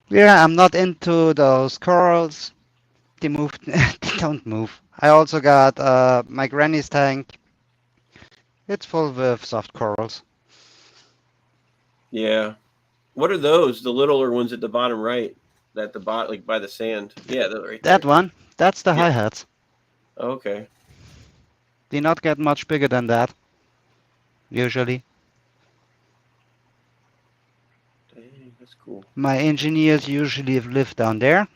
Speaker 5: Yeah, I'm not into those corals. They move. They don't move. I also got my granny's tank. It's full with soft corals.
Speaker 1: Yeah. What are those? The littler ones at the bottom right, at the bottom, like by the sand. Yeah, they're right
Speaker 5: That
Speaker 1: there.
Speaker 5: one, that's the
Speaker 1: Yeah.
Speaker 5: hi-hats.
Speaker 1: Oh, okay.
Speaker 5: They not get much bigger than that, usually.
Speaker 1: Dang, that's cool.
Speaker 5: My engineers usually live down there.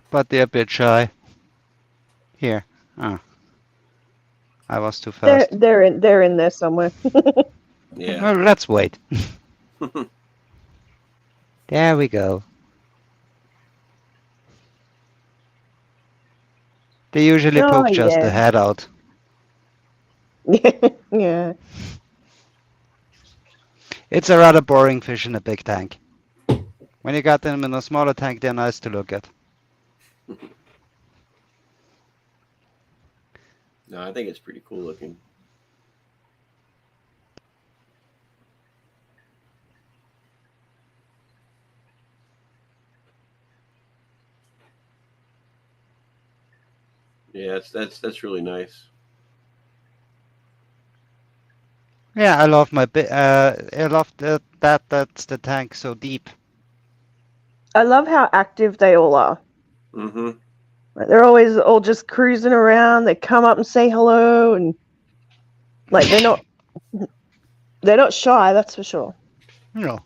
Speaker 5: But they're a bit shy. Here. Oh. I was too fast.
Speaker 4: They're in there somewhere.
Speaker 1: Yeah.
Speaker 5: Well, let's wait. There we go. They usually
Speaker 4: Oh,
Speaker 5: poke just the
Speaker 4: yeah.
Speaker 5: head out.
Speaker 4: Yeah.
Speaker 5: It's a rather boring fish in a big tank. When you got them in a smaller tank, they're nice to look at.
Speaker 1: No, I think it's pretty cool looking. Yeah, that's really nice.
Speaker 5: Yeah, I love my I love that's the tank so deep.
Speaker 4: I love how active they all are.
Speaker 1: Mm-hmm.
Speaker 4: Like, they're always all just cruising around. They come up and say hello, and like they're not shy. That's for sure.
Speaker 5: No,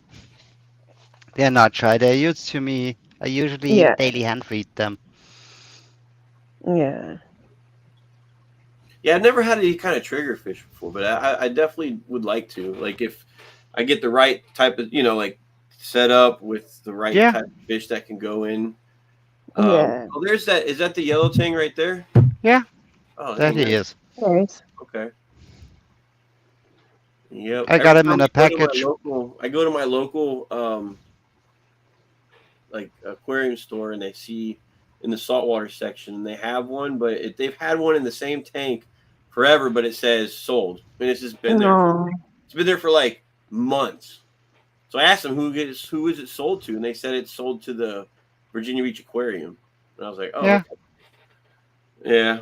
Speaker 5: they're not shy. They're used to me. I usually
Speaker 4: Yeah,
Speaker 5: daily hand feed them.
Speaker 4: yeah.
Speaker 1: Yeah, I've never had any kind of trigger fish before, but I definitely would like to. Like if I get the right type of, like set up with the right
Speaker 5: Yeah,
Speaker 1: type of fish that can go in.
Speaker 4: Yeah.
Speaker 1: Oh, there's that. Is that the yellow tang right there?
Speaker 5: yeah,
Speaker 1: Oh,
Speaker 5: that
Speaker 1: dang,
Speaker 5: he
Speaker 1: nice.
Speaker 5: is.
Speaker 4: Nice.
Speaker 1: Okay. Yep.
Speaker 5: I got
Speaker 1: Every
Speaker 5: him
Speaker 1: time
Speaker 5: in a package.
Speaker 1: I go to my local like aquarium store and they see in the saltwater section and they have one, but they've had one in the same tank forever, but it says sold, and it's just been there.
Speaker 4: No.
Speaker 1: It's been there for like months. So I asked them who is it sold to, and they said it's sold to the Virginia Beach Aquarium. And I was like, oh,
Speaker 5: Yeah,
Speaker 1: okay. Yeah,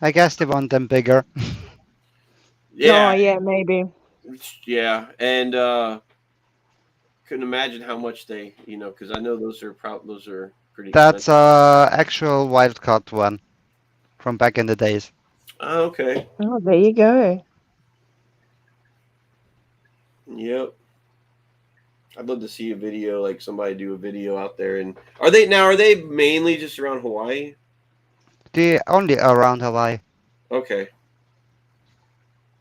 Speaker 5: I guess they want them bigger.
Speaker 4: Oh,
Speaker 1: yeah,
Speaker 4: yeah, maybe.
Speaker 1: yeah, and couldn't imagine how much they, because I know those are pretty
Speaker 5: That's
Speaker 1: expensive.
Speaker 5: actual wild caught one from back in the days.
Speaker 1: Oh, okay.
Speaker 4: Oh, there you go.
Speaker 1: Yep. I'd love to see a video, like somebody do a video out there. And are they mainly just around Hawaii?
Speaker 5: They're only around Hawaii.
Speaker 1: Okay.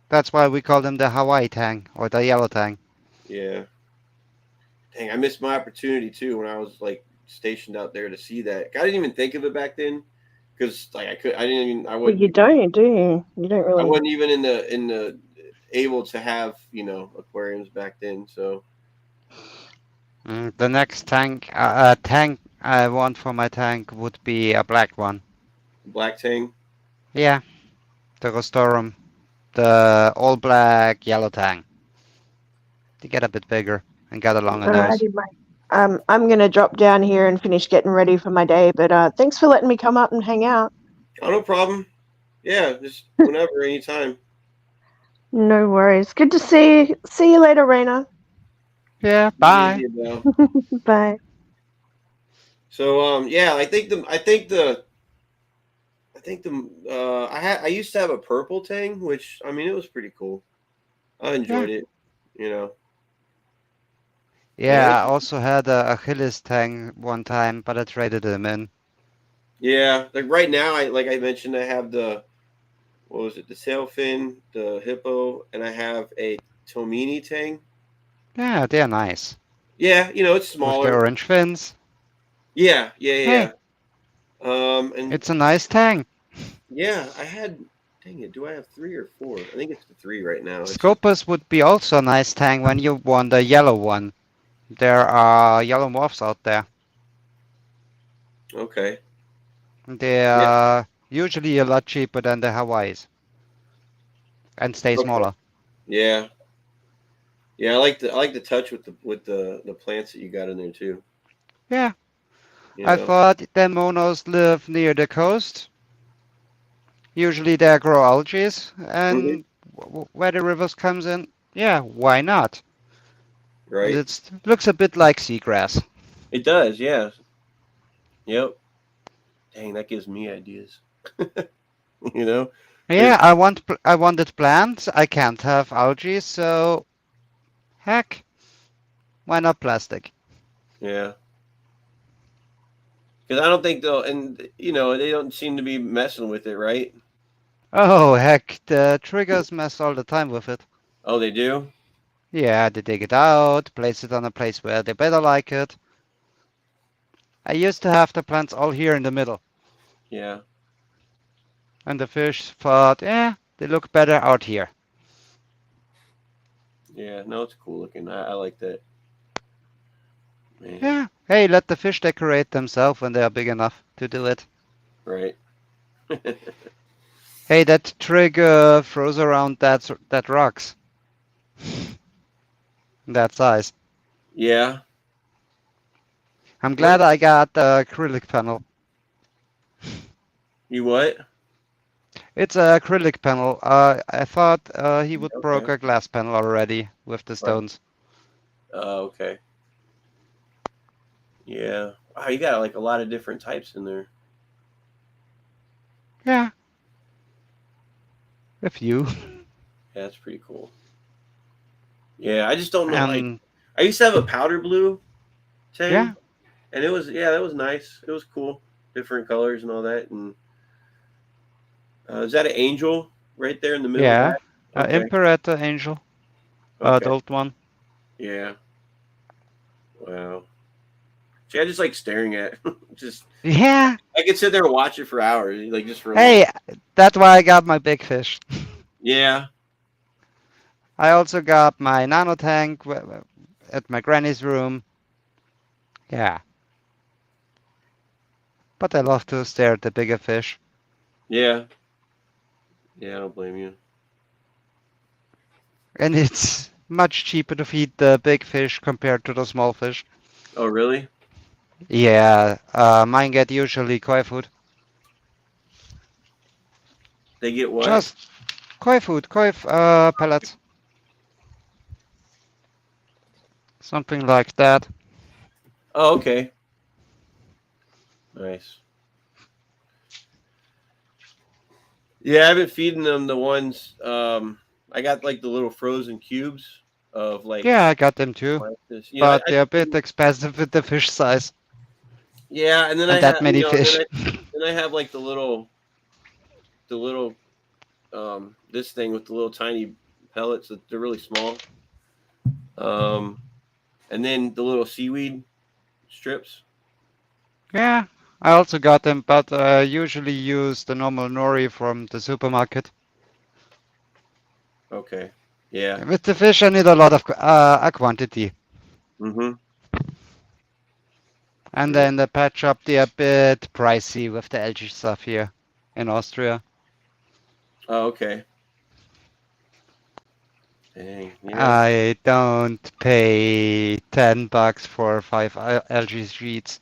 Speaker 5: That's why we call them the Hawaii tang or the yellow tang.
Speaker 1: Yeah. Dang, I missed my opportunity too when I was like stationed out there to see that. I didn't even think of it back then because like I didn't even,
Speaker 4: Well, you don't, do you? You don't
Speaker 1: I
Speaker 4: really.
Speaker 1: wasn't even in the able to have aquariums back then. So
Speaker 5: The next tank tank I want for my tank would be a black one.
Speaker 1: black tang.
Speaker 5: Yeah, the Rostorum, the all black yellow tang. They get a bit bigger and got a longer nose.
Speaker 4: Alrighty, mate. I'm gonna drop down here and finish getting ready for my day. But thanks for letting me come up and hang out.
Speaker 1: Oh, no problem. Yeah, just whenever, anytime.
Speaker 4: No worries. Good to see you. See you later, Raina.
Speaker 5: Yeah,
Speaker 1: Yeah,
Speaker 5: bye.
Speaker 4: Bye.
Speaker 1: So yeah, I used to have a purple tang, which I mean it was pretty cool. I enjoyed it, you know.
Speaker 5: Yeah,
Speaker 1: Yeah,
Speaker 5: I also had a Achilles tang one time, but I traded him in.
Speaker 1: yeah. Like right now, like I mentioned, I have the what was it, the sailfin, the hippo, and I have a Tomini tang.
Speaker 5: Yeah, they're nice.
Speaker 1: Yeah, it's
Speaker 5: With the
Speaker 1: smaller.
Speaker 5: orange fins.
Speaker 1: Yeah, yeah,
Speaker 5: Hey,
Speaker 1: yeah. And
Speaker 5: it's a nice tang.
Speaker 1: yeah, I had. Dang it, do I have 3 or 4? I think it's the 3 right now.
Speaker 5: Scopus would be also a nice tang when you want a yellow one. There are yellow morphs out there.
Speaker 1: Okay.
Speaker 5: They
Speaker 1: Yeah.
Speaker 5: are usually a lot cheaper than the Hawaiis and stay
Speaker 1: Okay.
Speaker 5: smaller.
Speaker 1: Yeah. Yeah, I like the touch with the plants that you got in there too.
Speaker 5: Yeah,
Speaker 1: You
Speaker 5: I
Speaker 1: know.
Speaker 5: thought the monos live near the coast. Usually they grow algae,
Speaker 1: Mhm.
Speaker 5: and where the rivers comes in, yeah, why not?
Speaker 1: Right.
Speaker 5: It looks a bit like seagrass.
Speaker 1: It does. Yeah. Yep. Dang, that gives me ideas. you know.
Speaker 5: Yeah,
Speaker 1: There's.
Speaker 5: I wanted plants. I can't have algae, so heck, why not plastic?
Speaker 1: Yeah. Because I don't think they'll, and they don't seem to be messing with it, right?
Speaker 5: Oh heck, the triggers mess all the time with it.
Speaker 1: Oh, they do.
Speaker 5: Yeah, they dig it out, place it on a place where they better like it. I used to have the plants all here in the middle,
Speaker 1: Yeah.
Speaker 5: and the fish thought, they look better out here.
Speaker 1: Yeah. No, it's cool looking. I like that. Man.
Speaker 5: Yeah, hey, let the fish decorate themselves when they are big enough to do it.
Speaker 1: Right.
Speaker 5: Hey, that trigger throws around that rocks. That size.
Speaker 1: Yeah.
Speaker 5: I'm
Speaker 1: What?
Speaker 5: glad I got the acrylic panel.
Speaker 1: You what?
Speaker 5: It's an acrylic panel. I thought he would broke
Speaker 1: Okay.
Speaker 5: a glass panel already with the
Speaker 1: Right.
Speaker 5: stones.
Speaker 1: Okay. Yeah. Wow, you got like a lot of different types in there.
Speaker 5: Yeah, a few.
Speaker 1: Yeah, that's pretty cool. Yeah, I just don't know. Like,
Speaker 5: And
Speaker 1: I used to have a powder blue
Speaker 5: yeah,
Speaker 1: Tang, and it was that was nice. It was cool, different colors and all that. And is that an angel right there in the middle of
Speaker 5: yeah.
Speaker 1: that? Okay,
Speaker 5: Imperator Angel,
Speaker 1: okay,
Speaker 5: adult one.
Speaker 1: yeah. Wow. See, I just like staring at. Just
Speaker 5: Yeah.
Speaker 1: I could sit there and watch it for hours, like just for a long.
Speaker 5: Hey, that's why I got my big fish.
Speaker 1: Yeah.
Speaker 5: I also got my nano tank at my granny's room. Yeah, but I love to stare at the bigger fish.
Speaker 1: Yeah. Yeah. I don't blame you.
Speaker 5: And it's much cheaper to feed the big fish compared to the small fish.
Speaker 1: Oh, really?
Speaker 5: Yeah, mine get usually koi food.
Speaker 1: They get what?
Speaker 5: Just koi food, pellets. Something like that.
Speaker 1: Oh, okay. Nice. Yeah, I've been feeding them the ones. I got like the little frozen cubes of like.
Speaker 5: Yeah, I got them too.
Speaker 1: Like this.
Speaker 5: But they're a bit expensive with the fish size.
Speaker 1: Yeah, and then I
Speaker 5: And that
Speaker 1: have
Speaker 5: many fish.
Speaker 1: then I have like the little this thing with the little tiny pellets that they're really small. Um, and then the little seaweed strips.
Speaker 5: Yeah, I also got them, but I usually use the normal nori from the supermarket.
Speaker 1: Okay. Yeah.
Speaker 5: With the fish, I need a lot of a quantity.
Speaker 1: Mm-hmm.
Speaker 5: And
Speaker 1: Yeah.
Speaker 5: then the pet shop, they're a bit pricey with the algae stuff here in Austria.
Speaker 1: Oh, okay. Dang. Yeah.
Speaker 5: I don't pay $10 for 5 algae sheets.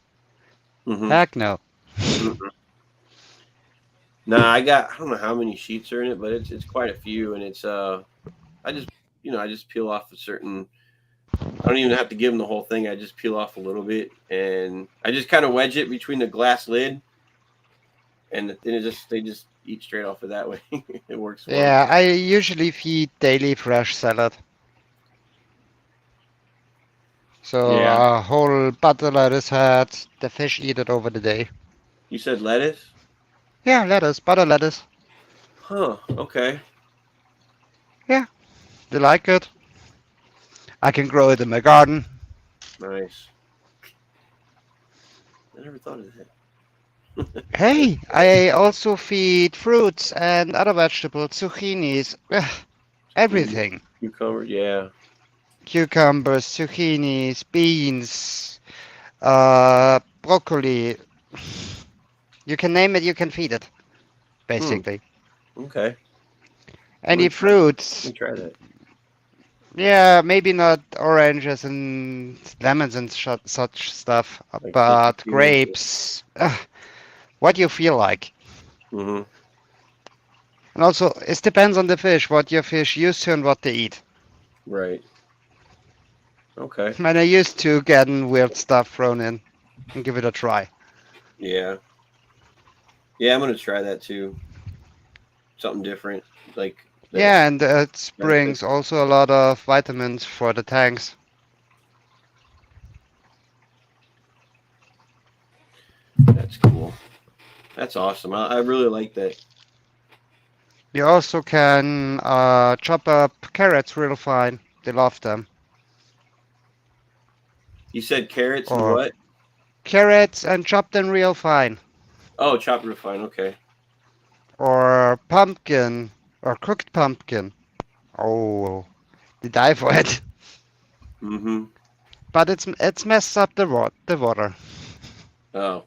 Speaker 1: Mm-hmm.
Speaker 5: Heck no.
Speaker 1: Mm-hmm. Nah, I don't know how many sheets are in it, but it's quite a few, and it's I just I just peel off a certain. I don't even have to give them the whole thing. I just peel off a little bit, and I just kind of wedge it between the glass lid, and then they just eat straight off of that way. It works for them.
Speaker 5: Yeah, I usually feed daily fresh salad. So
Speaker 1: Yeah.
Speaker 5: a whole butter lettuce head, the fish eat it over the day.
Speaker 1: You said lettuce?
Speaker 5: Yeah, lettuce, butter lettuce.
Speaker 1: Huh. Okay.
Speaker 5: Yeah, they like it. I can grow it in my garden.
Speaker 1: Nice. I never thought of that.
Speaker 5: Hey, I also feed fruits and other vegetables, zucchinis, everything.
Speaker 1: Cucumber. Yeah.
Speaker 5: Cucumbers, zucchinis, beans, broccoli. You can name it, you can feed it, basically.
Speaker 1: Okay.
Speaker 5: Any
Speaker 1: Let
Speaker 5: fruits.
Speaker 1: me try that.
Speaker 5: Yeah, maybe not oranges and lemons and such stuff,
Speaker 1: Like
Speaker 5: but
Speaker 1: citrus.
Speaker 5: grapes. What you feel like.
Speaker 1: Mm-hmm.
Speaker 5: And also, it depends on the fish, what your fish used to and what they eat.
Speaker 1: Right. Okay.
Speaker 5: And I used to getting weird stuff thrown in and give it a try.
Speaker 1: Yeah. Yeah, I'm gonna try that too. Something different, like that.
Speaker 5: Yeah, and it brings also a lot of vitamins for the tanks.
Speaker 1: That's cool. That's awesome. I really like that.
Speaker 5: You also can chop up carrots real fine. They love them.
Speaker 1: You said carrots and
Speaker 5: Or
Speaker 1: what?
Speaker 5: carrots and chop them real fine.
Speaker 1: Oh, chopped real fine. Okay.
Speaker 5: Or pumpkin or cooked pumpkin. Oh, they die for it.
Speaker 1: Mm-hmm.
Speaker 5: But it's messed up the water.
Speaker 1: Oh.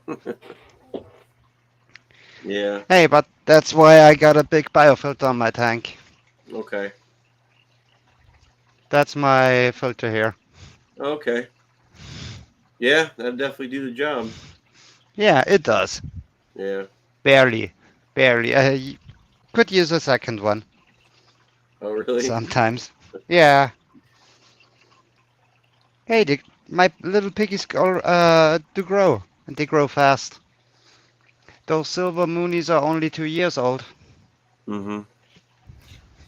Speaker 1: Yeah.
Speaker 5: Hey, but that's why I got a big biofilter on my tank.
Speaker 1: Okay.
Speaker 5: That's my filter here.
Speaker 1: Okay. Yeah, that'd definitely do the job.
Speaker 5: Yeah, it does.
Speaker 1: Yeah.
Speaker 5: Barely. I could use a second one
Speaker 1: Oh, really?
Speaker 5: sometimes. Yeah. Hey, my little piggies do grow, and they grow fast. Those silver moonies are only 2 years old.
Speaker 1: Mm-hmm.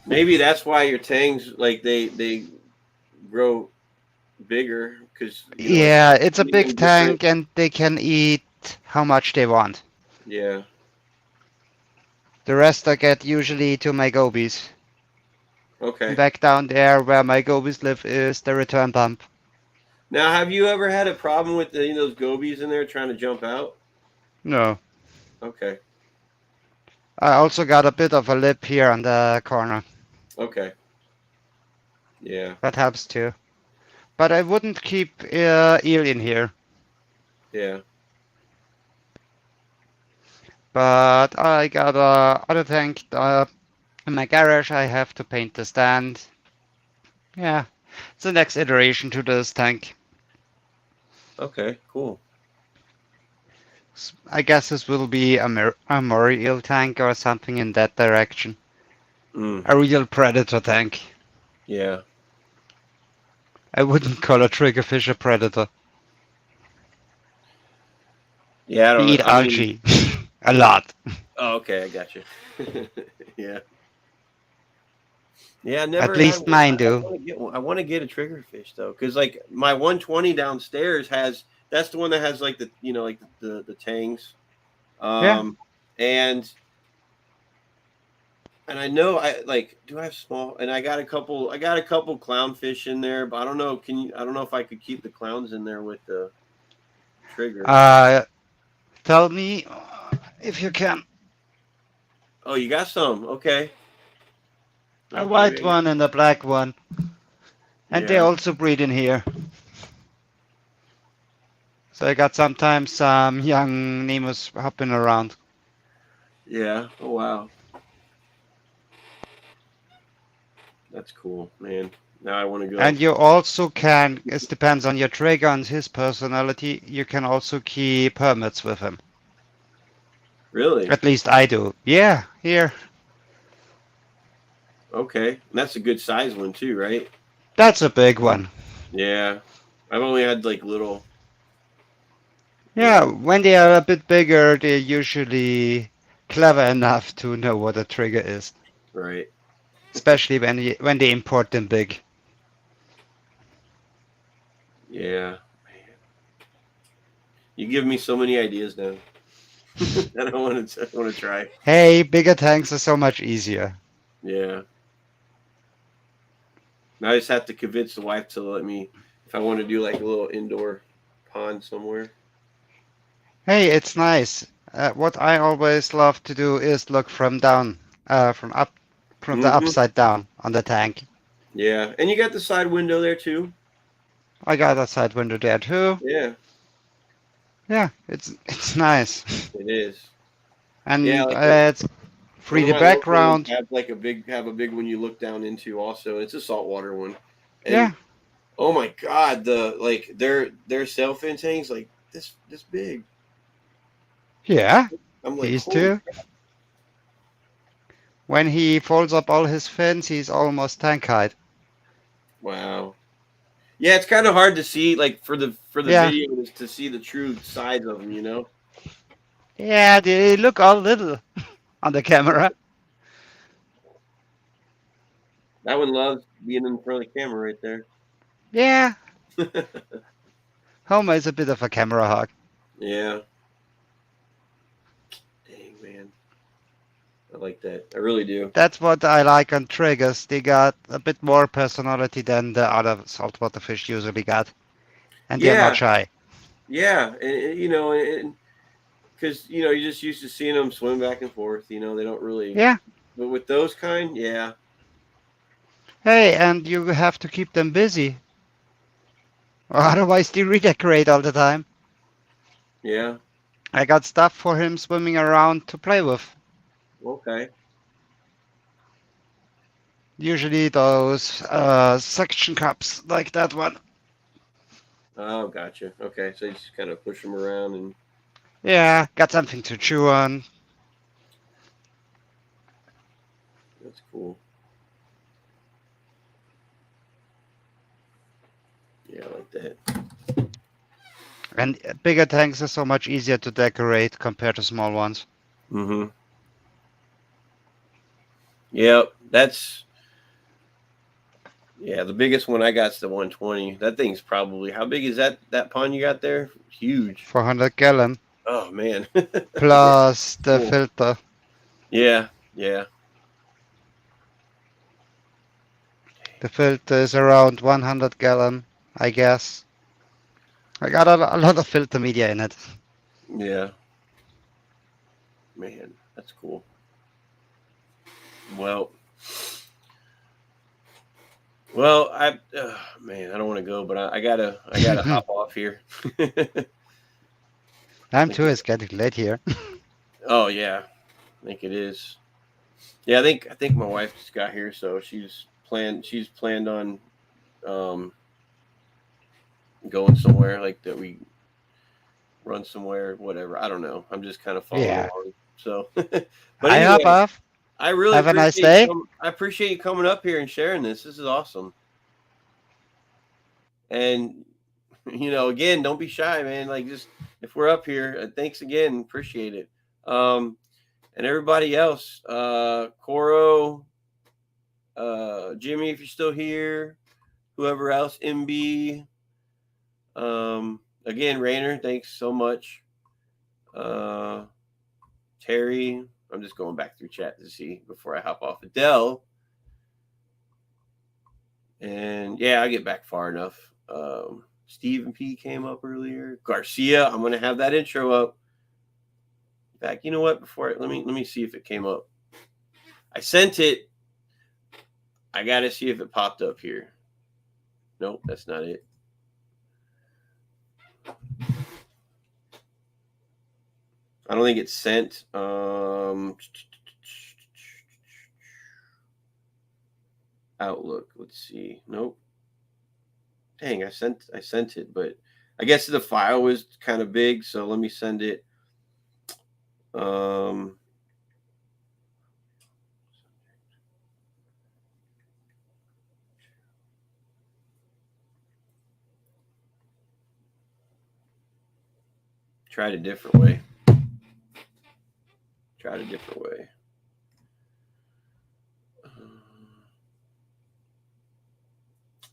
Speaker 1: Maybe that's why your tangs like they grow bigger because like
Speaker 5: Yeah, it's a big
Speaker 1: anything different.
Speaker 5: tank and they can eat how much they want.
Speaker 1: Yeah.
Speaker 5: The rest I get usually to my gobies.
Speaker 1: Okay.
Speaker 5: Back down there where my gobies live is the return pump.
Speaker 1: Now, have you ever had a problem with any of those gobies in there trying to jump out?
Speaker 5: No.
Speaker 1: Okay.
Speaker 5: I also got a bit of a lip here on the corner.
Speaker 1: Okay. Yeah.
Speaker 5: That helps too. But I wouldn't keep eel in here.
Speaker 1: Yeah.
Speaker 5: But I got a other tank in my garage. I have to paint the stand. Yeah, it's the next iteration to this tank.
Speaker 1: Okay. Cool.
Speaker 5: I guess this will be a Murray eel tank or something in that direction.
Speaker 1: Mm.
Speaker 5: A real predator tank.
Speaker 1: Yeah.
Speaker 5: I wouldn't call a triggerfish a predator.
Speaker 1: Yeah. I
Speaker 5: They
Speaker 1: don't
Speaker 5: eat
Speaker 1: know. I mean,
Speaker 5: algae. A lot.
Speaker 1: oh, okay. I got you. Yeah. Yeah. I
Speaker 5: At
Speaker 1: never had
Speaker 5: least
Speaker 1: one.
Speaker 5: mine
Speaker 1: I
Speaker 5: do.
Speaker 1: want to get one. I want to get a triggerfish though, because like my 120 downstairs has. That's the one that has like the like the tangs.
Speaker 5: Yeah.
Speaker 1: And I know I like do I have small and I got a couple clownfish in there, but I don't know I don't know if I could keep the clowns in there with the trigger.
Speaker 5: Tell me if you can.
Speaker 1: Oh, you got some. Okay.
Speaker 5: A white
Speaker 1: Okay.
Speaker 5: one and a black one. And they
Speaker 1: Yeah.
Speaker 5: also breed in here. So I got sometimes some young Nemos hopping around.
Speaker 1: Yeah. Oh wow. That's cool, man. Now I want to go.
Speaker 5: And you also can, it depends on your trigger and his personality, you can also keep hermits with him.
Speaker 1: Really?
Speaker 5: At least I do. Yeah, here.
Speaker 1: Okay. And that's a good size one too, right?
Speaker 5: That's a big one.
Speaker 1: Yeah. I've only had like little.
Speaker 5: Yeah, when they are a bit bigger, they're usually clever enough to know what a trigger is.
Speaker 1: Right.
Speaker 5: Especially when they import them big.
Speaker 1: Yeah. Man. You give me so many ideas now. I don't want to try.
Speaker 5: Hey, bigger tanks are so much easier.
Speaker 1: Yeah. Now I just have to convince the wife to let me if I want to do like a little indoor pond somewhere.
Speaker 5: Hey, it's nice. What I always love to do is look from down, from the
Speaker 1: Mm-hmm.
Speaker 5: upside down on the tank.
Speaker 1: Yeah, and you got the side window there too.
Speaker 5: I got a side window there too.
Speaker 1: Yeah,
Speaker 5: Yeah, it's nice,
Speaker 1: it is. Yeah,
Speaker 5: and
Speaker 1: like
Speaker 5: it's
Speaker 1: one
Speaker 5: free
Speaker 1: of
Speaker 5: the
Speaker 1: my local ones
Speaker 5: background.
Speaker 1: have a big one you look down into also. It's a saltwater one,
Speaker 5: Yeah,
Speaker 1: and oh my god, the like their sail fin tanks like this big.
Speaker 5: yeah,
Speaker 1: I'm like,
Speaker 5: he's
Speaker 1: holy
Speaker 5: too. When he folds up all his fins, he's almost tank height.
Speaker 1: wow. Yeah, it's kind of hard to see like for the
Speaker 5: Yeah,
Speaker 1: video is to see the true size of them, you know.
Speaker 5: yeah, they look all little on the camera.
Speaker 1: That one loves being in front of the camera right there.
Speaker 5: Yeah, Homer is a bit of a camera hog.
Speaker 1: Yeah. Dang, man. I like that. I really do.
Speaker 5: That's what I like on triggers. They got a bit more personality than the other saltwater fish usually got. And they're not
Speaker 1: Yeah.
Speaker 5: shy.
Speaker 1: Yeah. And because, you're just used to seeing them swim back and forth. They don't really.
Speaker 5: Yeah.
Speaker 1: But with those kind, yeah.
Speaker 5: Hey, and you have to keep them busy. Or otherwise they redecorate all the time.
Speaker 1: Yeah.
Speaker 5: I got stuff for him swimming around to play with.
Speaker 1: Okay.
Speaker 5: Usually those suction cups like that one.
Speaker 1: Oh, gotcha. Okay. So you just kind of push them around and.
Speaker 5: Yeah, got something to chew on.
Speaker 1: That's cool. Yeah, I like that.
Speaker 5: And bigger tanks are so much easier to decorate compared to small ones.
Speaker 1: Mm-hmm. Yep. The biggest one I got's the 120. That thing's probably, how big is that pond you got there? Huge.
Speaker 5: 400 gallon
Speaker 1: Oh man.
Speaker 5: plus the
Speaker 1: Cool.
Speaker 5: filter.
Speaker 1: Yeah. Yeah.
Speaker 5: The filter is around 100 gallon, I guess. I got a lot of filter media in it.
Speaker 1: Yeah. Man, that's cool. Well, man, I don't want to go, but I gotta hop off here.
Speaker 5: Time
Speaker 1: Think
Speaker 5: too is getting late here.
Speaker 1: Oh yeah, I think it is. Yeah, I think my wife just got here, so she's planned on um going somewhere like that. We run somewhere, whatever. I don't know. I'm just kind of following
Speaker 5: Yeah.
Speaker 1: along. So, but
Speaker 5: I hop
Speaker 1: anyway,
Speaker 5: off.
Speaker 1: I really
Speaker 5: Have a nice
Speaker 1: appreciate
Speaker 5: day.
Speaker 1: I appreciate you coming up here and sharing this. This is awesome. And again, don't be shy, man. Like, just if we're up here, thanks again, appreciate it. And everybody else, Coro, Jimmy, if you're still here, whoever else, MB, again, Rainer, thanks so much. Terry, I'm just going back through chat to see before I hop off. Adele, and yeah, I get back far enough. Stephen P came up earlier. Garcia, I'm gonna have that intro up. In fact, you know what? Let me see if it came up. I sent it. I gotta see if it popped up here. Nope, that's not it. I don't think it's sent. Outlook. Let's see. Nope. Dang, I sent it, but I guess the file was kind of big, so let me send it. Tried a different way.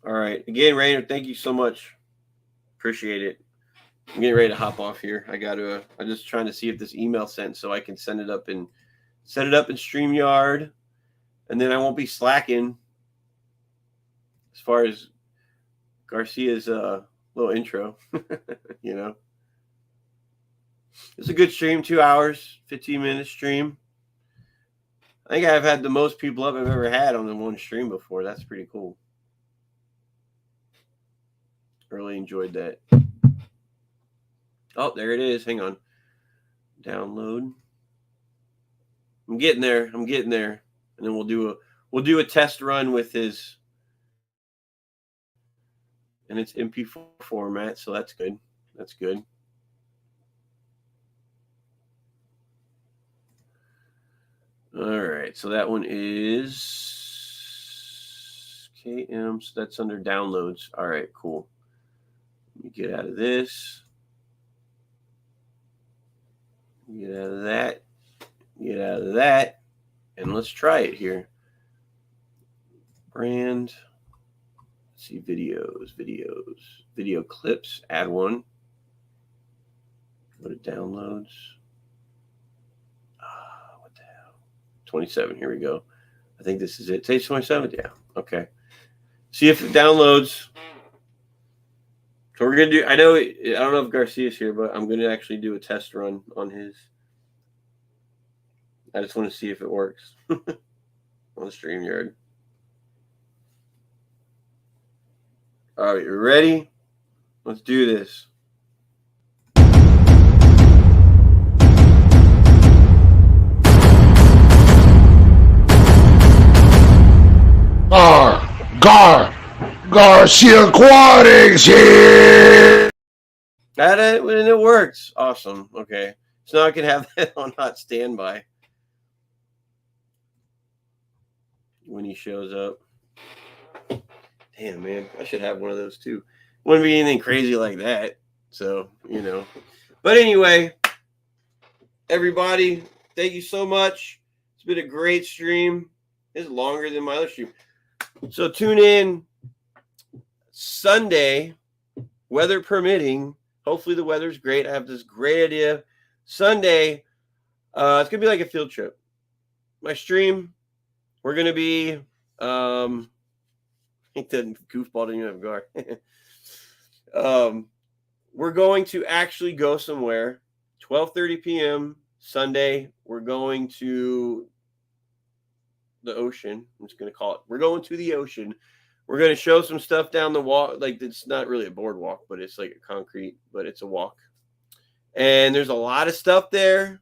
Speaker 1: All right. Again, Rainer, thank you so much. Appreciate it. I'm getting ready to hop off here. I'm just trying to see if this email sent so I can set it up in StreamYard, and then I won't be slacking as far as Garcia's little intro. It's a good stream, 2 hours, 15-minute stream. I think I've had the most people up I've ever had on the one stream before. That's pretty cool. Really enjoyed that. Oh, there it is. Hang on. Download. I'm getting there. And then we'll do a test run with his, and it's MP4 format, so that's good. All right, so that one is KM, so that's under downloads. All right, cool. Let me get out of this. Get out of that. And let's try it here. Brand. Let's see, videos, video clips, add one. Go to downloads. What the hell? 27, here we go. I think this is it. Today's 27th, yeah. Okay. See if it downloads. So we're gonna do. I don't know if Garcia's here, but I'm gonna actually do a test run on his. I just want to see if it works on the StreamYard. All right, you ready? Let's do this.
Speaker 3: Garcia Aquatics here.
Speaker 1: It works. Awesome. Okay. So now I can have that on hot standby when he shows up. Damn, man. I should have one of those too. Wouldn't be anything crazy like that. So, But anyway, everybody, thank you so much. It's been a great stream. It's longer than my other stream. So tune in Sunday, weather permitting. Hopefully the weather's great. I have this great idea. Sunday, it's gonna be like a field trip. My stream, we're gonna be I think the goofball didn't even have a guard. We're going to actually go somewhere. 12:30 p.m. Sunday. We're going to the ocean. I'm just gonna call it. We're going to the ocean. We're gonna show some stuff down the walk. Like it's not really a boardwalk, but it's like a concrete, but it's a walk. And there's a lot of stuff there.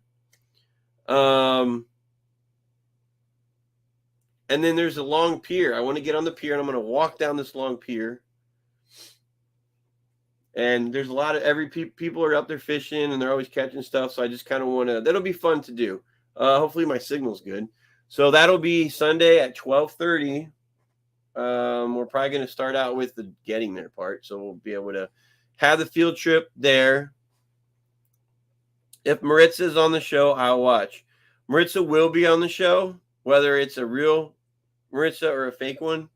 Speaker 1: And then there's a long pier. I want to get on the pier and I'm going to walk down this long pier. And there's a lot of people are up there fishing and they're always catching stuff. So I just kind of want to, that'll be fun to do. Hopefully my signal's good. So that'll be Sunday at 12:30. We're probably going to start out with the getting there part. So we'll be able to have the field trip there. If Maritza's on the show, I'll watch. Maritza will be on the show, whether it's a real Maritza or a fake one.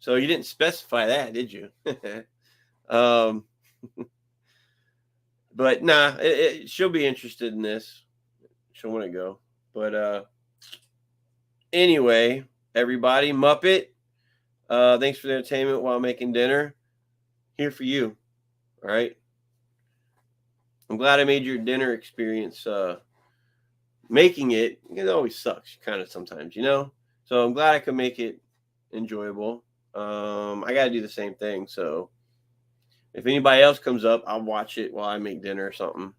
Speaker 1: So you didn't specify that, did you? But nah, she'll be interested in this. She'll want to go. But anyway, everybody, Muppet, thanks for the entertainment while making dinner. Here for you. All right. I'm glad I made your dinner experience. Making it always sucks kind of sometimes, you know? So I'm glad I could make it enjoyable. I got to do the same thing. So if anybody else comes up, I'll watch it while I make dinner or something.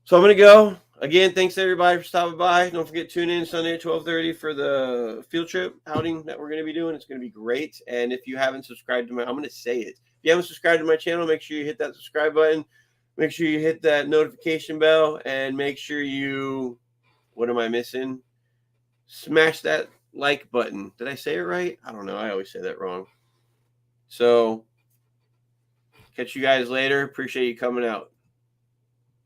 Speaker 1: So I'm going to go. Again, thanks everybody for stopping by. Don't forget to tune in Sunday at 12:30 for the field trip outing that we're going to be doing. It's going to be great. And if you haven't subscribed to I'm going to say it. If you haven't subscribed to my channel, make sure you hit that subscribe button. Make sure you hit that notification bell and make sure you, what am I missing? Smash that like button. Did I say it right? I don't know. I always say that wrong. So catch you guys later. Appreciate you coming out.